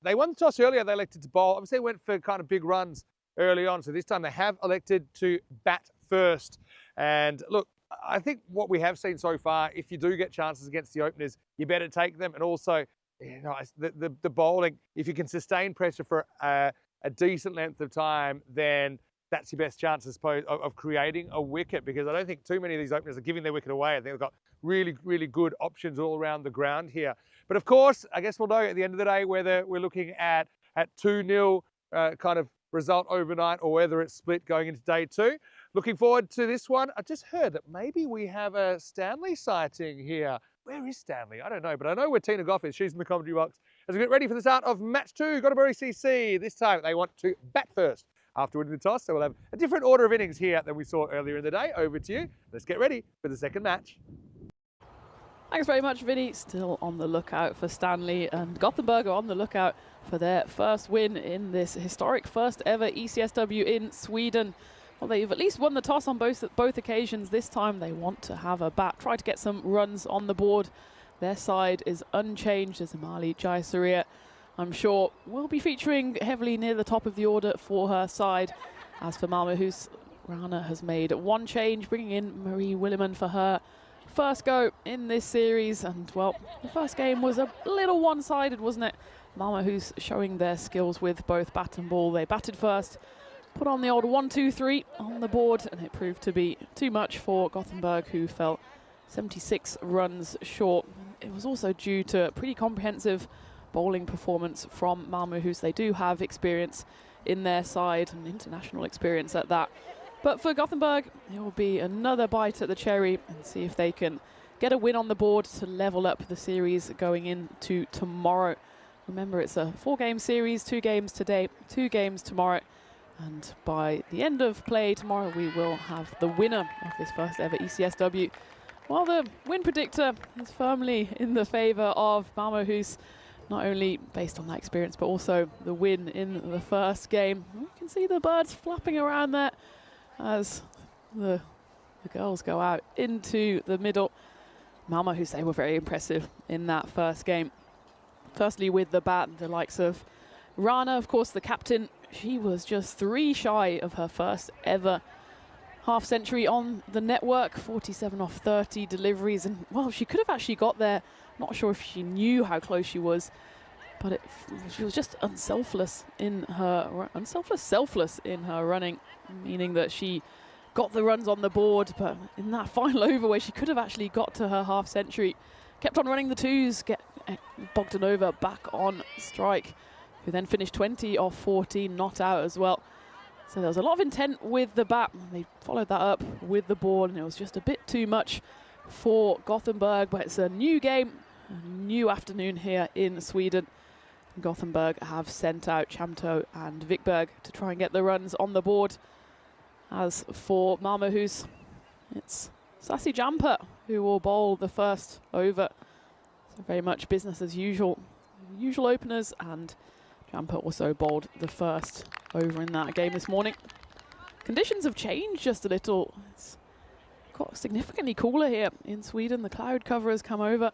They won the toss earlier. They elected to bowl. Obviously, they went for kind of big runs early on. So this time they have elected to bat first. And look, I think what we have seen so far, if you do get chances against the openers, you better take them. And also, you know, the bowling, if you can sustain pressure for a decent length of time, then that's your best chance, I suppose, of creating a wicket, because I don't think too many of these openers are giving their wicket away. I think they've got really, really good options all around the ground here. But of course, I guess we'll know at the end of the day whether we're looking at 2-0 kind of result overnight or whether it's split going into day two. Looking forward to this one. I just heard that maybe we have a Stanley sighting here. Where is Stanley? I don't know, but I know where Tina Goff is. She's in the commentary box. As we get ready for the start of match two, Göteborg CC. This time they want to bat first after winning the toss, so we'll have a different order of innings here than we saw earlier in the day. Over to you. Let's get ready for the second match. Thanks very much, Vinny. Still on the lookout for Stanley, and Gothenburg are on the lookout for their first win in this historic first ever ECS-W in Sweden. Well, they've at least won the toss on both occasions. This time they want to have a bat, try to get some runs on the board. Their side is unchanged as Amali Jayasuriya, I'm sure, will be featuring heavily near the top of the order for her side. As for Malmö, Rana has made one change, bringing in Marie Williman for her first go in this series. And, well, the first game was a little one-sided, wasn't it? Malmö showing their skills with both bat and ball. They batted first, put on the old 1-2-3 on the board, and it proved to be too much for Gothenburg, who fell 76 runs short. It was also due to a pretty comprehensive bowling performance from Malmö. They do have experience in their side, and international experience at that. But for Gothenburg, it will be another bite at the cherry and see if they can get a win on the board to level up the series going into tomorrow. Remember, it's a 4-game series, 2 games today, 2 games tomorrow. And by the end of play tomorrow, we will have the winner of this first ever ECS-W. Well, the win predictor is firmly in the favour of Malmö, not only based on that experience, but also the win in the first game. You can see the birds flapping around there as the girls go out into the middle. Malmö, they were very impressive in that first game. Firstly, with the bat, the likes of Rana, of course, the captain. She was just 3 shy of her first ever half century on the network, 47 off 30 deliveries. And, well, she could have actually got there. Not sure if she knew how close she was, but she was just selfless in her running, meaning that she got the runs on the board. But in that final over where she could have actually got to her half century, kept on running the twos, get Bogdanova back on strike, who then finished 20 off 14, not out as well. So there was a lot of intent with the bat, and they followed that up with the ball, and it was just a bit too much for Gothenburg. But it's a new game, a new afternoon here in Sweden. Gothenburg have sent out Chamto and Vikberg to try and get the runs on the board. As for Malmö, it's Sassi Jampa who will bowl the first over. So very much business as usual. Usual openers, and Jampa also bowled the first over in that game this morning. Conditions have changed just a little. It's got significantly cooler here in Sweden. The cloud cover has come over.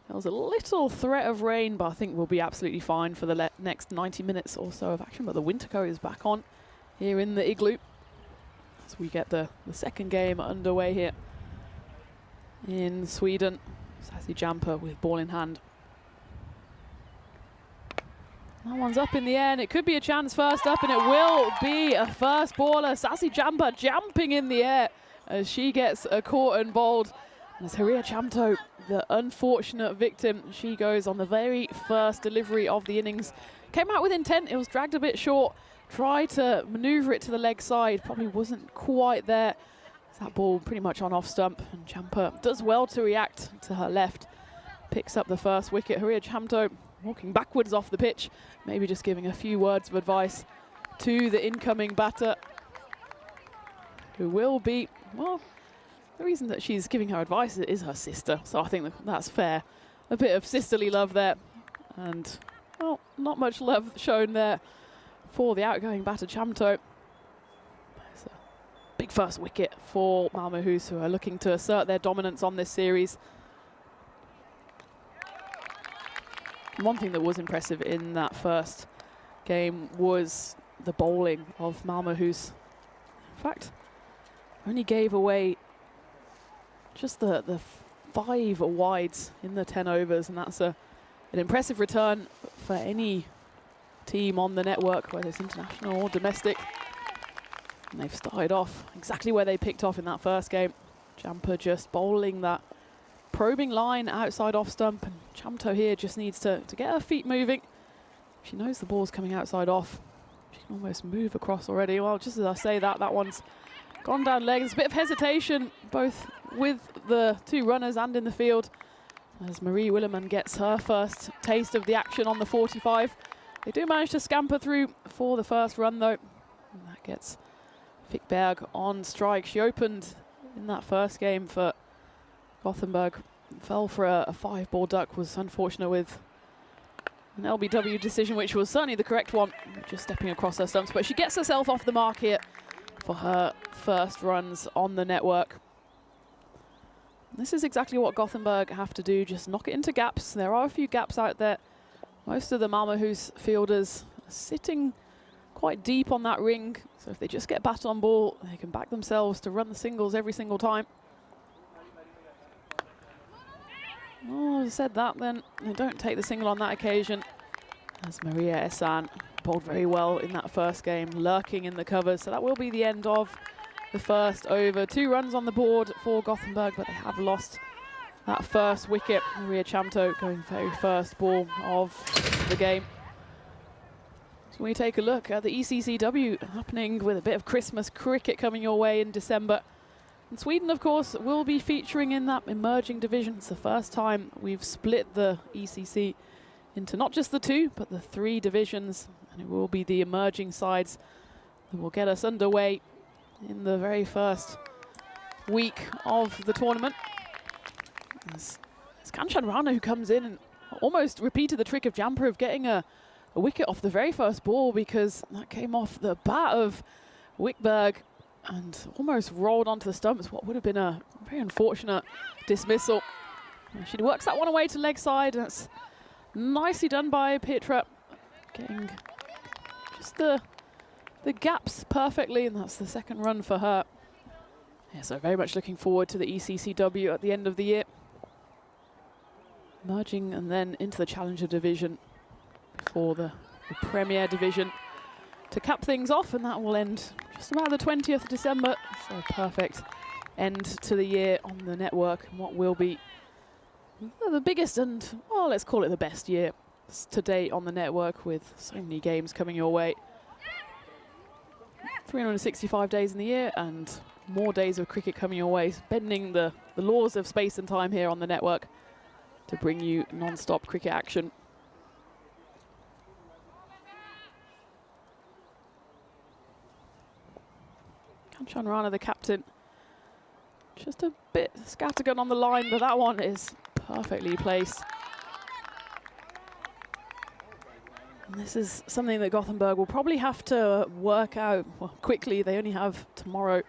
There was a little threat of rain, but I think we'll be absolutely fine for the next 90 minutes or so of action. But the winter coat is back on here in the igloo as we get the second game underway here in Sweden. Sassy Jamper with ball in hand. That one's up in the air, and it could be a chance first up, and it will be a first baller. Sassy Jamper jumping in the air as she gets a caught and bowled. And as Haria Chamto, the unfortunate victim, she goes on the very first delivery of the innings. Came out with intent, it was dragged a bit short. Tried to manoeuvre it to the leg side, probably wasn't quite there. That ball pretty much on off stump, and Champa does well to react to her left. Picks up the first wicket. Haria Chamto walking backwards off the pitch, maybe just giving a few words of advice to the incoming batter, who will be, well, the reason that she's giving her advice is her sister, so I think that's fair. A bit of sisterly love there, and, well, not much love shown there for the outgoing batter Chamto. It's a big first wicket for Malmö Hus, who are looking to assert their dominance on this series. One thing that was impressive in that first game was the bowling of Malmö Hus. In fact, only gave away just the 5 wides in the 10 overs, and that's an impressive return for any team on the network, whether it's international or domestic. And they've started off exactly where they picked off in that first game. Jamper just bowling that probing line outside off stump, and Chamto here just needs to get her feet moving. She knows the ball's coming outside off. She can almost move across already. Well, just as I say that one's gone down legs. A bit of hesitation, both with the 2 runners and in the field, as Marie Willeman gets her first taste of the action on the 45. They do manage to scamper through for the first run, though. And that gets Fickberg on strike. She opened in that first game for Gothenburg, fell for a 5-ball duck, was unfortunate with an LBW decision, which was certainly the correct one, just stepping across her stumps. But she gets herself off the mark here for her first runs on the network. This is exactly what Gothenburg have to do, just knock it into gaps. There are a few gaps out there. Most of the Malmö Hus fielders are sitting quite deep on that ring, so if they just get bat on ball, they can back themselves to run the singles every single time. Oh, I said that then. They don't take the single on that occasion, as Maria Esan bowled very well in that first game, lurking in the covers. So that will be the end of the first over. 2 runs on the board for Gothenburg, but they have lost that first wicket. Maria Chamto going very first ball of the game. So we take a look at the ECS-W happening with a bit of Christmas cricket coming your way in December. And Sweden, of course, will be featuring in that emerging division. It's the first time we've split the ECC into not just the 2, but the 3 divisions. And it will be the emerging sides that will get us underway in the very first week of the tournament. It's Kanchan Rana who comes in and almost repeated the trick of Jamper of getting a wicket off the very first ball, because that came off the bat of Wickberg and almost rolled onto the stumps. What would have been a very unfortunate dismissal. She works that one away to leg side, and that's nicely done by Petra, getting just the gaps perfectly, and that's the second run for her. Yeah, so very much looking forward to the ECS-W at the end of the year. Merging and then into the Challenger division before the Premier division to cap things off, and that will end just about the 20th of December. So perfect end to the year on the network, and what will be the biggest and, well, let's call it the best year to date on the network, with so many games coming your way. 365 days in the year and more days of cricket coming your way, bending the laws of space and time here on the network to bring you non-stop cricket action. Kanchan Rana, the captain, just a bit scattergun on the line, but that one is perfectly placed. And this is something that Gothenburg will probably have to work out quickly. They only have tomorrow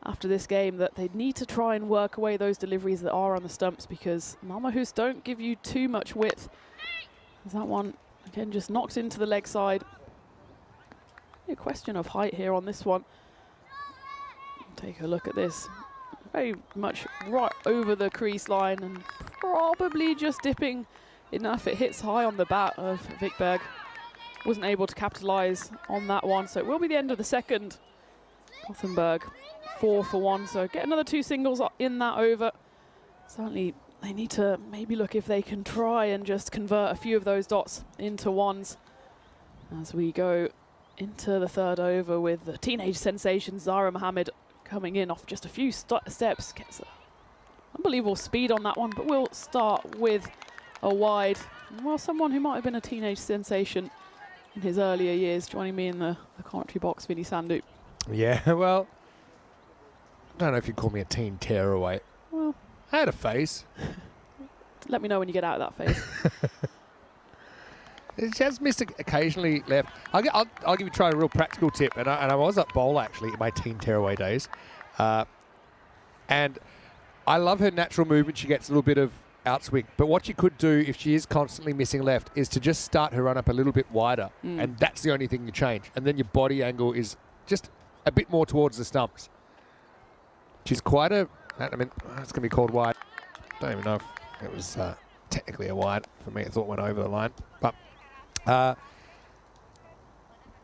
after this game that they need to try and work away those deliveries that are on the stumps, because Malmahus don't give you too much width. As that one, again, just knocked into the leg side. A question of height here on this one. Take a look at this. Very much right over the crease line and probably just dipping enough. It hits high on the bat of Vikberg. Wasn't able to capitalize on that one, so it will be the end of the second. Gothenburg 4 for 1, so get another 2 singles in that over. Certainly they need to maybe look if they can try and just convert a few of those dots into ones as we go into the third over with the teenage sensation Zara Mohammed coming in off just a few steps. Gets unbelievable speed on that one, but we'll start with a wide. Well, someone who might have been a teenage sensation in his earlier years joining me in the commentary box, Vinny Sandu. Yeah, well, I don't know if you'd call me a teen tearaway. Well, I had a phase. Let me know when you get out of that phase. She has missed occasionally left. I'll give you a real practical tip, and I was at bowl actually in my teen tearaway days, and I love her natural movement. She gets a little bit of outswing, but what you could do if she is constantly missing left is to just start her run up a little bit wider, and that's the only thing you change, and then your body angle is just a bit more towards the stumps. She's quite a, I mean, it's going to be called wide. Don't even know if it was technically a wide. For me, I thought it went over the line.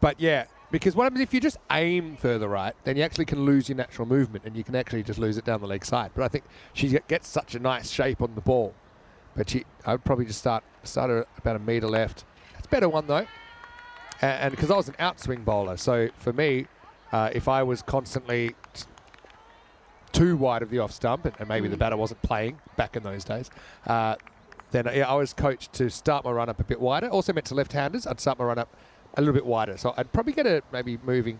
But yeah, because what happens if you just aim further right, then you actually can lose your natural movement and you can actually just lose it down the leg side. But I think she gets such a nice shape on the ball. But I would probably just start her about a metre left. It's a better one though. And because I was an outswing bowler, so for me, if I was constantly too wide of the off stump, and maybe the batter wasn't playing back in those days, then I was coached to start my run up a bit wider. Also meant to left-handers, I'd start my run up a little bit wider. So I'd probably get it maybe moving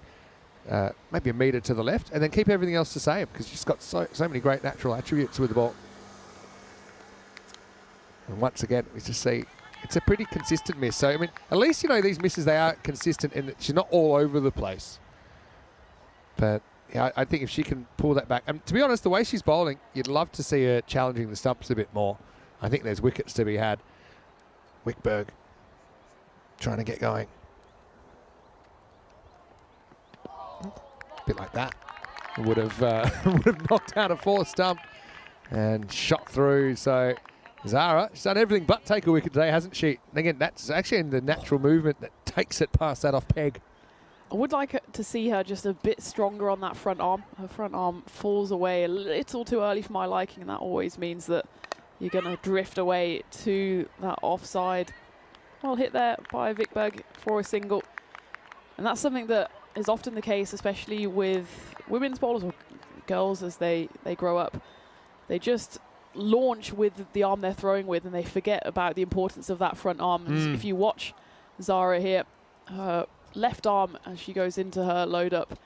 maybe a metre to the left, and then keep everything else the same, because she's got so many great natural attributes with the ball. And once again, we just see it's a pretty consistent miss. So, I mean, at least, you know, these misses, they are consistent in that she's not all over the place. But yeah, I think if she can pull that back, and to be honest, the way she's bowling, you'd love to see her challenging the stumps a bit more. I think there's wickets to be had. Wickberg trying to get going. A bit like that. Would have knocked out a 4th stump and shot through. So Zara, she's done everything but take a wicket today, hasn't she? And again, that's actually in the natural movement that takes it past that off peg. I would like to see her just a bit stronger on that front arm. Her front arm falls away a little too early for my liking, and that always means that you're going to drift away to that offside. Well hit there by Vikberg for a single. And that's something that is often the case, especially with women's bowlers or girls as they grow up. They just launch with the arm they're throwing with, and they forget about the importance of that front arm. And if you watch Zara here, her left arm as she goes into her load up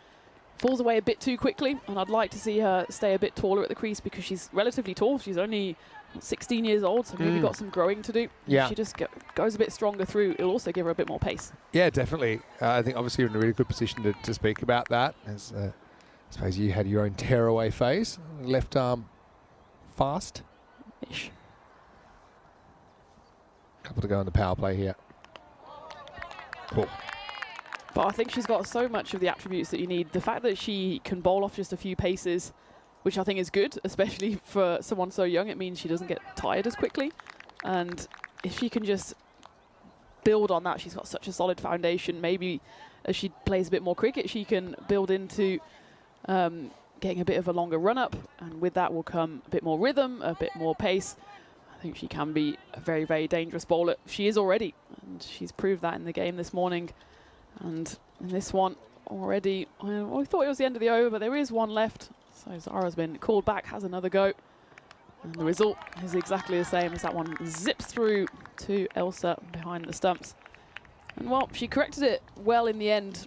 falls away a bit too quickly, and I'd like to see her stay a bit taller at the crease because she's relatively tall. She's only 16 years old, so maybe got some growing to do. Yeah. If she just goes a bit stronger through, it'll also give her a bit more pace. Yeah, definitely. I think obviously you're in a really good position to speak about that. As I suppose you had your own tearaway phase. Left arm fast. Ish. Couple to go on the power play here. Cool. But I think she's got so much of the attributes that you need. The fact that she can bowl off just a few paces, which I think is good, especially for someone so young. It means she doesn't get tired as quickly. And if she can just build on that, she's got such a solid foundation. Maybe as she plays a bit more cricket, she can build into getting a bit of a longer run-up. And with that will come a bit more rhythm, a bit more pace. I think she can be a very, very dangerous bowler. She is already, and she's proved that in the game this morning. And in this one already, we thought it was the end of the over, but there is one left. So Zara's been called back, has another go. And the result is exactly the same as that one zips through to Elsa behind the stumps. And well, she corrected it well in the end.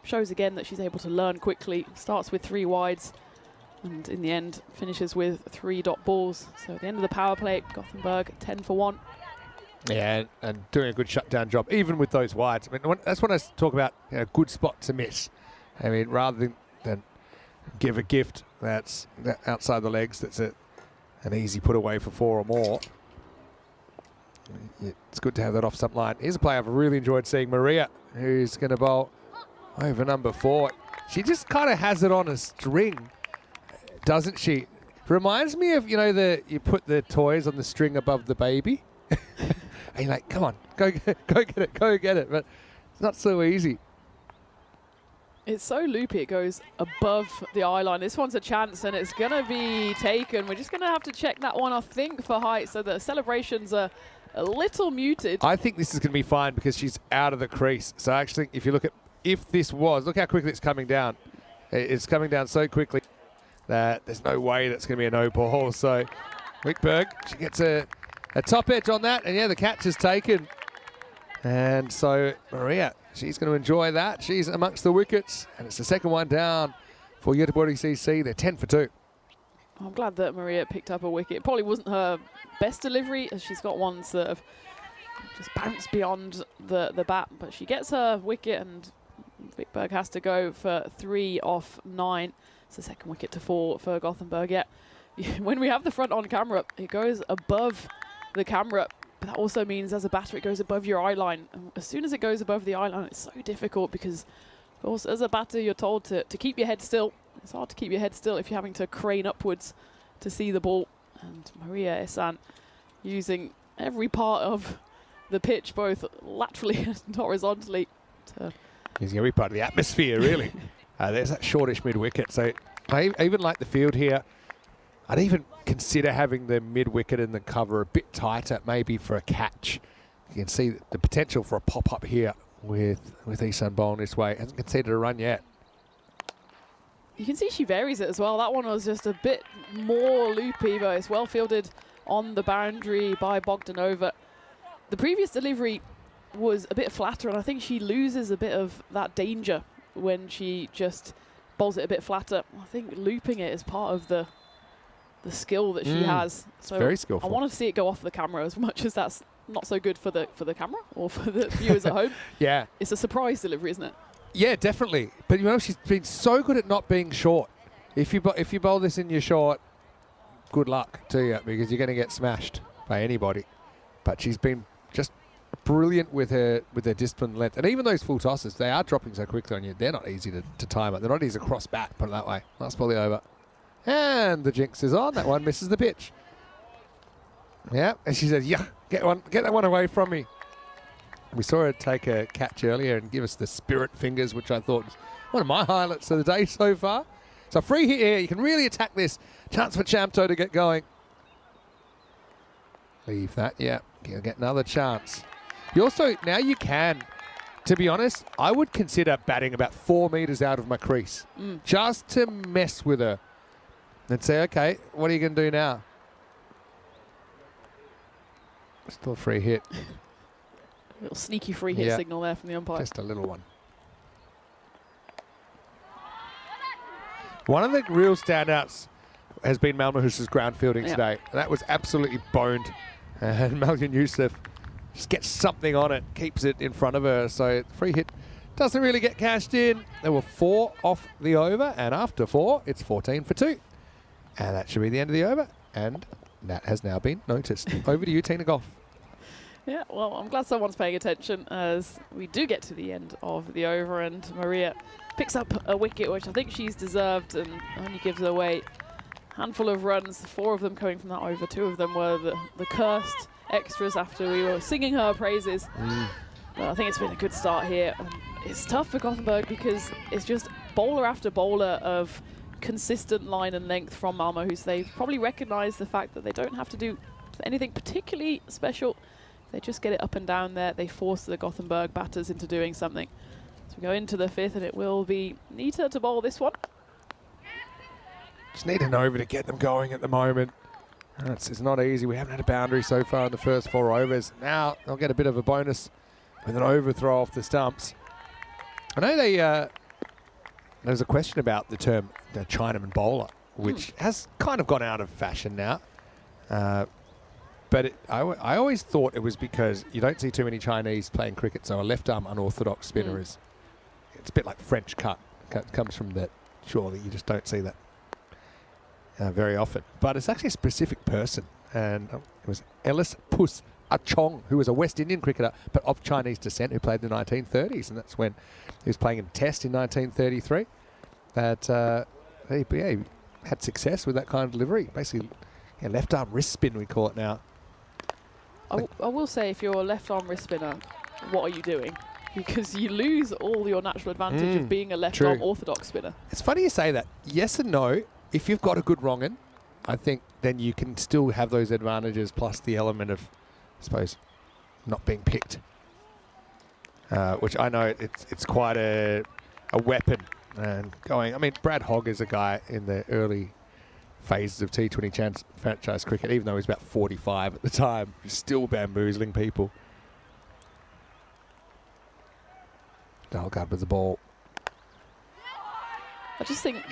Shows again that she's able to learn quickly. Starts with 3 wides and in the end finishes with 3 dot balls. So at the end of the power play, Gothenburg 10 for 1. Yeah, and doing a good shutdown job, even with those wides. I mean, that's when I talk about, you know, good spot to miss. I mean, rather than give a gift that's outside the legs. That's an easy put away for 4 or more. It's good to have that off stump line. Here's a play I've really enjoyed seeing, Maria, who's going to bowl over number 4. She just kind of has it on a string, doesn't she? Reminds me of, you know, you put the toys on the string above the baby. And you're like, come on, go get it. But it's not so easy. It's so loopy, it goes above the eye line. This one's a chance and it's going to be taken. We're just going to have to check that one, I think, for height. So the celebrations are a little muted. I think this is going to be fine because she's out of the crease. So actually, if you look at, look how quickly it's coming down. It's coming down so quickly that there's no way that's going to be a no ball. So Wickberg, she gets a top edge on that. And yeah, the catch is taken. And so Maria, she's going to enjoy that. She's amongst the wickets. And it's the second one down for Göteborg CC. They're 10 for 2. I'm glad that Maria picked up a wicket. It probably wasn't her best delivery, as she's got ones that have just bounced beyond the bat. But she gets her wicket, and Wickberg has to go for 3 off 9. It's the second wicket to fall for Gothenburg. Yeah, when we have the front on camera, it goes above the camera. But that also means as a batter, it goes above your eye line. And as soon as it goes above the eye line, it's so difficult because, of course, as a batter, you're told to keep your head still. It's hard to keep your head still if you're having to crane upwards to see the ball. And Maria Ehsan using every part of the pitch, both laterally and horizontally. Using every part of the atmosphere, really. There's that shortish mid-wicket. So I even like the field here. I'd even consider having the mid-wicket and the cover a bit tighter, maybe for a catch. You can see the potential for a pop-up here with Ehsan bowling this way. Hasn't conceded a run yet. You can see she varies it as well. That one was just a bit more loopy, but it's well fielded on the boundary by Bogdanova. The previous delivery was a bit flatter, and I think she loses a bit of that danger when she just bowls it a bit flatter. I think looping it is part of the skill that she has. So very skillful. I want to see it go off the camera, as much as that's not so good for the camera or for the viewers at home. Yeah. It's a surprise delivery, isn't it? Yeah, definitely. But you know, she's been so good at not being short. If you bowl this in your short, good luck to you, because you're going to get smashed by anybody. But she's been just brilliant with her disciplined length. And even those full tosses, they are dropping so quickly on you. They're not easy to time it. They're not easy to cross bat, put it that way. Last ball over. And the jinx is on. That one misses the pitch. Yeah, and she says, yeah, get that one away from me. We saw her take a catch earlier and give us the spirit fingers, which I thought was one of my highlights of the day so far. So free hit here. You can really attack this. Chance for Chamto to get going. Leave that. Yeah, you'll get another chance. You also, now you can, to be honest, I would consider batting about 4 meters out of my crease. Just to mess with her. And say, okay, what are you going to do now? Still a free hit. A little sneaky free hit signal there from the umpire. Just a little one. One of the real standouts has been Malmahus's ground fielding today. That was absolutely boned. And Malyan Youssef just gets something on it, keeps it in front of her. So free hit doesn't really get cashed in. There were 4 off the over, and after 4, it's 14 for 2. And that should be the end of the over. And that has now been noticed. Over to you, Tina Goff. Yeah, well, I'm glad someone's paying attention as we do get to the end of the over, and Maria picks up a wicket, which I think she's deserved, and only gives away a handful of runs, 4 of them coming from that over. 2 of them were the cursed extras after we were singing her praises. But I think it's been a good start here. And it's tough for Gothenburg because it's just bowler after bowler of consistent line and length from Malmahus. They've probably recognised the fact that they don't have to do anything particularly special. They just get it up and down there. They force the Gothenburg batters into doing something. So we go into the 5th, and it will be Nita to bowl this one. Just need an over to get them going at the moment. It's not easy. We haven't had a boundary so far in the first 4 overs. Now they'll get a bit of a bonus with an overthrow off the stumps. I know there's a question about the term the Chinaman bowler, which has kind of gone out of fashion now. But I always thought it was because you don't see too many Chinese playing cricket, so a left-arm unorthodox spinner it's a bit like French cut. It comes from sure that you just don't see that very often. But it's actually a specific person, and it was Ellis Puss Achong, who was a West Indian cricketer but of Chinese descent, who played in the 1930s, and that's when he was playing in Test in 1933. That he had success with that kind of delivery. Basically, left arm wrist spin, we call it now. I will say, if you're a left arm wrist spinner, what are you doing? Because you lose all your natural advantage of being a left arm orthodox spinner. It's funny you say that. Yes and no. If you've got a good wrong-in, I think then you can still have those advantages, plus the element of, I suppose, not being picked. Which I know it's quite a weapon. And going, I mean, Brad Hogg is a guy in the early phases of T20 franchise cricket, even though he was about 45 at the time, still bamboozling people. Dalgard with the ball. I just think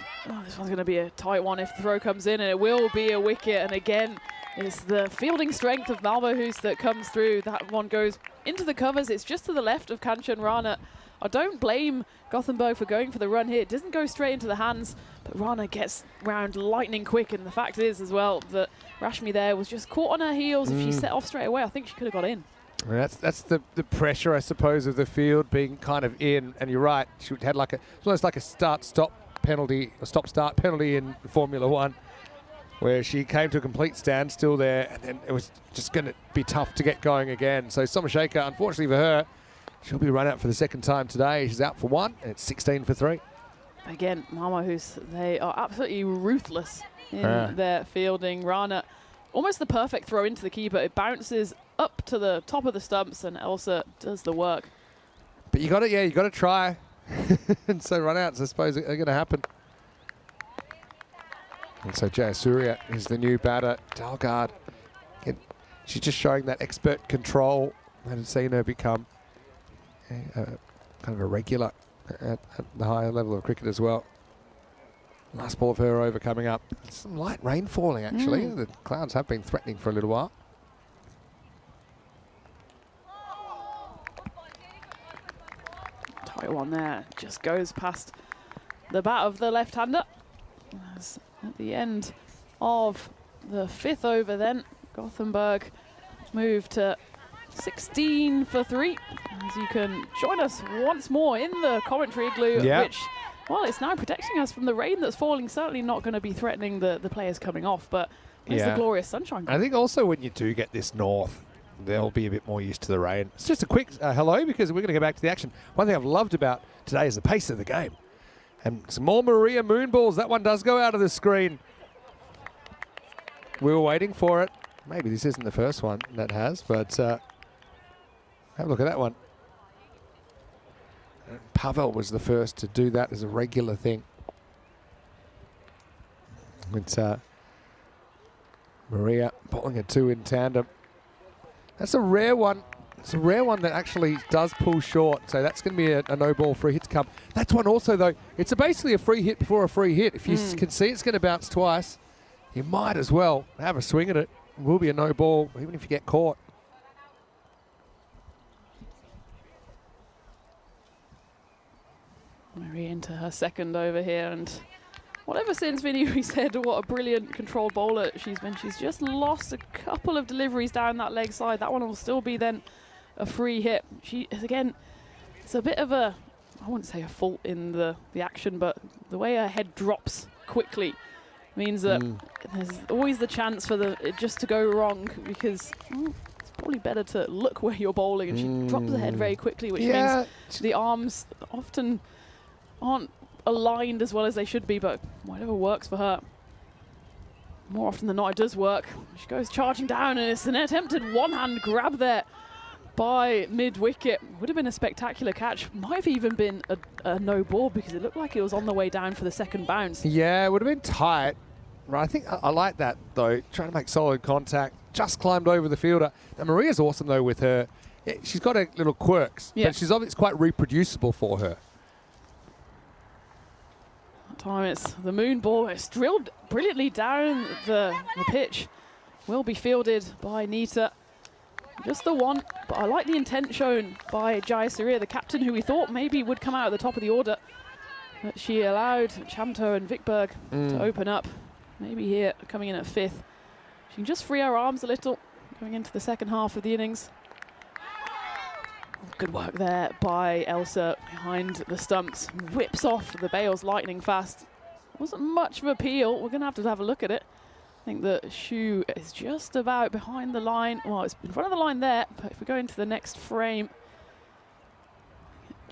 this one's going to be a tight one if the throw comes in, and it will be a wicket. And again, it's the fielding strength of Malmohus that comes through. That one goes into the covers. It's just to the left of Kanchan Rana. I don't blame Gothenburg for going for the run here. It doesn't go straight into the hands, but Rana gets round lightning quick. And the fact is as well that Rashmi there was just caught on her heels. If she set off straight away, I think she could have got in. That's the pressure, I suppose, of the field being kind of in. And you're right, she had like it's almost like a start-stop penalty, a stop-start penalty in Formula One, where she came to a complete standstill there, and then it was just going to be tough to get going again. So Somashaker, unfortunately for her, she'll be run out for the second time today. She's out for one, and it's 16 for 3. Again, Malmohus, they are absolutely ruthless in their fielding. Rana, almost the perfect throw into the keeper. It bounces up to the top of the stumps, and Elsa does the work. But you got to try. And so run-outs, I suppose, are going to happen. And so Jayasuriya is the new batter. Dalgard, again, she's just showing that expert control. I had seen her become kind of a regular at the higher level of cricket as well. Last ball of her over coming up. Some light rain falling, actually. The clouds have been threatening for a little while. Tight one there. Just goes past the bat of the left-hander. As at the end of the 5th over then, Gothenburg move to 16 for 3. As you can join us once more in the commentary igloo, which, well, it's now protecting us from the rain that's falling. Certainly not going to be threatening the players coming off, but there's the glorious sunshine. I think also when you do get this north, they'll be a bit more used to the rain. It's just a quick hello, because we're going to go back to the action. One thing I've loved about today is the pace of the game. And some more Maria Moonballs. That one does go out of the screen. We were waiting for it. Maybe this isn't the first one that has, but have a look at that one. Pavel was the first to do that as a regular thing. It's Maria bowling a 2 in tandem. That's a rare one. It's a rare one that actually does pull short. So that's going to be a no ball free hit to come. That's one also, though. It's basically a free hit before a free hit. If you can see it's going to bounce twice, you might as well have a swing at it. It will be a no ball, even if you get caught. Maria into her second over here, and whatever since Vinny we said what a brilliant control bowler she's been, she's just lost a couple of deliveries down that leg side. That one will still be then a free hit. She, again, it's a bit of a, I wouldn't say a fault in the action, but the way her head drops quickly means that there's always the chance for it just to go wrong, because it's probably better to look where you're bowling, and she drops the head very quickly, which means the arms often aren't aligned as well as they should be, but whatever works for her. More often than not, it does work. She goes charging down, and it's an attempted one-hand grab there by mid-wicket. Would have been a spectacular catch. Might have even been a no ball, because it looked like it was on the way down for the second bounce. Yeah, it would have been tight. Right, I think I like that, though. Trying to make solid contact. Just climbed over the fielder. Now, Maria's awesome, though, with her. She's got her little quirks, but she's obviously quite reproducible for her. Time it's the moon ball. It's drilled brilliantly down the pitch. Will be fielded by Nita. Just the one, but I like the intent shown by Jayasuriya, the captain, who we thought maybe would come out at the top of the order. that she allowed Chamto and Vikberg to open up. Maybe here, coming in at 5th. She can just free her arms a little, going into the second half of the innings. Good work there by Elsa behind the stumps. Whips off the bails lightning fast. Wasn't much of a peel. We're going to have a look at it. I think the shoe is just about behind the line. Well, it's in front of the line there, but if we go into the next frame,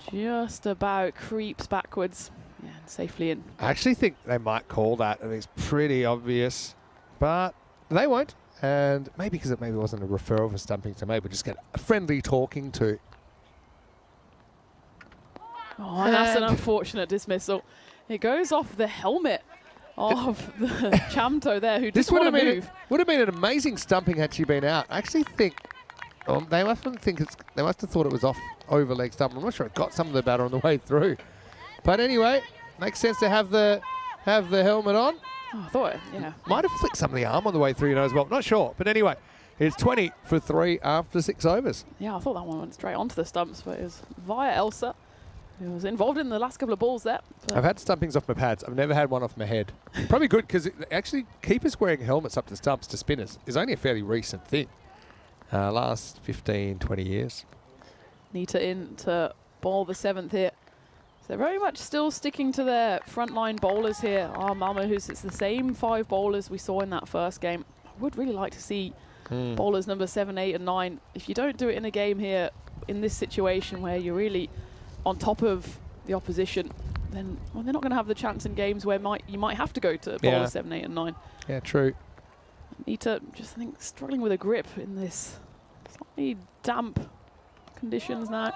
just about creeps backwards. Yeah, and safely in. I actually think they might call that, and it's pretty obvious, but they won't. And maybe because it maybe wasn't a referral for stumping, so maybe we'll just get a friendly talking to. Oh, and that's an unfortunate dismissal. It goes off the helmet of the Chamto there, who just want to move. Would have been an amazing stumping had she been out. I actually think they must have thought it was off over leg stump. I'm not sure it got some of the batter on the way through. But anyway, makes sense to have the helmet on. Oh, I thought, yeah. Might have flicked some of the arm on the way through, as well. Not sure. But anyway, it's 20 for 3 after 6 overs. Yeah, I thought that one went straight onto the stumps, but it was via Elsa, who was involved in the last couple of balls there. I've had stumpings off my pads. I've never had one off my head. Probably good, because actually keepers wearing helmets up to stumps to spinners is only a fairly recent thing. Last 15, 20 years. Nita in to bowl the 7th here. So they're very much still sticking to their frontline bowlers here. Malmo, it's the same 5 bowlers we saw in that first game. I would really like to see bowlers number 7, 8 and 9. If you don't do it in a game here, in this situation where you're really on top of the opposition, then they're not going to have the chance in games where you might have to go to bowlers 7, 8 and 9. Yeah, true. Nita just, I think, struggling with a grip in this slightly damp conditions now.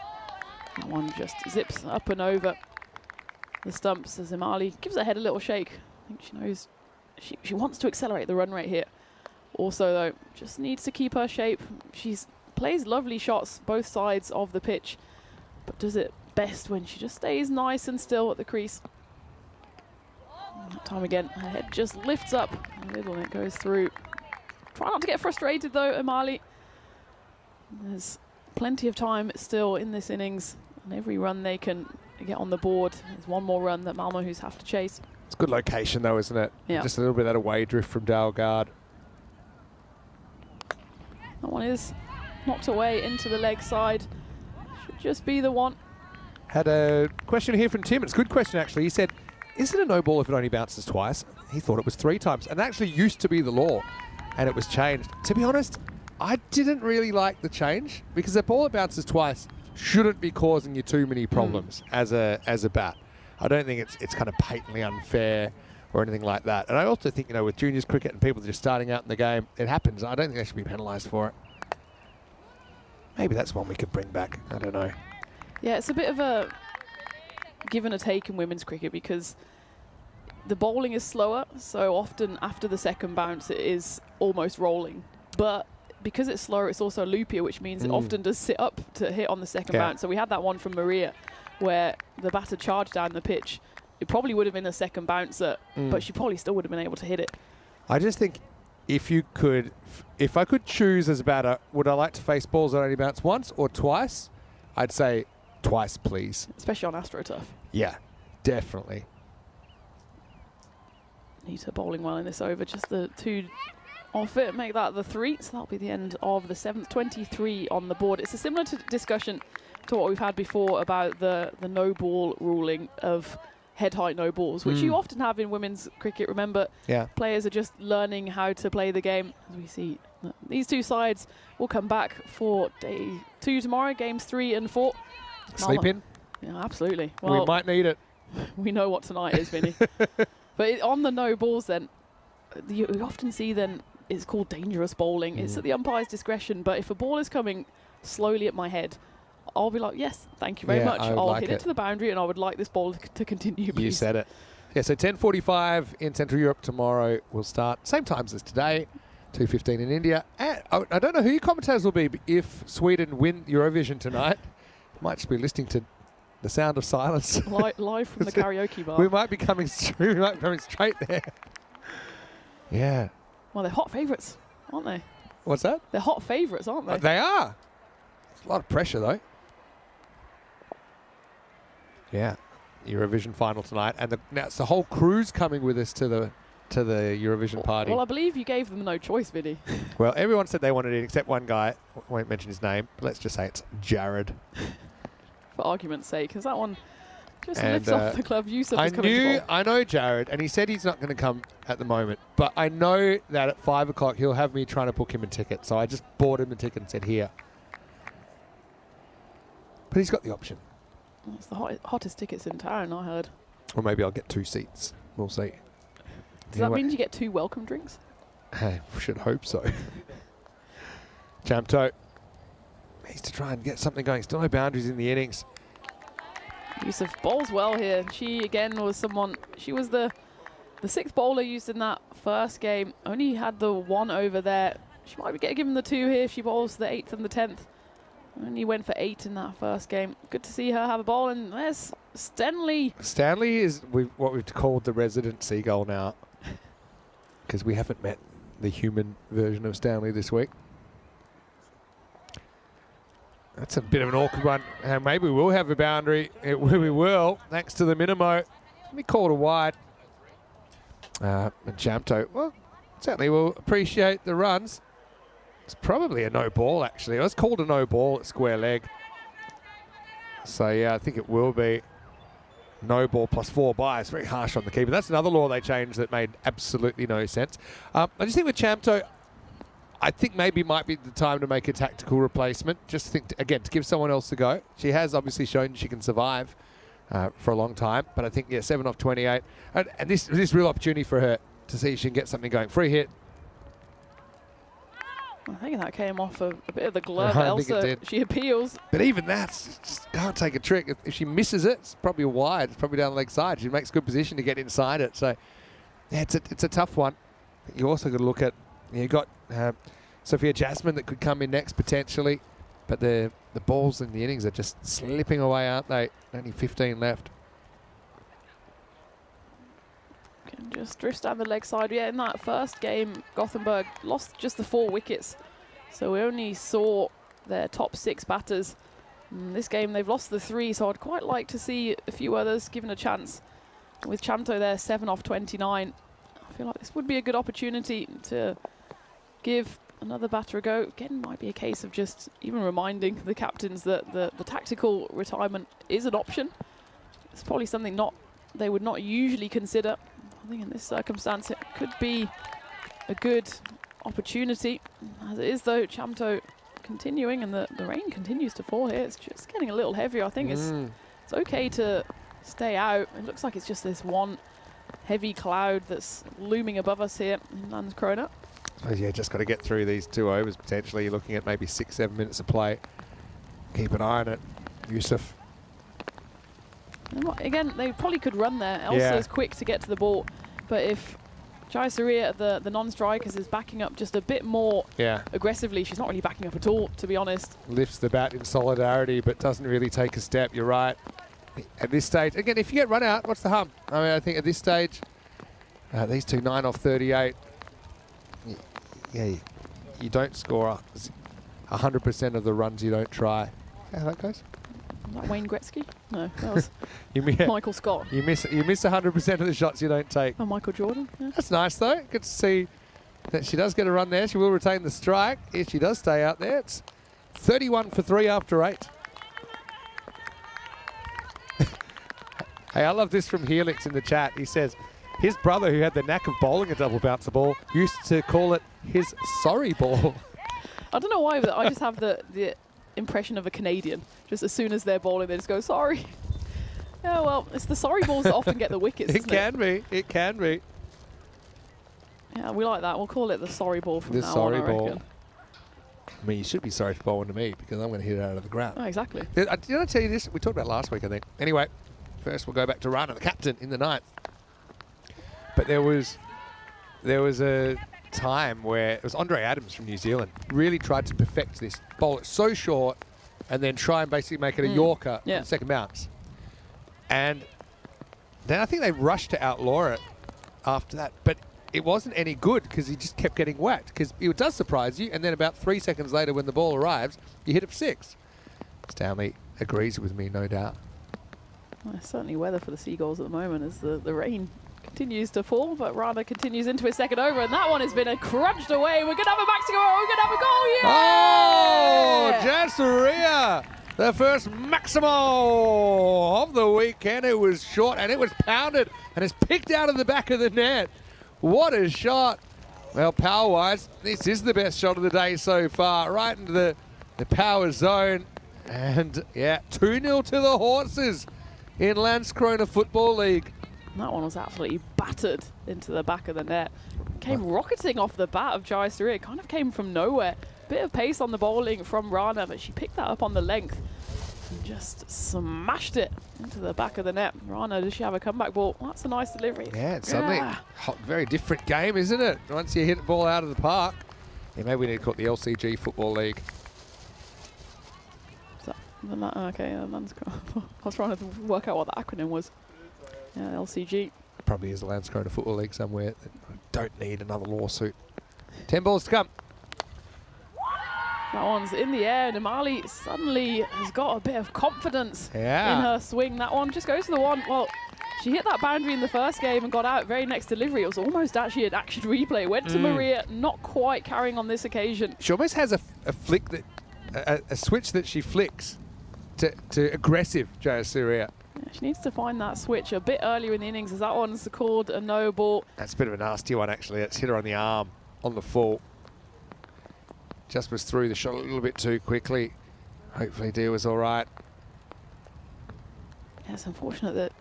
That one just zips up and over the stumps as Imali gives her head a little shake. I think she knows she wants to accelerate the run rate here. Also, though, just needs to keep her shape. She plays lovely shots both sides of the pitch, but does it best when she just stays nice and still at the crease. And that time again, her head just lifts up a little and it goes through. Try not to get frustrated, though, Imali. There's plenty of time still in this innings, and every run they can get on the board is one more run that Malmöhus have to chase. It's a good location, though, isn't it? Yeah. Just a little bit of that away drift from Dalgard. That one is knocked away into the leg side. Should just be the one. Had a question here from Tim. It's a good question, actually. He said, is it a no ball if it only bounces twice? He thought it was 3 times, and it actually used to be the law, and it was changed. To be honest, I didn't really like the change, because a ball that bounces twice shouldn't be causing you too many problems as a bat. I don't think it's kind of patently unfair or anything like that. And I also think, you know, with juniors cricket and people just starting out in the game, it happens. I don't think they should be penalised for it. Maybe that's one we could bring back. I don't know. Yeah, it's a bit of a give and a take in women's cricket, because the bowling is slower, so often after the second bounce it is almost rolling. But because it's slower, it's also loopier, which means it often does sit up to hit on the second bounce. So we had that one from Maria where the batter charged down the pitch. It probably would have been a second bouncer, but she probably still would have been able to hit it. I just think if I could choose as a batter, would I like to face balls that only bounce once or twice? I'd say twice, please. Especially on AstroTurf. Yeah, definitely. Nita bowling well in this over, just the 2 off it, make that the 3, so that'll be the end of the 7th. 23 on the board. It's a similar discussion to what we've had before about the no ball ruling of head height no balls, which you often have in women's cricket. Remember, players are just learning how to play the game. As we see, these 2 sides will come back for day 2 tomorrow, games 3 and 4. Sleep in? Yeah, absolutely. Well, we might need it. We know what tonight is, Vinny. But on the no balls then, you often see then it's called dangerous bowling. It's at the umpire's discretion, but if a ball is coming slowly at my head, I'll be like, yes, thank you very much. I'll hit it to the boundary, and I would like this ball to continue, please. You said it. Yeah, so 10:45 in Central Europe tomorrow. We'll start same times as today, 2:15 in India. And I don't know who your commentators will be, but if Sweden win Eurovision tonight, might just be listening to the sound of silence. Live from the karaoke bar. We might be coming straight there. Yeah. Well, they're hot favourites, aren't they? What's that? They're hot favourites, aren't they? They are. It's a lot of pressure, though. Yeah. Eurovision final tonight, and now it's the whole crew's coming with us to the Eurovision party. Well, I believe you gave them no choice, Vinny. Well, everyone said they wanted it except one guy. I won't mention his name, but let's just say it's Jared. For argument's sake, because that one just And, lifts off the club. Yusuf I is coming to bowl. I know Jared, and he said he's not going to come at the moment, but I know that at 5 o'clock he'll have me trying to book him a ticket, so I just bought him a ticket and said, here. But he's got the option. It's the hottest tickets in town, I heard. Or maybe I'll get 2 seats. We'll see. Does that mean you get 2 welcome drinks? I should hope so. Jamto needs to try and get something going. Still no boundaries in the innings. Yusuf bowls well here. She, again, was someone... She was the 6th bowler used in that first game. Only had the 1 over there. She might be given the 2 here if she bowls the 8th and the 10th. Only went for 8 in that first game. Good to see her have a bowl. And there's Stanley. Stanley is what we've called the resident seagull now. Because we haven't met the human version of Stanley this week. That's a bit of an awkward one. And maybe we'll have a boundary. We will, thanks to the Minimo. Let me call it a wide. And Jamto, well, certainly will appreciate the runs. It's probably a no ball, actually. It was called a no ball at square leg. So, yeah, I think it will be no ball plus 4 byes. Very harsh on the keeper. That's another law they changed that made absolutely no sense. I just think with Jamto, I think maybe might be the time to make a tactical replacement. Just think, again, to give someone else a go. She has obviously shown she can survive for a long time. But I think, yeah, 7 off 28. And this real opportunity for her to see if she can get something going. Free hit. I think that came off a bit of the glove. I think it Elsa, did. she appeals. But even that's just can't take a trick. If she misses it, it's probably wide. It's probably down the leg side. She makes good position to get inside it. So, yeah, it's a tough one. You also got to look at, you got Sophia Jasmine that could come in next potentially. But the balls in the innings are just slipping away, aren't they? Only 15 left. Just drifts down the leg side. Yeah, in that first game, Gothenburg lost just the 4 wickets. So we only saw their top 6 batters. In this game, they've lost the 3, so I'd quite like to see a few others given a chance. With Chamto there, 7 off 29. I feel like this would be a good opportunity to give another batter a go. Again, might be a case of just even reminding the captains that the tactical retirement is an option. It's probably something they would not usually consider. I think in this circumstance it could be a good opportunity. As it is though, Chamto continuing and the rain continues to fall here. It's just getting a little heavier. I think it's okay to stay out. It looks like it's just this one heavy cloud that's looming above us here in Landskrona. So yeah, just got to get through these 2 overs potentially. You're looking at maybe 6-7 minutes of play. Keep an eye on it, Yusuf. And again, they probably could run there. Elsa's quick to get to the ball, but if Jayasuriya, the non-strikers, is backing up just a bit more aggressively, she's not really backing up at all, to be honest. Lifts the bat in solidarity, but doesn't really take a step. You're right. At this stage, again, if you get run out, what's the harm? I mean, I think at this stage, these 2 9 off 38. Yeah, you don't score 100% of the runs you don't try. How that goes? Is that Wayne Gretzky? No, that was yeah. Michael Scott. You miss 100% of the shots you don't take. Oh, Michael Jordan. Yeah. That's nice though. Good to see that she does get a run there. She will retain the strike if she does stay out there. It's 31 for 3 after 8. Hey, I love this from Helix in the chat. He says his brother, who had the knack of bowling a double bouncer ball, used to call it his sorry ball. I don't know why, but I just have the impression of a Canadian. Just as soon as they're bowling, they just go, sorry. Yeah, well, it's the sorry balls that often get the wickets, It can be. Yeah, we like that. We'll call it the sorry ball from The now sorry on, I ball. reckon. I mean, you should be sorry for bowling to me because I'm going to hit it out of the ground. Oh, exactly. Did I tell you this? We talked about it last week, I think. Anyway, first we'll go back to Rana, the captain, in the 9th. But there was a time where it was Andre Adams from New Zealand really tried to perfect this, bowl it so short and then try and basically make it a Yorker on the second bounce. And then I think they rushed to outlaw it after that, but it wasn't any good because he just kept getting whacked, because it does surprise you, and then about 3 seconds later when the ball arrives, you hit it for 6. Stanley agrees with me, no doubt. Well, it's certainly weather for the Seagulls at the moment as the rain continues to fall, but Rana continues into his second over, and that one has been crunched away. We're going to have a Mexico, we're going to have a goal, yeah! Oh, Jasseria, the first Maximo of the weekend. It was short and it was pounded and it's picked out of the back of the net. What a shot. Well, power-wise, this is the best shot of the day so far, right into the power zone. And yeah, 2-0 to the Horses in Landskrona Football League. That one was absolutely battered into the back of the net. Came rocketing off the bat of Jai Surya. Kind of came from nowhere. Bit of pace on the bowling from Rana, but she picked that up on the length and just smashed it into the back of the net. Rana, does she have a comeback ball? Well, that's a nice delivery. Yeah, it's suddenly a very different game, isn't it? Once you hit the ball out of the park. Yeah, maybe we need to call it the LCG Football League. Okay, Landskrona. I was trying to work out what the acronym was. Yeah, LCG. It probably is the Landskrona Football League somewhere. Don't need another lawsuit. 10 balls to come. That one's in the air, and Imali suddenly has got a bit of confidence in her swing. That one just goes to the one. Well, she hit that boundary in the first game and got out very next delivery. It was almost actually an action replay. Went to Maria, not quite carrying on this occasion. She almost has a flick that, a switch that she flicks to aggressive Jai Surya. Yeah, she needs to find that switch a bit earlier in the innings, as that one's called a no ball. That's a bit of a nasty one, actually. It's hit her on the arm on the full. Just was through the shot a little bit too quickly. Hopefully Dia was all right. Yeah, it's unfortunate that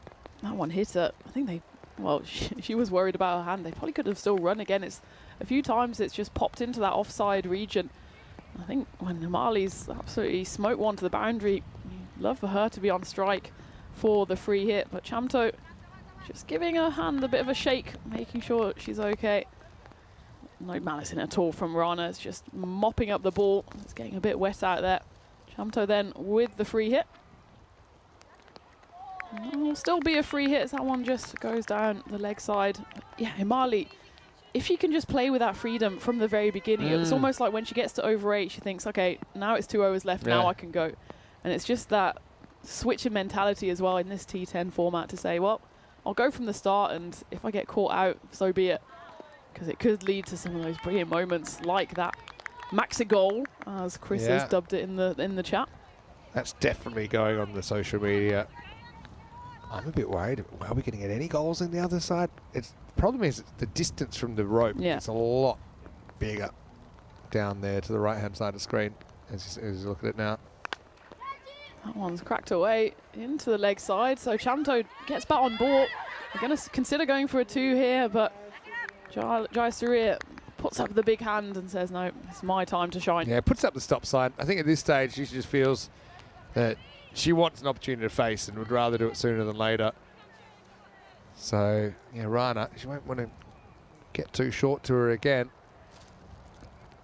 that one hit her. I think she was worried about her hand. They probably could have still run again. It's a few times it's just popped into that offside region. I think when Imali's absolutely smoked one to the boundary, you'd love for her to be on strike for the free hit. But Chamto just giving her hand a bit of a shake, making sure she's okay. No malice in it at all from Rana. It's just mopping up the ball. It's getting a bit wet out there. Chamto then with the free hit. And will still be a free hit as that one just goes down the leg side. But yeah, Imali, if she can just play with that freedom from the very beginning, it's almost like when she gets to over 8, she thinks, okay, now it's 2 overs left, now I can go. And it's just that switch in mentality as well in this T10 format to say, well, I'll go from the start, and if I get caught out, so be it. Because it could lead to some of those brilliant moments like that Maxi goal, as Chris has dubbed it in the chat. That's definitely going on the social media. I'm a bit worried. Are we going to get any goals on the other side? The problem is the distance from the rope. Yeah. It's a lot bigger down there to the right-hand side of the screen as you look at it now. That one's cracked away into the leg side. So Chamto gets back on board. They're going to consider going for a 2 here, but Jai Surya puts up the big hand and says, no, it's my time to shine. Yeah, puts up the stop sign. I think at this stage she just feels that she wants an opportunity to face and would rather do it sooner than later. So, yeah, Rana, she won't want to get too short to her again.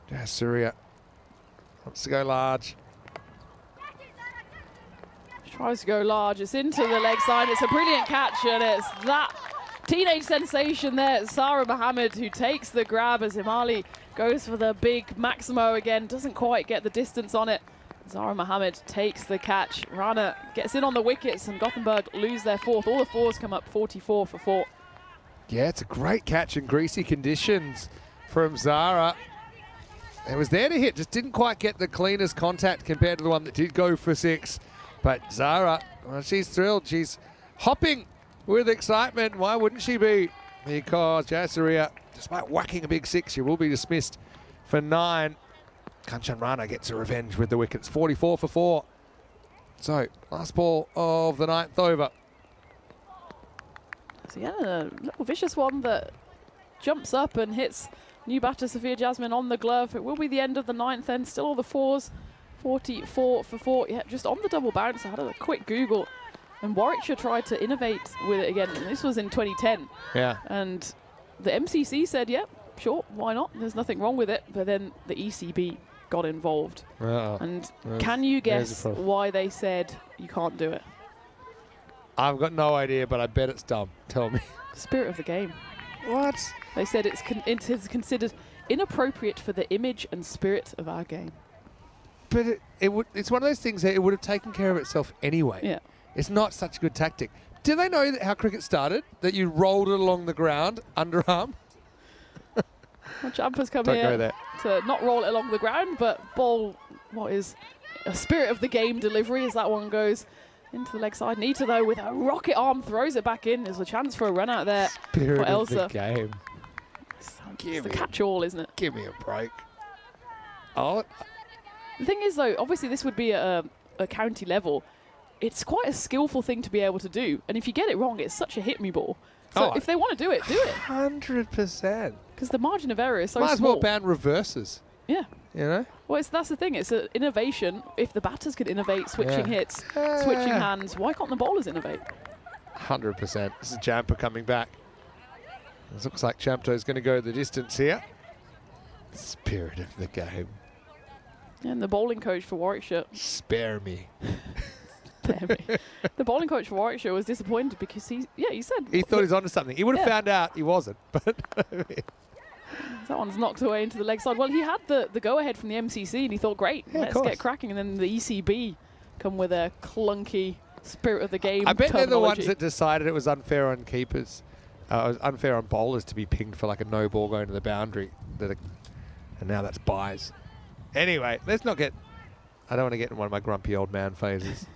Jai Surya wants to go large. Tries to go large. It's into the leg side. It's a brilliant catch, and it's that teenage sensation there, Sarah Mohammed, who takes the grab as Imali goes for the big Maximo again. Doesn't quite get the distance on it. Zara Mohammed takes the catch. Rana gets in on the wickets, and Gothenburg lose their 4th. All the 4s come up 44 for 4. Yeah, it's a great catch in greasy conditions from Zara. It was there to hit, just didn't quite get the cleanest contact compared to the one that did go for 6. But Zara, well, she's thrilled. She's hopping with excitement. Why wouldn't she be? Because Jai Surya, despite whacking a big 6, she will be dismissed for 9. Kanchan Rana gets her revenge with the wickets. 44 for 4. So, last ball of the 9th over. So yeah, a little vicious one that jumps up and hits new batter Sophia Jasmine on the glove. It will be the end of the 9th end. Still all the 4s. 44 for 4. Yeah, just on the double bounce. I had a quick Google. And Warwickshire tried to innovate with it again. And this was in 2010. Yeah. And the MCC said, yeah, sure, why not? There's nothing wrong with it. But then the ECB got involved. And can you guess why they said you can't do it? I've got no idea, but I bet it's dumb. Tell me. Spirit of the game. What? They said it is considered inappropriate for the image and spirit of our game. But it's one of those things that it would have taken care of itself anyway. Yeah. It's not such a good tactic. Do they know how cricket started? That you rolled it along the ground, underarm? Well, Champa's come Don't go here there. to not roll it along the ground, but bowl what is a spirit of the game delivery as that one goes into the leg side. Nita, though, with a rocket arm, throws it back in. There's a chance for a run out there Spirit for of Elsa. the game. It's the catch-all, isn't it? Give me a break. Oh, The thing is, though, obviously this would be a county level. It's quite a skillful thing to be able to do. And if you get it wrong, it's such a hit-me ball. So if they want to do it, do it. 100%. Because the margin of error is so Might as small. well ban reverses, Yeah. you know? Well, that's the thing. It's an innovation. If the batters could innovate, switching hits, switching hands, why can't the bowlers innovate? 100%. This is Jampa coming back. It looks like Champto's going to go the distance here. Spirit of the game. And the bowling coach for Warwickshire, Spare me. the bowling coach for Warwickshire was disappointed because he said He thought he was onto something. He would have found out he wasn't, but that one's knocked away into the leg side. Well, he had the go-ahead from the MCC and he thought, great, let's get cracking. And then the ECB come with a clunky spirit of the game I bet they're the ones terminology. that decided it was unfair on keepers. It was unfair on bowlers to be pinged for like a no ball going to the boundary. And now that's buys. Anyway, let's not get... I don't want to get in one of my grumpy old man phases.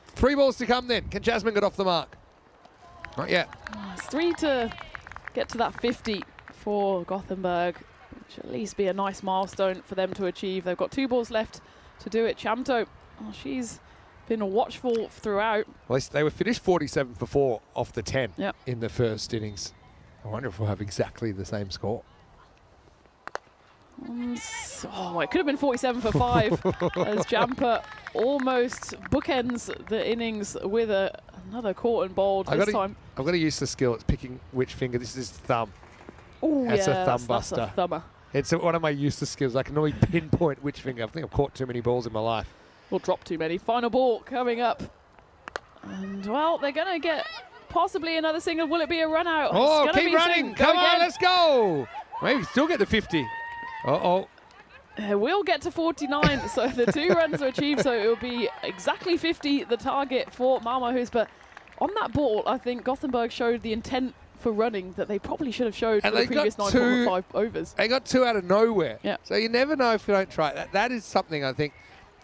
3 balls to come then. Can Jasmine get off the mark? Not yet. It's 3 to get to that 50 for Gothenburg, which at least be a nice milestone for them to achieve. They've got 2 balls left to do it. Chamto, she's been watchful throughout. Well, they were finished 47 for 4 off the 10 Yep. in the first innings. I wonder if we'll have exactly the same score. It could have been 47 for 5 as Jampa almost bookends the innings with another caught and bowled this time. I've got to use the skill. It's picking which finger. This is thumb. Oh, That's yeah, a thumb that's buster. a thumber. It's one of my useless skills. I can only pinpoint which finger. I think I've caught too many balls in my life. We'll drop too many. Final ball coming up. And, well, they're going to get possibly another single. Will it be a run out? Oh, it's gonna keep be running. soon. Come Go on, again. let's go. Maybe still get the 50. Uh-oh. We'll get to 49, so the 2 runs are achieved, so it will be exactly 50, the target for Malmöhus. But on that ball, I think Gothenburg showed the intent for running that they probably should have showed for the previous 9.5 overs. They got 2 out of nowhere. Yeah. So you never know if you don't try. That is something I think,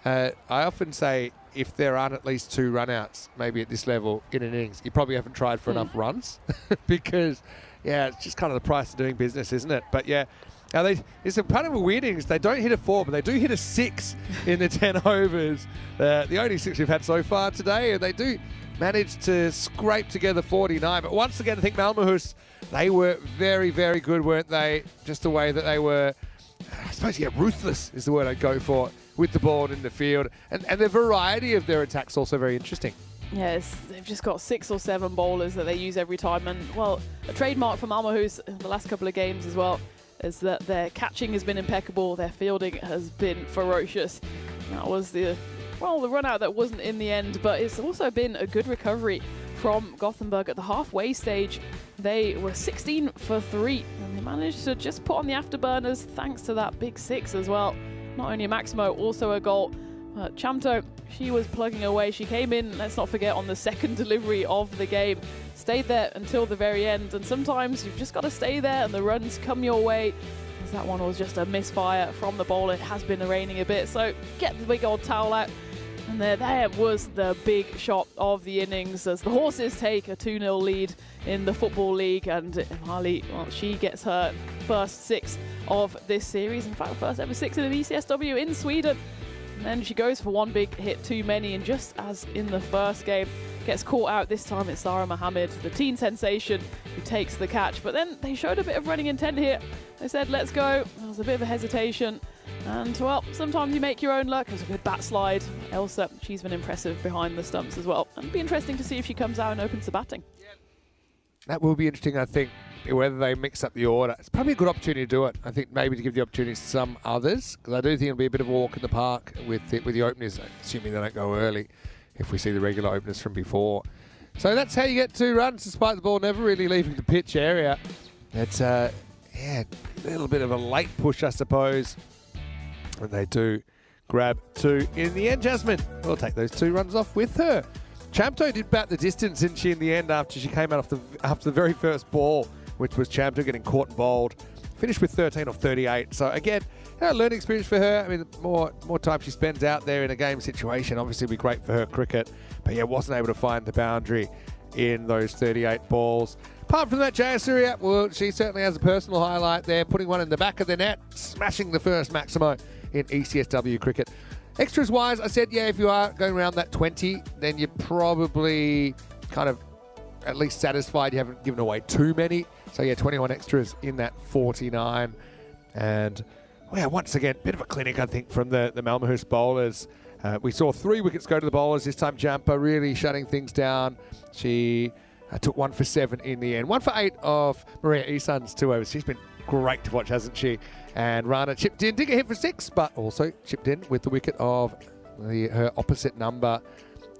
I often say if there aren't at least 2 run-outs, maybe at this level in an innings, you probably haven't tried for enough runs because, yeah, it's just kind of the price of doing business, isn't it? But, yeah. Now it's a kind of a weird innings. They don't hit a 4, but they do hit a 6 in the 10 overs. The only 6 we've had so far today, and they do manage to scrape together 49. But once again, I think Malmöhus, they were very, very good, weren't they? Just the way that they were, I suppose, ruthless is the word I'd go for with the ball in the field. And the variety of their attacks also very interesting. Yes, they've just got 6 or 7 bowlers that they use every time. And, well, a trademark for Malmöhus in the last couple of games as well is that their catching has been impeccable, their fielding has been ferocious. That was the run out that wasn't in the end, but it's also been a good recovery from Gothenburg at the halfway stage. They were 16 for 3, and they managed to just put on the afterburners thanks to that big 6 as well. Not only a Maximo, also a goal. Chamto, she was plugging away. She came in, let's not forget, on the second delivery of the game. Stayed there until the very end, and sometimes you've just got to stay there and the runs come your way. As that one was just a misfire from the bowler. It has been raining a bit, so get the big old towel out. And there was the big shot of the innings as the Horses take a 2-0 lead in the Football League, and Mali, well, she gets her first 6 of this series. In fact, first ever 6 in an ECS-W in Sweden. And then she goes for 1 big hit too many, and just as in the first game, gets caught out. This time it's Sarah Mohammed, the teen sensation, who takes the catch. But then they showed a bit of running intent here. They said, let's go. There was a bit of a hesitation. And, well, sometimes you make your own luck. It was a good bat slide. Elsa, she's been impressive behind the stumps as well. And it'll be interesting to see if she comes out and opens the batting. That will be interesting, I think, whether they mix up the order. It's probably a good opportunity to do it. I think maybe to give the opportunity to some others, because I do think it'll be a bit of a walk in the park with the openers, assuming they don't go early, if we see the regular openers from before. So that's how you get 2 runs, despite the ball never really leaving the pitch area. It's a little bit of a late push, I suppose. And they do grab 2 in the end. Jasmine will take those 2 runs off with her. Champto did bat the distance, didn't she, in the end after she came out after the very first ball, which was Champto getting caught and bowled. Finished with 13 off 38. So again, learning experience for her. I mean, more time she spends out there in a game situation, obviously would be great for her cricket. But yeah, wasn't able to find the boundary in those 38 balls. Apart from that, Jayasuriya, well, she certainly has a personal highlight there, putting one in the back of the net, smashing the first Maximo in ECS-W cricket. Extras wise, I said, yeah, if you are going around that 20, then you're probably kind of at least satisfied you haven't given away too many. So yeah, 21 extras in that 49. And well, yeah, once again, bit of a clinic, I think, from the Malmahus bowlers. We saw 3 wickets go to the bowlers this time. Jumper really shutting things down. She took 1 for 7 in the end. 1 for 8 of Maria Isan's 2 overs. She's been great to watch, hasn't she? And Rana chipped in, did get hit for 6, but also chipped in with the wicket of her opposite number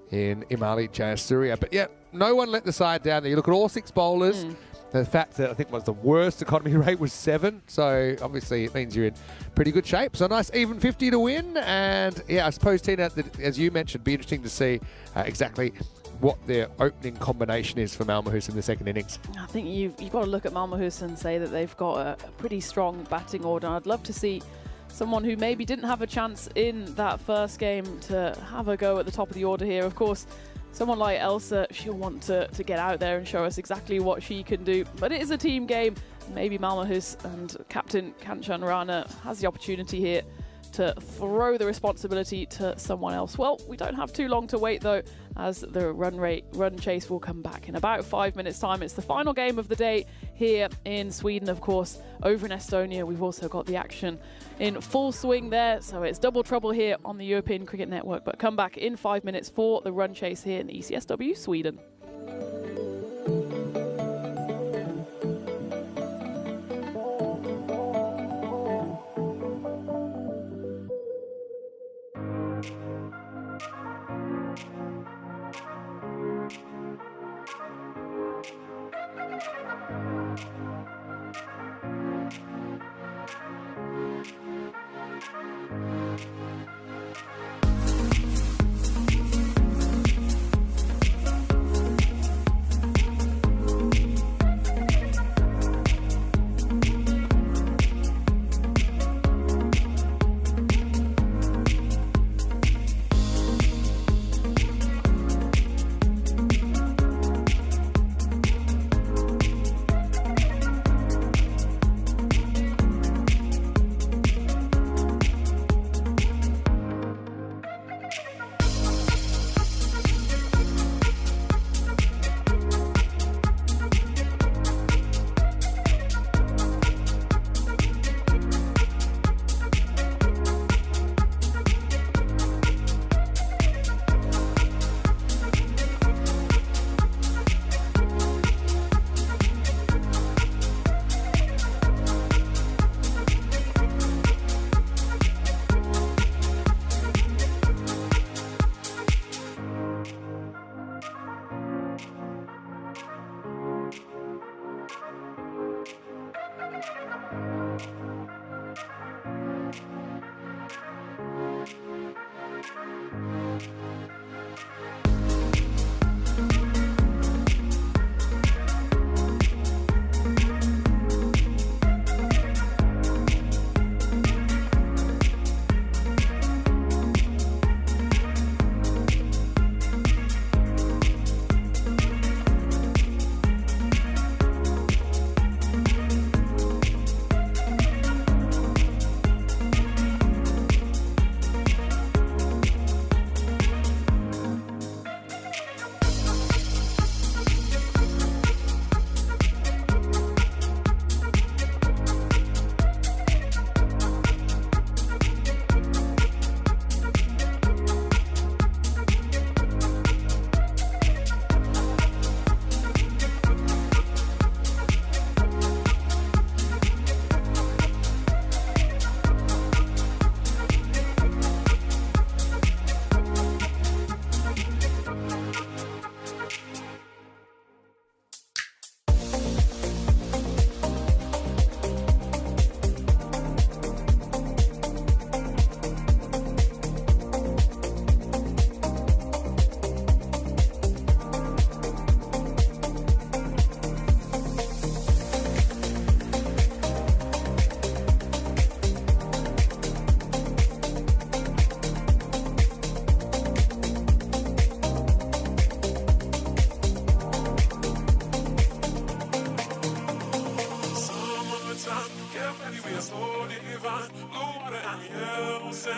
in Imali Jayasuriya. But yeah, no one let the side down there. You look at all 6 bowlers. The fact that I think was the worst economy rate was 7. So obviously it means you're in pretty good shape. So a nice even 50 to win. And yeah, I suppose, Tina, as you mentioned, be interesting to see exactly what their opening combination is for Malmahus in the second innings. I think you've got to look at Malmahus and say that they've got a pretty strong batting order. I'd love to see someone who maybe didn't have a chance in that first game to have a go at the top of the order here. Of course, someone like Elsa, she'll want to get out there and show us exactly what she can do. But it is a team game. Maybe Malmahus and captain Kanchan Rana has the opportunity here to throw the responsibility to someone else. Well, we don't have too long to wait though, as the run chase will come back in about 5 minutes time. It's the final game of the day here in Sweden, of course. Over in Estonia, we've also got the action in full swing there, so it's double trouble here on the European Cricket Network. But come back in 5 minutes for the run chase here in ECS-W Sweden.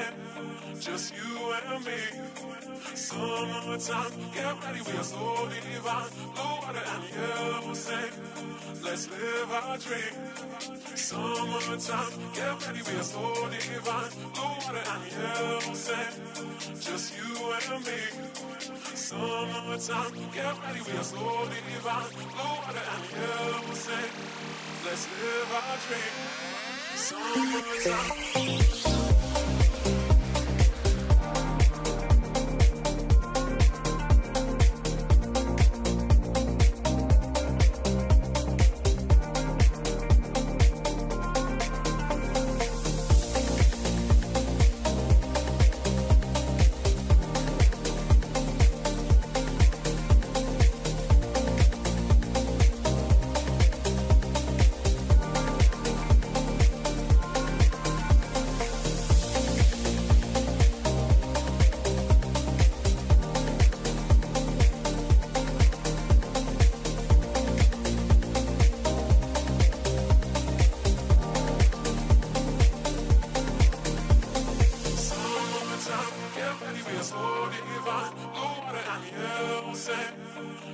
sand, just you and me. Summertime, get ready, we are so divine. Blue water and yellow sand, let's live our dream. Summertime, get ready, we are so divine. Blue water and yellow sand, just you and me. Summertime, get ready, we are so divine. Blue water and yellow sand, let's live our dream. Summertime.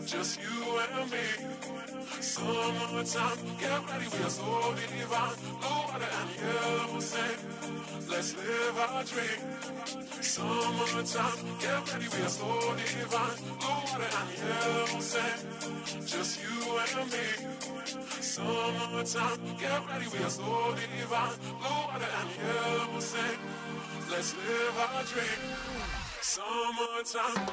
Just you and me. Summertime, get ready, we are so divine. Blue water and yellow sand, let's live our dream. Summertime, get ready, we are so divine. Blue water and yellow sand, just you and me. Summertime, get ready, we are so divine. Blue water and yellow sand, let's live our dream. Summertime.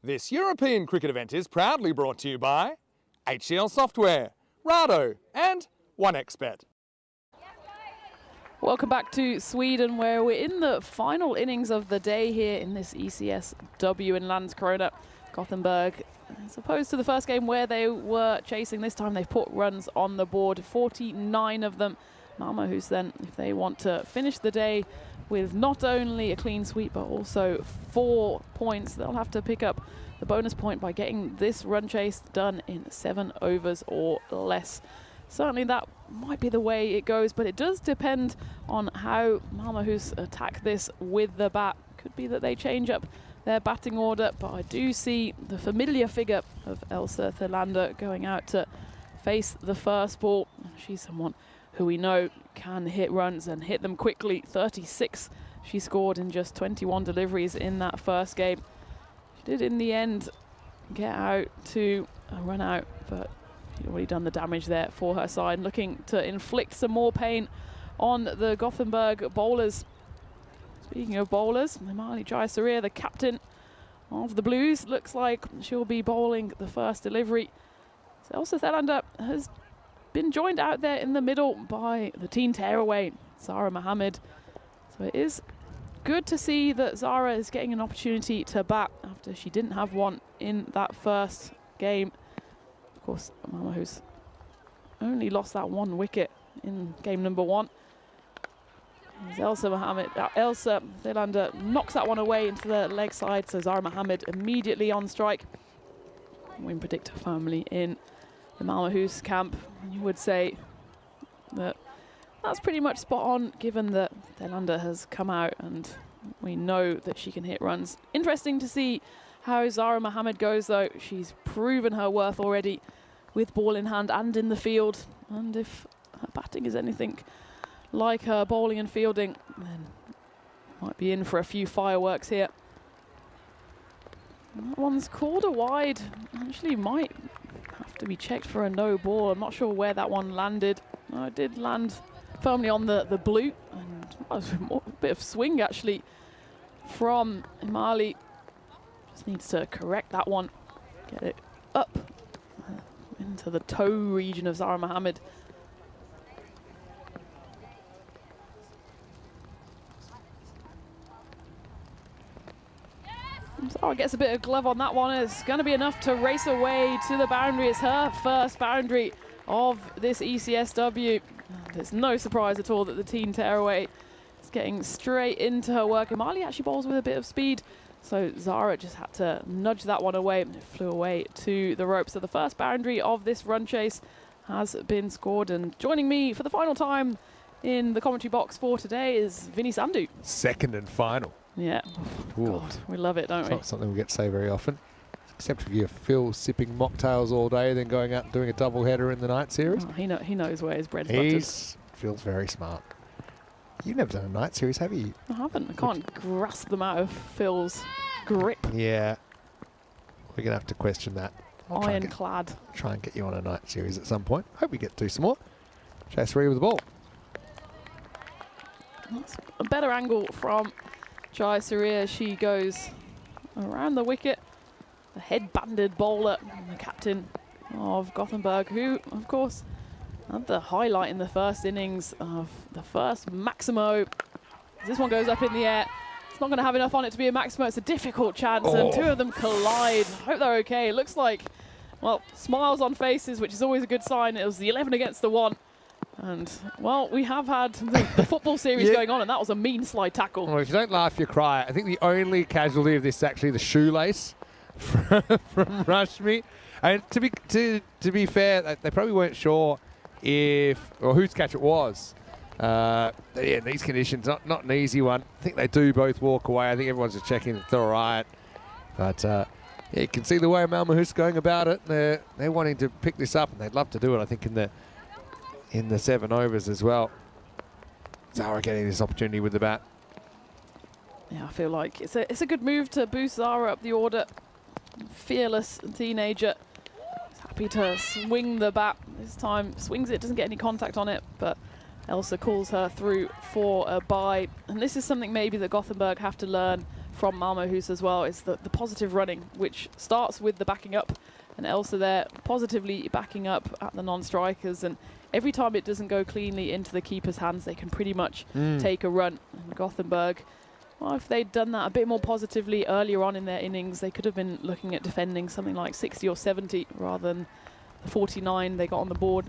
This European cricket event is proudly brought to you by HCL Software, Rado and 1xBet. Welcome back to Sweden, where we're in the final innings of the day here in this ECS-W in Landskrona. Gothenburg, as opposed to the first game where they were chasing, this time they've put runs on the board, 49 of them. Malmö, who's then, if they want to finish the day with not only a clean sweep but also 4 points, they'll have to pick up the bonus point by getting this run chase done in 7 overs or less. Certainly that might be the way it goes, but it does depend on how Malmö, who's attack this with the bat. Could be that they change up their batting order, but I do see the familiar figure of Elsa Thelander going out to face the first ball. She's someone who we know can hit runs and hit them quickly. 36 she scored in just 21 deliveries in that first game. She did in the end get out to a run out, but she'd already done the damage there for her side, looking to inflict some more pain on the Gothenburg bowlers. Speaking of bowlers, Himali Jayasuriya, the captain of the Blues, looks like she'll be bowling the first delivery. So Elsa Thelander has been joined out there in the middle by the teen tearaway, Zara Mohammed. So it is good to see that Zara is getting an opportunity to bat after she didn't have one in that first game. Of course, Malmö, who's only lost that 1 wicket in game number 1. Elsa Thelander knocks that one away into the leg side, so Zara Mohammed immediately on strike. Win predictor firmly in the Malmö Hus camp. You would say that that's pretty much spot on, given that Thelander has come out and We know that she can hit runs. Interesting to see how Zara Mohammed goes, though. She's proven her worth already with ball in hand and in the field. And if her batting is anything like her bowling and fielding, then might be in for a few fireworks here. And that one's called a wide. Actually might have to be checked for a no ball. I'm not sure where that one landed. No, it did land firmly on the blue. And a bit of swing, actually, from Imali. Just needs to correct that one. Get it up into the toe region of Zara Mohammed. Zara gets a bit of glove on that one. It's going to be enough to race away to the boundary. It's her first boundary of this ECS-W. And it's no surprise at all that the teen tearaway is getting straight into her work. Imali actually bowls with a bit of speed, so Zara just had to nudge that one away, and it flew away to the rope. So the first boundary of this run chase has been scored, and joining me for the final time in the commentary box for today is Vinny Sandhu. Second and final. Yeah. Ooh. God, we love it, don't It's we? not something we get to say very often. Except if you're Phil sipping mocktails all day, then going out and doing a double header in the night series. Oh, he knows where his bread's buttered. Phil's very smart. You've never done a night series, have you? I haven't. I can't grasp them out of Phil's grip. Yeah. We're going to have to question that. I'll try and Ironclad. try and get you on a night series at some point. Hope we get to do some more. Chase 3 with the ball. That's a better angle from Jai Surya. She goes around the wicket. The head-banded bowler, the captain of Gothenburg, who, of course, had the highlight in the first innings of the first Maximo. This one goes up in the air. It's not going to have enough on it to be a Maximo. It's a difficult chance, and two of them collide. I hope they're okay. It looks like, well, smiles on faces, which is always a good sign. It was the 11 against the 1. And, well, we have had the football series going on, and that was a mean slide tackle. Well, if you don't laugh, you cry. I think the only casualty of this is actually the shoelace from Rashmi. And to be fair, they probably weren't sure or whose catch it was. Yeah, in these conditions, not an easy one. I think they do both walk away. I think everyone's just checking if they're all right. But yeah, you can see the way Malmahus going about it. They're wanting to pick this up, and they'd love to do it, I think, in the 7 overs as well. Zara getting this opportunity with the bat. Yeah, I feel like it's a good move to boost Zara up the order. Fearless teenager. He's happy to swing the bat. This time swings it, doesn't get any contact on it, but Elsa calls her through for a bye. And this is something maybe that Gothenburg have to learn from Malmahus as well, is the positive running, which starts with the backing up. And Elsa there positively backing up at the non-strikers. And every time it doesn't go cleanly into the keeper's hands, they can pretty much take a run. And Gothenburg, well, if they'd done that a bit more positively earlier on in their innings, they could have been looking at defending something like 60 or 70 rather than the 49 they got on the board.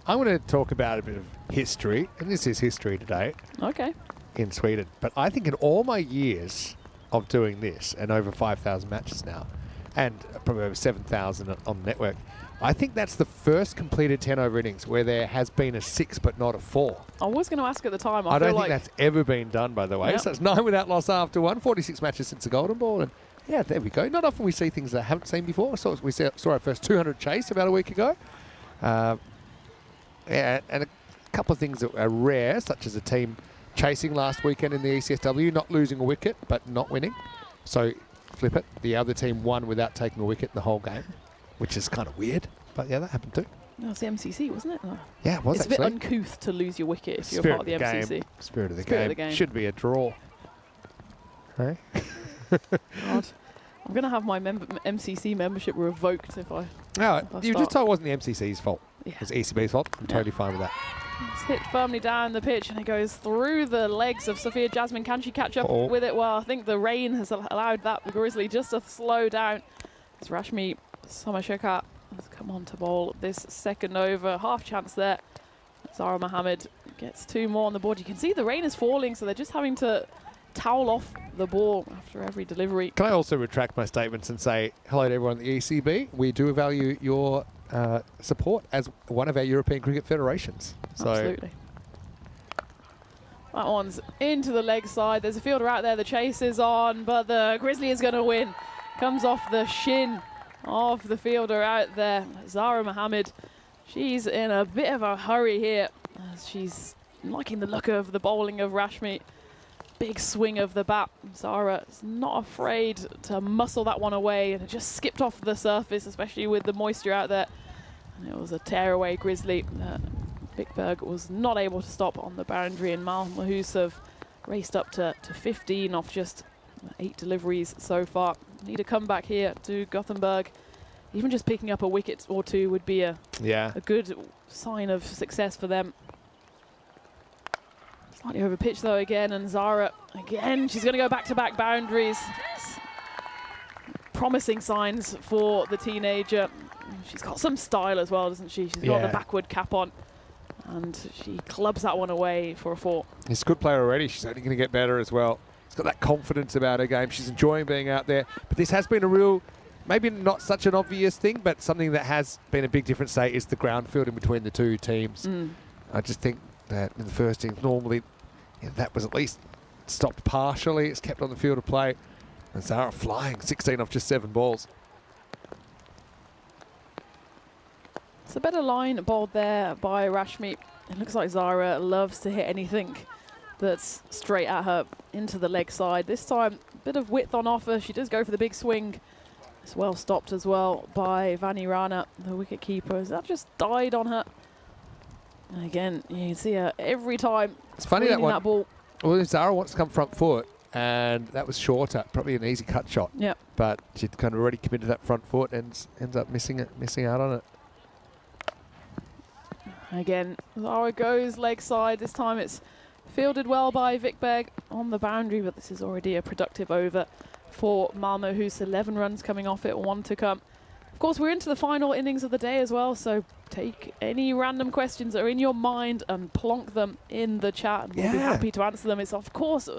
I want to talk about a bit of history, and this is history today. Okay. In Sweden. But I think in all my years of doing this, and over 5,000 matches now, and probably over 7,000 on the network, I think that's the first completed 10-over innings where there has been a 6 but not a 4. I was going to ask at the time. I don't think that's ever been done, by the way. Yep. So it's 9 without loss after 1, 46 matches since the Golden Ball. And yeah, there we go. Not often we see things that I haven't seen before. So we saw our first 200 chase about a week ago. Yeah, and a couple of things that are rare, such as a team chasing last weekend in the ECS-W, not losing a wicket, but not winning. So flip it. The other team won without taking a wicket in the whole game, which is kind of weird. But yeah, that happened too. That was the MCC, wasn't it? Oh. Yeah, it was it's actually. It's a bit uncouth to lose your wicket if you're part of the MCC. Spirit of the Spirit game. of the game. Should be a draw. Hey? God. I'm going to have my MCC membership revoked if I... No, you start. just told it wasn't the MCC's fault. Yeah. It was ECB's fault. I'm totally fine with that. It's hit firmly down the pitch, and it goes through the legs of Sophia Jasmine. Can she catch up with it? Well, I think the rain has allowed that Grizzly just to slow down. As Rashmi Somashekar has come on to bowl this second over. Half chance there. Zara Mohammed gets 2 more on the board. You can see the rain is falling, so they're just having to towel off the ball after every delivery. Can I also retract my statements and say hello to everyone at the ECB? We do value your support as one of our European cricket federations. So absolutely. That one's into the leg side. There's a fielder out there. The chase is on, but the Grizzly is going to win. Comes off the shin of the fielder out there. Zara Mohammed, she's in a bit of a hurry here. She's liking the look of the bowling of Rashmi. Big swing of the bat. Zara is not afraid to muscle that one away, and it just skipped off the surface, especially with the moisture out there. And it was a tearaway Grizzly. Vikberg was not able to stop on the boundary, and Mal Mahusov raced up to 15 off just 8 deliveries so far. Need a comeback here to Gothenburg. Even just picking up a wicket or two would be a good sign of success for them. Slightly over pitch though again, and Zara again, she's going to go back-to-back boundaries. Promising signs for the teenager. She's got some style as well, doesn't she? She's got the backward cap on, and she clubs that one away for a 4. He's a good player already. She's only going to get better as well. She's got that confidence about her game. She's enjoying being out there. But this has been a real, maybe not such an obvious thing, but something that has been a big difference, say, is the ground field in between the two teams. I just think that in the first innings, normally that was at least stopped partially. It's kept on the field of play. And Zara flying 16 off just 7 balls. It's a better line bowled there by Rashmi. It looks like Zara loves to hit anything that's straight at her into the leg side. This time, a bit of width on offer. She does go for the big swing. It's well stopped as well by Vani Rana, the wicket keeper. That just died on her. And again, you can see her every time. It's funny that one. That ball. Well, Zara wants to come front foot, and that was shorter, probably an easy cut shot. Yeah. But she'd kind of already committed that front foot and ends up missing out on it. Again, Zara goes leg side. This time it's fielded well by Vikberg on the boundary, but this is already a productive over for Malmo, who's 11 runs coming off it, 1 to come. Of course, we're into the final innings of the day as well, so take any random questions that are in your mind and plonk them in the chat, and we'll be happy to answer them. It's, of course,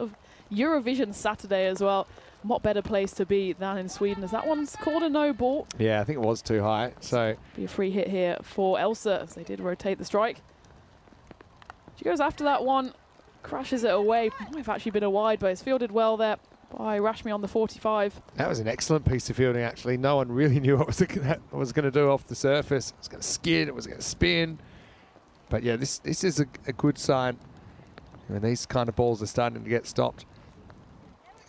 Eurovision Saturday as well. What better place to be than in Sweden, as that one's called a no ball. Yeah, I think it was too high. So be a free hit here for Elsa, as they did rotate the strike. She goes after that one, crashes it away. Might have actually been a wide, but it's fielded well there by Rashmi on the 45. That was an excellent piece of fielding, actually. No one really knew what was going to do off the surface. It was going to skid, it was going to spin. But yeah, this is a good sign. When these kind of balls are starting to get stopped,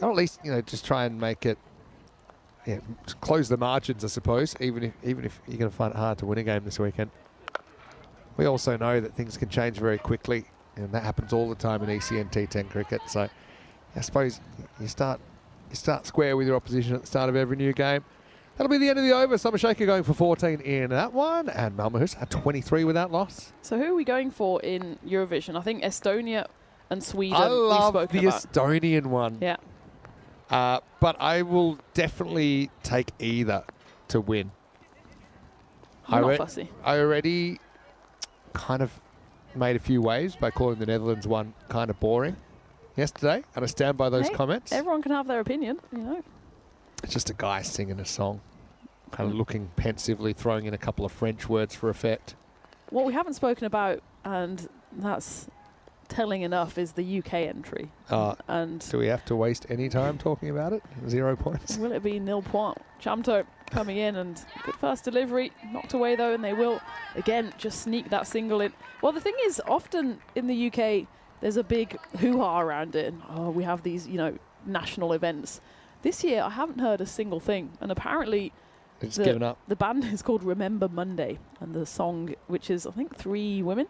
or at least, just try and make it, close the margins, I suppose, even if you're going to find it hard to win a game this weekend. We also know that things can change very quickly, and that happens all the time in ECN T10 cricket. So I suppose you start square with your opposition at the start of every new game. That'll be the end of the over. Summer Shaker going for 14 in that one, and Malmöhus at 23 without loss. So who are we going for in Eurovision? I think Estonia and Sweden. I love the Estonian one. Yeah. But I will definitely take either to win. I'm not fussy. I already kind of made a few waves by calling the Netherlands one kind of boring yesterday, and I stand by those comments. Everyone can have their opinion, It's just a guy singing a song, kind of looking pensively, throwing in a couple of French words for effect. What we haven't spoken about, and that's telling enough, is the UK entry. And do we have to waste any time talking about it? 0 points. Will it be nil point? Chamto coming in, and good first delivery, knocked away though, and they will again just sneak that single in. Well, the thing is, often in the UK there's a big hoo-ha around it, and we have these national events. This year I haven't heard a single thing, and apparently it's given up. The band is called Remember Monday, and the song, which is I think 3 women,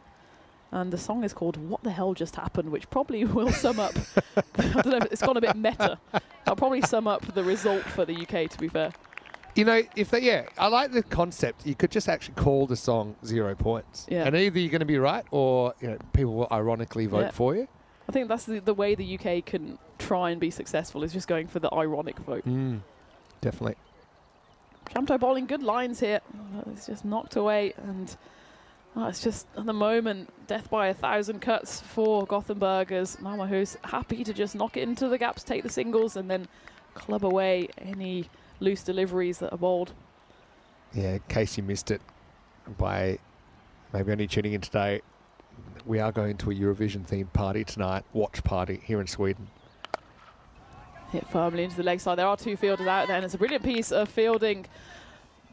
and the song is called What the Hell Just Happened, which probably will sum up, I don't know, it's gone a bit meta. I'll probably sum up the result for the UK, to be fair. I like the concept. You could just actually call the song 0 points. Yeah. And either you're going to be right, or people will ironically vote for you. I think that's the way the UK can try and be successful, is just going for the ironic vote. Definitely. Chamto bowling good lines here. It's just knocked away, and it's just, at the moment, death by 1,000 cuts for Gothenburg, as Malmöhus happy to just knock it into the gaps, take the singles, and then club away any loose deliveries that are bowled. Yeah, in case you missed it by maybe only tuning in today, we are going to a Eurovision-themed party tonight, watch party here in Sweden. Hit firmly into the leg side. There are two fielders out there, and it's a brilliant piece of fielding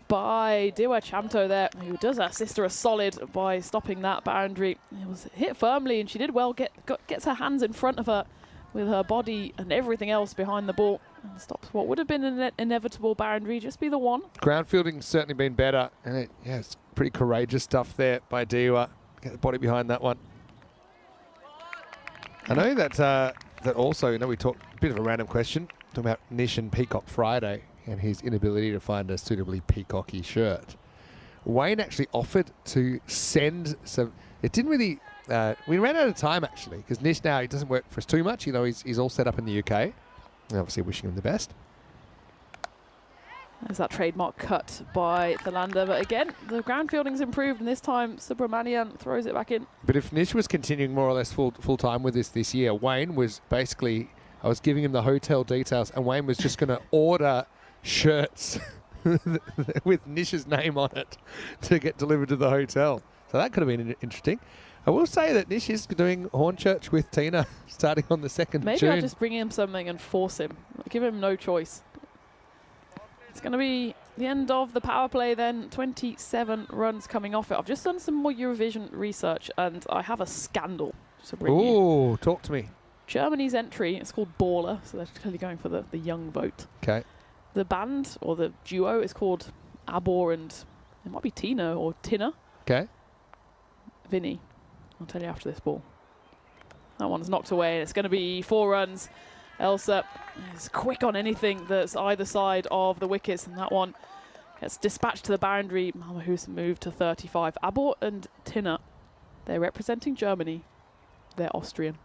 by Diwa Chamto there, who does her sister a solid by stopping that boundary. It was hit firmly, and she did well, gets her hands in front of her with her body and everything else behind the ball, and stops what would have been an inevitable boundary, just be the one. Ground fielding's certainly been better, and it's pretty courageous stuff there by Diwa. Get the body behind that one. I know that that also, you know, we talked a bit of a random question, talking about Nish and Peacock Friday and his inability to find a suitably peacocky shirt. Wayne actually offered to send some. It didn't really. We ran out of time actually, because Nish now, he doesn't work for us too much. You know, he's all set up in the UK. And obviously wishing him the best. There's that trademark cut by Thalander, but again, the ground fielding's improved, and this time Subramanian throws it back in. But if Nish was continuing more or less full time with this year, Wayne was basically, I was giving him the hotel details, and Wayne was just going to order shirts with Nish's name on it to get delivered to the hotel. So that could have been interesting. I will say that Nish is doing Hornchurch with Tina starting on the 2nd of Maybe June. I'll just bring him something and force him. Give him no choice. It's going to be the end of the power play then. 27 runs coming off it. I've just done some more Eurovision research, and I have a scandal to bring you. Ooh, talk to me. Germany's entry, it's called Baller, so they're clearly going for the young vote. Okay. The band, or the duo, is called Abor and, it might be Tina or Tina. Okay. Vinny, I'll tell you after this ball. That one's knocked away, and it's going to be 4 runs. Elsa is quick on anything that's either side of the wickets, and that one gets dispatched to the boundary. Malmahus moved to 35. Abort and Tina, they're representing Germany. They're Austrian.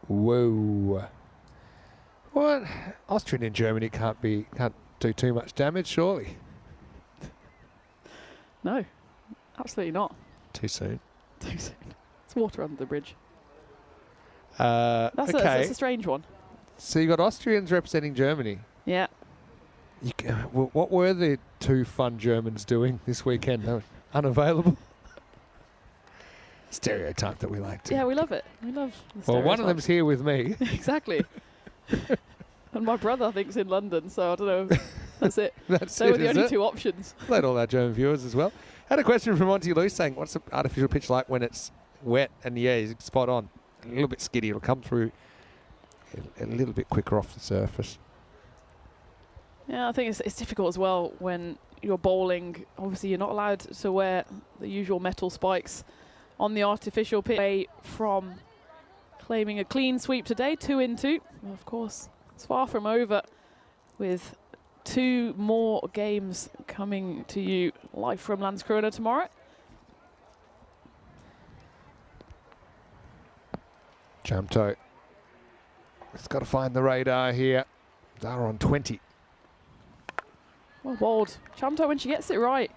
Whoa. What? Austrian in Germany can't do too much damage, surely. No, absolutely not. Too soon. Too soon. It's water under the bridge. Okay. That's a strange one. So you got Austrians representing Germany. Yeah. What were the 2 fun Germans doing this weekend? They were unavailable. Stereotype that we like to. Yeah, we love it. We love the Well, one of stereotypes. them's here with me. Exactly. And my brother, I think, is in London, so I don't know. That's it. That's They it, were the is only it? 2 options. Let all our German viewers as well. Had a question from Monty Luce saying, what's the artificial pitch like when it's wet? And yeah, he's spot on. A little bit skiddy. It'll come through a little bit quicker off the surface. Yeah, I think it's difficult as well when you're bowling. Obviously, you're not allowed to wear the usual metal spikes on the artificial pitch. Away from claiming a clean sweep today, 2 in 2. Well, of course, it's far from over with 2 more games coming to you live from Landskrona tomorrow. Chamto. It's got to find the radar here. They're on 20. Well bowled. Chamto, when she gets it right,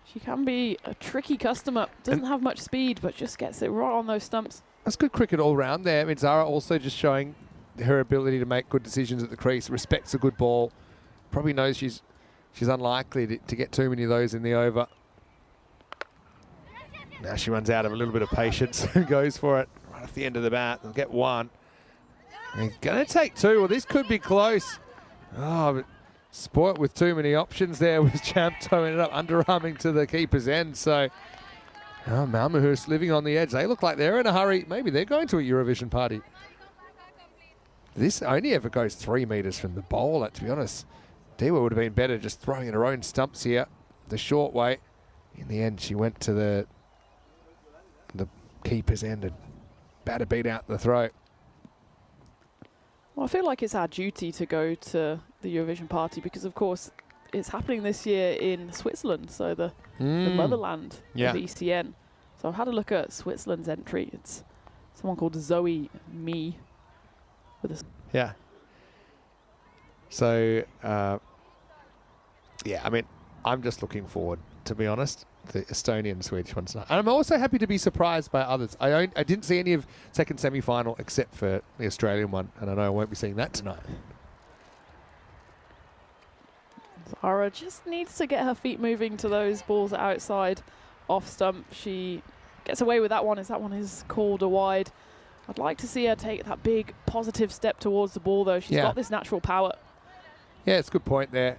she can be a tricky customer. Doesn't have much speed, but just gets it right on those stumps. That's good cricket all round there. I mean, Zara also just showing her ability to make good decisions at the crease, respects a good ball. Probably knows she's unlikely to get too many of those in the over. Now she runs out of a little bit of patience and goes for it right off the end of the bat. They'll get 1. They're going to take 2. Well, this could be close. Oh, but sport with too many options there was Chamto. Ended up underarming to the keeper's end. So Malmahus living on the edge. They look like they're in a hurry. Maybe they're going to a Eurovision party. This only ever goes 3 metres from the bowler, to be honest. Diwa would have been better just throwing in her own stumps here the short way. In the end, she went to the keeper's end and batted beat out the throw. Well, I feel like it's our duty to go to the Eurovision party because, of course, it's happening this year in Switzerland, so the motherland of ECN. So I've had a look at Switzerland's entry. It's someone called Zoe Me. Yeah. So, yeah, I mean, I'm just looking forward, to be honest, the Estonian Swedish one tonight. And I'm also happy to be surprised by others. I didn't see any of second semi-final except for the Australian one, and I know I won't be seeing that tonight. Zara just needs to get her feet moving to those balls outside off stump. She gets away with that one as that one is called a wide. I'd like to see her take that big positive step towards the ball, though. She's got this natural power. Yeah, it's a good point there.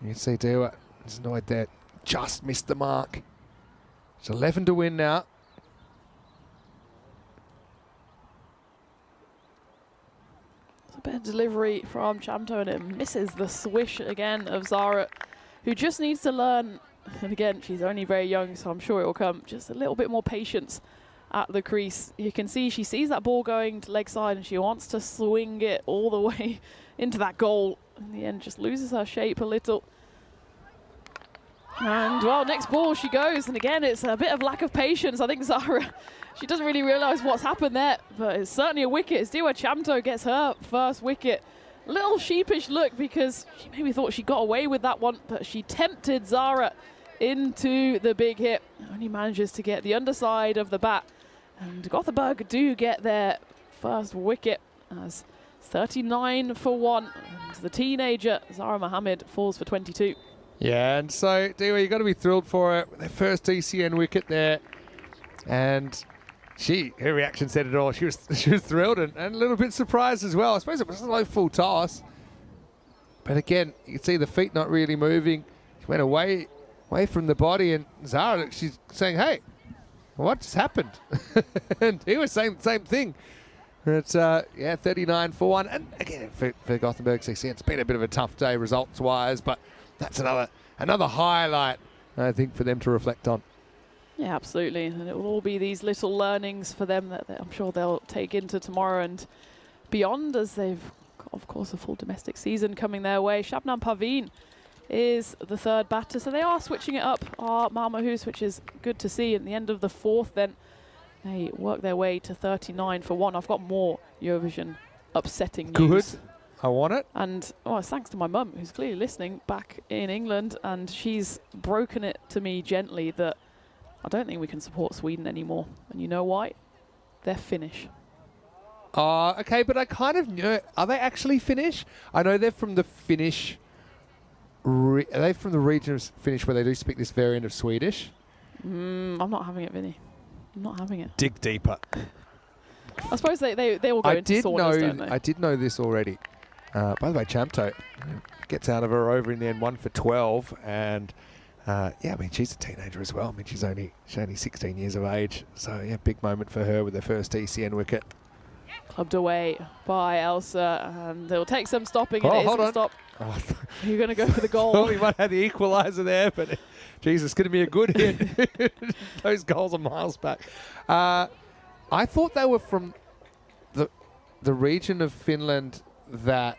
You can see Dewar is annoyed there. Just missed the mark. It's 11 to win now. It's a bit of delivery from Chamto, and it misses the swish again of Zara, who just needs to learn. And again, she's only very young, so I'm sure it will come. Just a little bit more patience at the crease. You can see she sees that ball going to leg side, and she wants to swing it all the way into that goal. In the end, just loses her shape a little. And, well, next ball she goes. And again, it's a bit of lack of patience. I think Zara, she doesn't really realise what's happened there. But it's certainly a wicket. As Dewar Chamto gets her first wicket. A little sheepish look because she maybe thought she got away with that one. But she tempted Zara into the big hit. Only manages to get the underside of the bat. And Gothenburg do get their first wicket as 39 for 1. And the teenager, Zara Mohammed, falls for 22. Yeah, and so, Dewar, you've got to be thrilled for her. Their first ECN wicket there. And her reaction said it all. She was thrilled and a little bit surprised as well. I suppose it was a low full toss. But again, you can see the feet not really moving. She went away from the body, and Zara, she's saying, hey, what just happened? And he was saying the same thing. It's 39 for 1. And again, for Gothenburg CC, it's been a bit of a tough day results-wise, but that's another highlight, I think, for them to reflect on. Yeah, absolutely. And it will all be these little learnings for them that I'm sure they'll take into tomorrow and beyond, as they've got, of course, a full domestic season coming their way. Shabnam Parveen is the third batter, so they are switching it up, Marmahoos, which is good to see. At the end of the fourth, then they work their way to 39 for 1. I've got more Eurovision upsetting news. Good. I want it. And it's thanks to my mum, who's clearly listening back in England, and she's broken it to me gently that I don't think we can support Sweden anymore. And you know why? They're Finnish. Okay, but I kind of know. Are they actually Finnish? I know they're from the Finnish. Are they from the region of Finnish where they do speak this variant of Swedish? I'm not having it, Vinny. I'm not having it. Dig deeper. I suppose they all go into saunas, don't they? I did know this already. By the way, Chamto gets out of her over in the end, 1 for 12, and I mean, she's a teenager as well. I mean, she's only 16 years of age, so yeah, big moment for her with her first ECN wicket. Clubbed away by Elsa, and it'll take some stopping, and it isn't stop. You're going to go for the goal. Well, we might have the equaliser there, but Jesus, it's going to be a good hit. Those goals are miles back. I thought they were from the region of Finland that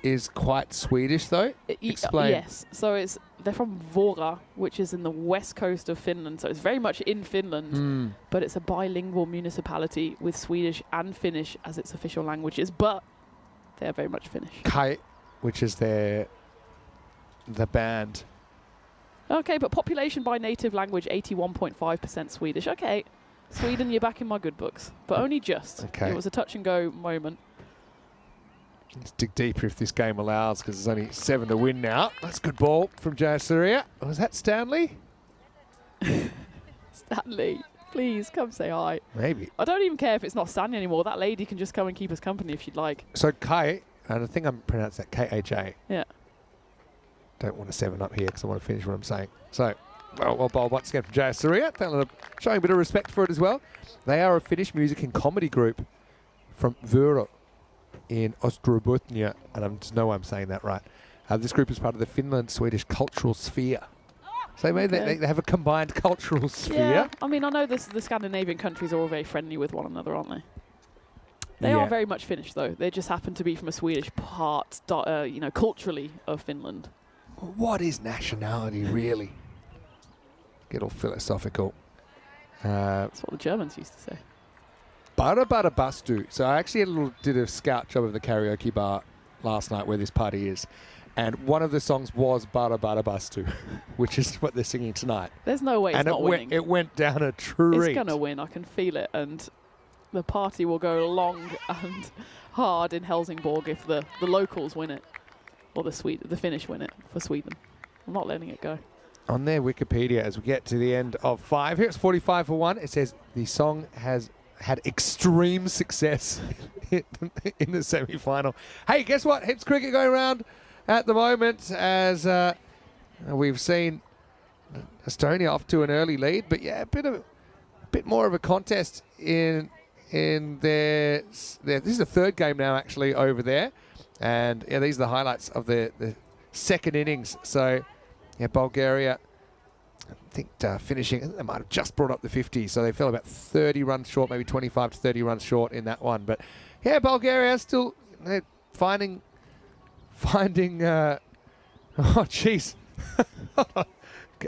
is quite Swedish, though. Explain. Yes, so they're from Vora, which is in the west coast of Finland, so it's very much in Finland, but it's a bilingual municipality with Swedish and Finnish as its official languages, but they're very much Finnish. Kai, which is the band. Okay, but population by native language, 81.5% Swedish. Okay, Sweden, you're back in my good books, but only just. Okay. It was a touch and go moment. Let's dig deeper if this game allows, because there's only 7 to win now. That's a good ball from Jayasuriya. Was that Stanley? Stanley, please come say hi. Maybe. I don't even care if it's not Stanley anymore. That lady can just come and keep us company if she'd like. So Kai, and I think I'm pronouncing that K-H-A. Yeah. Don't want to 7 up here because I want to finish what I'm saying. So, well bowled once again from Jayasuriya. Showing a bit of respect for it as well. They are a Finnish music and comedy group from Vuro in Ostrobotnia, and I just know I'm saying that right. This group is part of the Finland-Swedish cultural sphere. So maybe they have a combined cultural sphere. Yeah, I mean, I know the Scandinavian countries are all very friendly with one another, aren't they? They are very much Finnish, though. They just happen to be from a Swedish part, culturally, of Finland. What is nationality, really? Get all philosophical. That's what the Germans used to say. Bara Bara Bastu. So I actually did a scout job of the karaoke bar last night where this party is. And one of the songs was Bara Bara Bastu, which is what they're singing tonight. There's no way it's not winning. It went down a treat. It's going to win. I can feel it. And the party will go long and hard in Helsingborg if the locals win it. Or the Finnish win it for Sweden. I'm not letting it go. on their Wikipedia as we get to the end of 5. Here it's 45 for 1. It says the song has had extreme success in the semi-final. Hey, guess what? Hips cricket going around at the moment as we've seen Estonia off to an early lead, but yeah, a bit more of a contest in their this is the third game now actually over there, and yeah, these are the highlights of the second innings. So yeah, Bulgaria, I think finishing, I think they might have just brought up the 50, so they fell about 30 runs short, maybe 25 to 30 runs short in that one. But yeah, Bulgaria still finding oh jeez.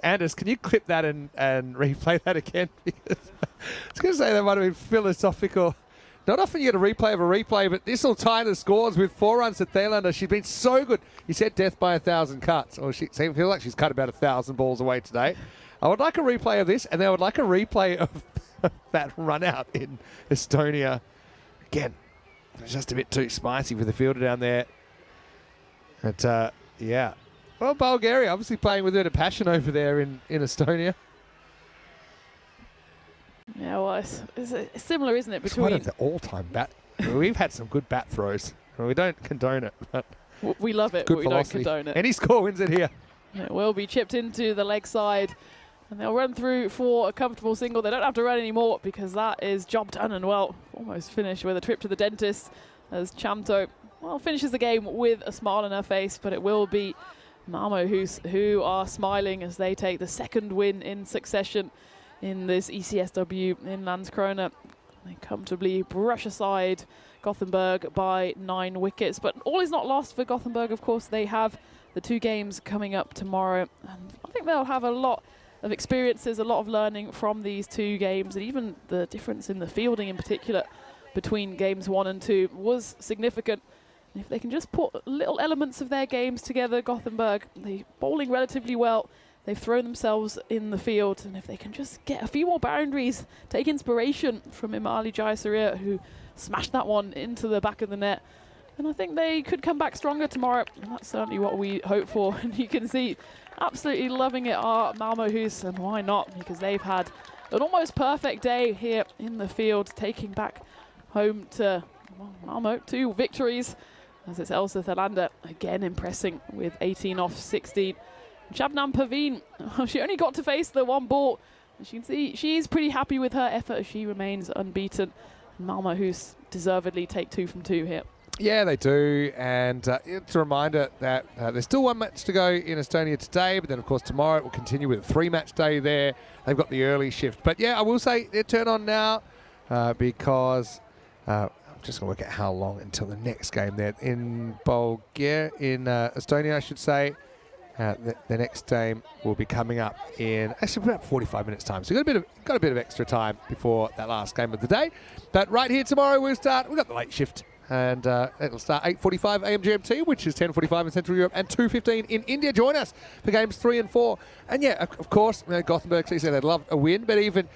Anders, can you clip that and replay that again? Because I was going to say that might have been philosophical. Not often you get a replay of a replay, but this will tie the scores with 4 runs to Thailander. She's been so good. You said death by 1,000 cuts. Or she feels like she's cut about 1,000 balls away today. I would like a replay of this, and then I would like a replay of that run out in Estonia. Again, it's just a bit too spicy for the fielder down there. But yeah. Well, Bulgaria obviously playing with a bit of passion over there in Estonia. Yeah, well, it's similar, isn't it? It's one of the all-time bat. We've had some good bat throws. We don't condone it, but we love it, but we don't condone it. Any score wins it here. It will be chipped into the leg side, and they'll run through for a comfortable single. They don't have to run anymore because that is job done and, well, almost finished with a trip to the dentist as Chamto, well, finishes the game with a smile on her face, but it will be Malmo who are smiling as they take the second win in succession in this ECS-W in Landskrona. They comfortably brush aside Gothenburg by 9 wickets. But all is not lost for Gothenburg, of course. They have the 2 games coming up tomorrow. And I think they'll have a lot of experiences, a lot of learning from these 2 games. And even the difference in the fielding in particular between games 1 and 2 was significant. If they can just put little elements of their games together, Gothenburg, they're bowling relatively well. They've thrown themselves in the field, and if they can just get a few more boundaries, take inspiration from Imali Jayasuriya, who smashed that one into the back of the net, and I think they could come back stronger tomorrow, and that's certainly what we hope for. And you can see, absolutely loving it are Malmo Hus, and why not? Because they've had an almost perfect day here in the field, taking back home to Malmo 2 victories. As it's Elsa Thalander again impressing with 18 off 16. Shabnam Paveen, she only got to face the 1 ball. As you can see, she's pretty happy with her effort as she remains unbeaten. Malmo Hus deservedly take 2 from 2 here. Yeah, they do. And it's a reminder that there's still 1 match to go in Estonia today, but then, of course, tomorrow it will continue with a 3-match day there. They've got the early shift. But, yeah, I will say their turn on now because... just going to work out how long until the next game there in Bulgaria, in Estonia, I should say. The next game will be coming up in actually about 45 minutes time. So we've got a bit of extra time before that last game of the day. But right here tomorrow we've got the late shift, and it'll start 8:45 a.m. GMT, which is 10:45 in Central Europe, and 2:15 in India. Join us for games 3 and 4. And yeah, of course, Gothenburg, so you said they'd love a win, but even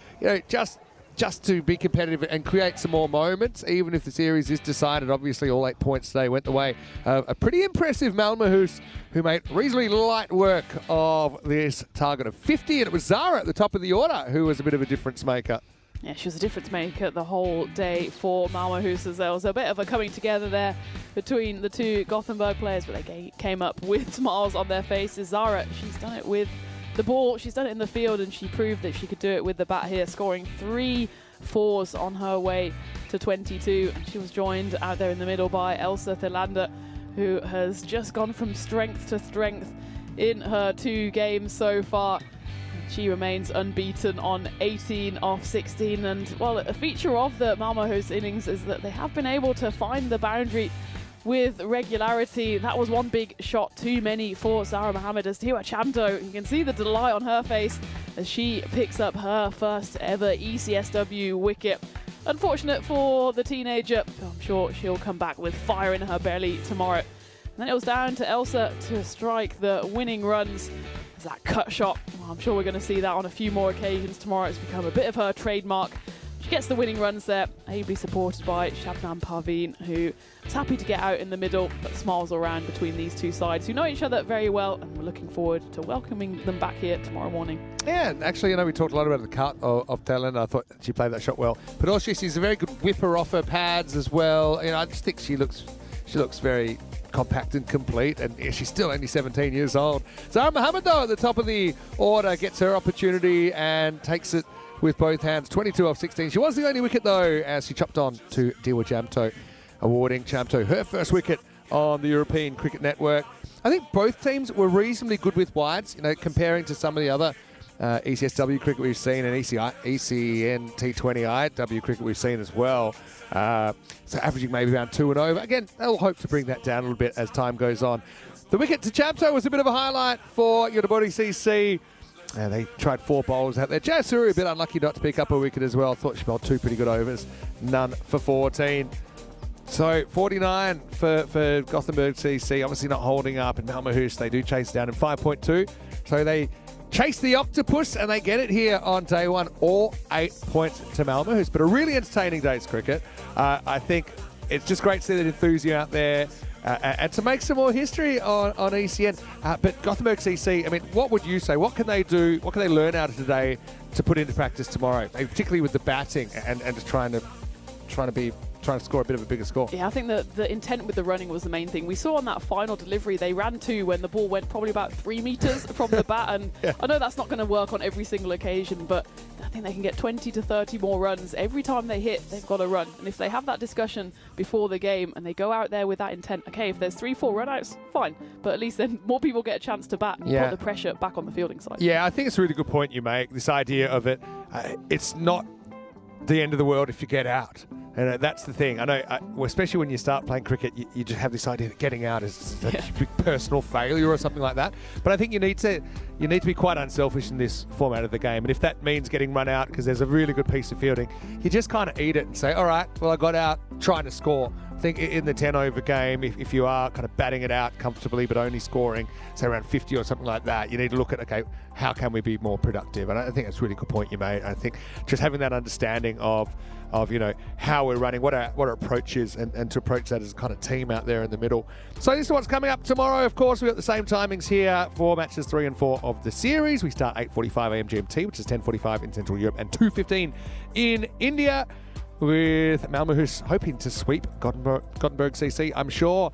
just to be competitive and create some more moments, even if the series is decided. Obviously, all 8 points today went the way of a pretty impressive Malmo Hus, who made reasonably light work of this target of 50. And it was Zara at the top of the order who was a bit of a difference maker. Yeah, she was a difference maker the whole day for Malmo Hus, as there was a bit of a coming together there between the 2 Gothenburg players, but they came up with smiles on their faces. Zara, she's done it with the ball, she's done it in the field, and she proved that she could do it with the bat here, scoring 3 4s on her way to 22. And she was joined out there in the middle by Elsa Thalander, who has just gone from strength to strength in her 2 games so far. She remains unbeaten on 18 off 16. And, well, a feature of the Malmo Hus innings is that they have been able to find the boundary with regularity. That was 1 big shot too many for Zara Mohammed. As Tiwa Chamto, you can see the delight on her face as she picks up her first ever ECS-W wicket. Unfortunate for the teenager, I'm sure she'll come back with fire in her belly tomorrow. And then it was down to Elsa to strike the winning runs. As that cut shot, well, I'm sure we're going to see that on a few more occasions tomorrow. It's become a bit of her trademark. She She gets the winning runs there, ably supported by Shabnam Parveen, who is happy to get out in the middle, but smiles around between these two sides who know each other very well, and we're looking forward to welcoming them back here tomorrow morning. Yeah, and actually, we talked a lot about the cut of Talon. I thought she played that shot well. But also, she's a very good whipper off her pads as well. I just think she looks very compact and complete, and she's still only 17 years old. Zara Mohammed, though, at the top of the order, gets her opportunity and takes it with both hands. 22 off 16. She was the only wicket, though, as she chopped on to Diwa Jamto, awarding Jamto her first wicket on the European Cricket Network. I think both teams were reasonably good with wides, comparing to some of the other ECS-W cricket we've seen, and ECN T20 IW cricket we've seen as well. So averaging maybe around 2 and over. Again, they'll hope to bring that down a little bit as time goes on. The wicket to Jamto was a bit of a highlight for Yodabodi CC. They tried 4 bowls out there. Jasuri a bit unlucky not to pick up a wicket as well. Thought she bowled 2 pretty good overs. None for 14. So 49 for Gothenburg CC. Obviously not holding up. And Malmöhus, they do chase down in 5.2. So they chase the octopus, and they get it here on day 1, all 8 points to Malmöhus. But a really entertaining day's cricket. I think it's just great to see that enthusiasm out there and to make some more history on ECN. But Gothenburg CC, what would you say? What can they do? What can they learn out of today to put into practice tomorrow, particularly with the batting and just trying to score a bit of a bigger score? Yeah, I think the intent with the running was the main thing. We saw on that final delivery, they ran 2 when the ball went probably about 3 meters from the bat, and yeah. I know that's not going to work on every single occasion, but I think they can get 20 to 30 more runs. Every time they hit, they've got to run. And if they have that discussion before the game and they go out there with that intent, okay, if there's 3-4 run-outs, fine, but at least then more people get a chance to bat and put the pressure back on the fielding side. Yeah, I think it's a really good point you make, this idea of it. It's not the end of the world if you get out. And that's the thing. I know, especially when you start playing cricket, you just have this idea that getting out is a big personal failure or something like that. But I think you need to be quite unselfish in this format of the game. And if that means getting run out because there's a really good piece of fielding, you just kind of eat it and say, all right, well, I got out trying to score. I think in the 10-over game, if you are kind of batting it out comfortably but only scoring, say, around 50 or something like that, you need to look at, okay, how can we be more productive? And I think that's a really good point you made. I think just having that understanding of how we're running, what our approach is, and to approach that as a kind of team out there in the middle. So this is what's coming up tomorrow. Of course, we've got the same timings here for matches 3 and 4 of the series. We start 8:45 a.m. GMT, which is 10:45 in Central Europe, and 2:15 in India, with Malmöhus hoping to sweep Gothenburg CC, I'm sure.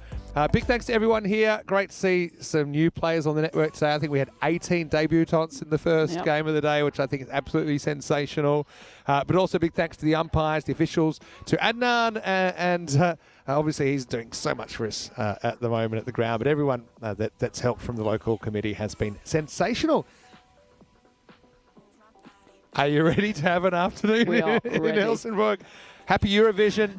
Big thanks to everyone here. Great to see some new players on the network today. I think we had 18 debutants in the first game of the day, which I think is absolutely sensational. But also big thanks to the umpires, the officials, to Adnan, and obviously he's doing so much for us at the moment at the ground. But everyone that's helped from the local committee has been sensational. Are you ready to have an afternoon in Helsingborg? Happy Eurovision.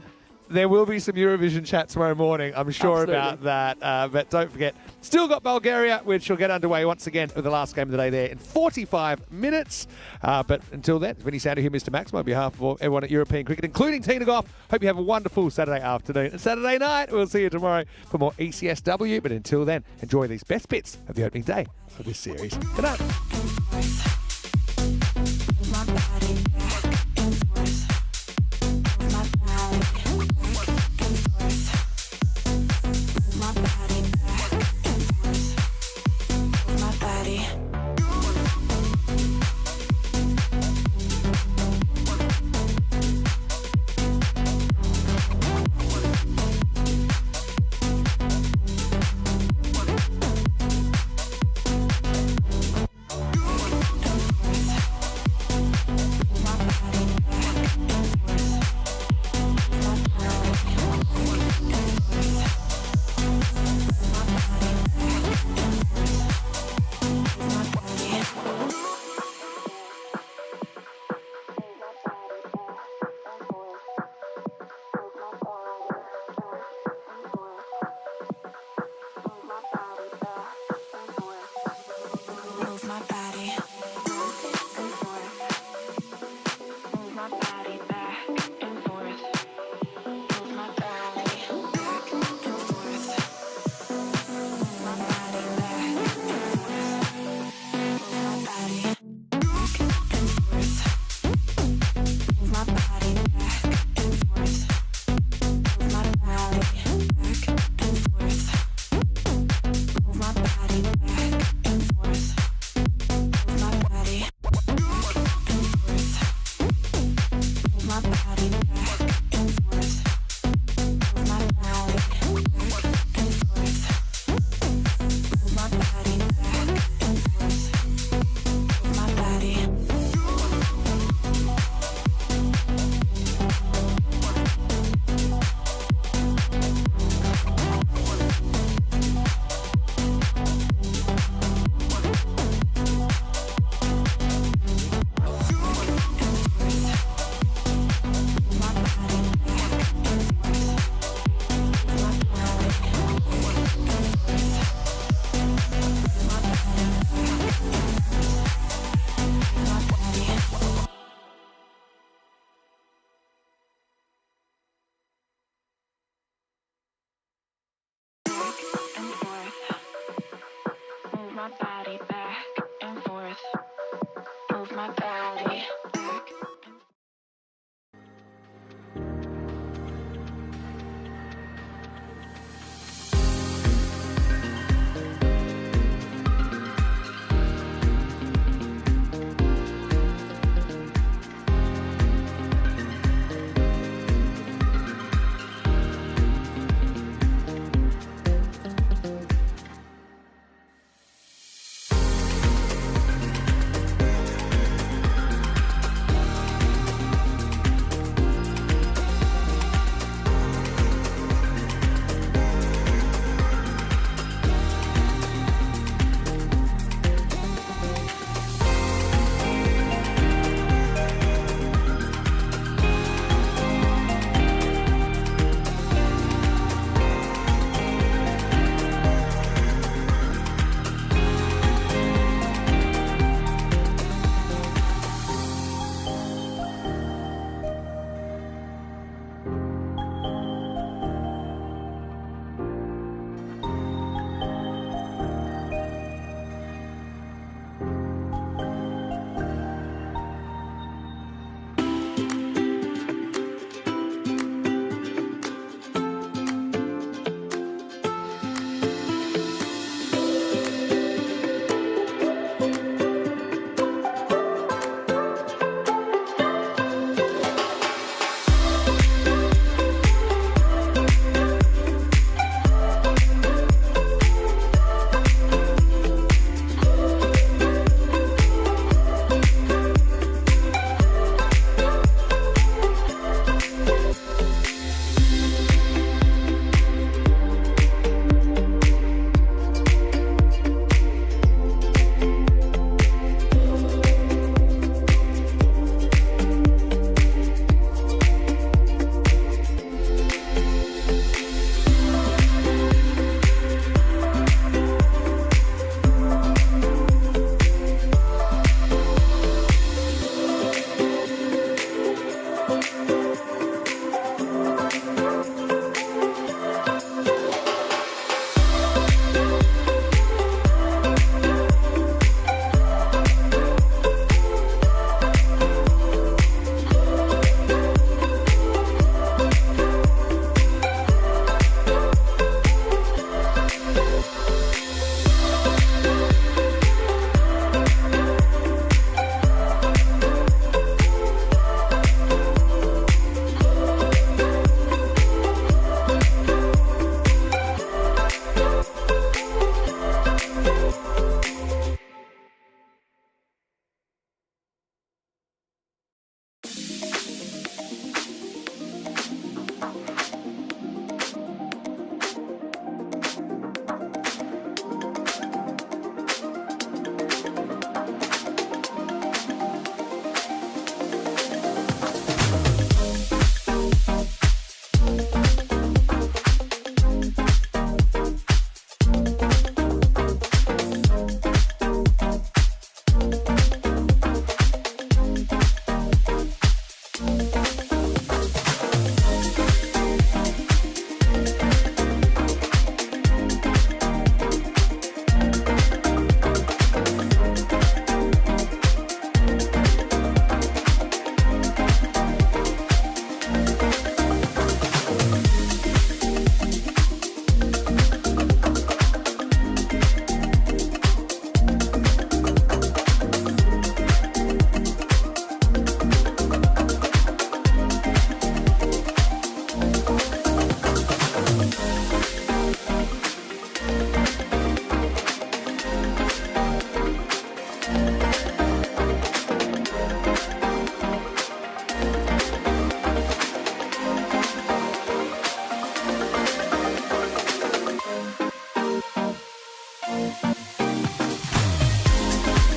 There will be some Eurovision chat tomorrow morning, I'm sure about that. But don't forget, still got Bulgaria, which will get underway once again with the last game of the day there in 45 minutes. But until then, Vinny Sander here, Mr. Max, on behalf of everyone at European Cricket, including Tina Goff. Hope you have a wonderful Saturday afternoon and Saturday night. We'll see you tomorrow for more ECS-W. But until then, enjoy these best bits of the opening day of this series. Good night. My body.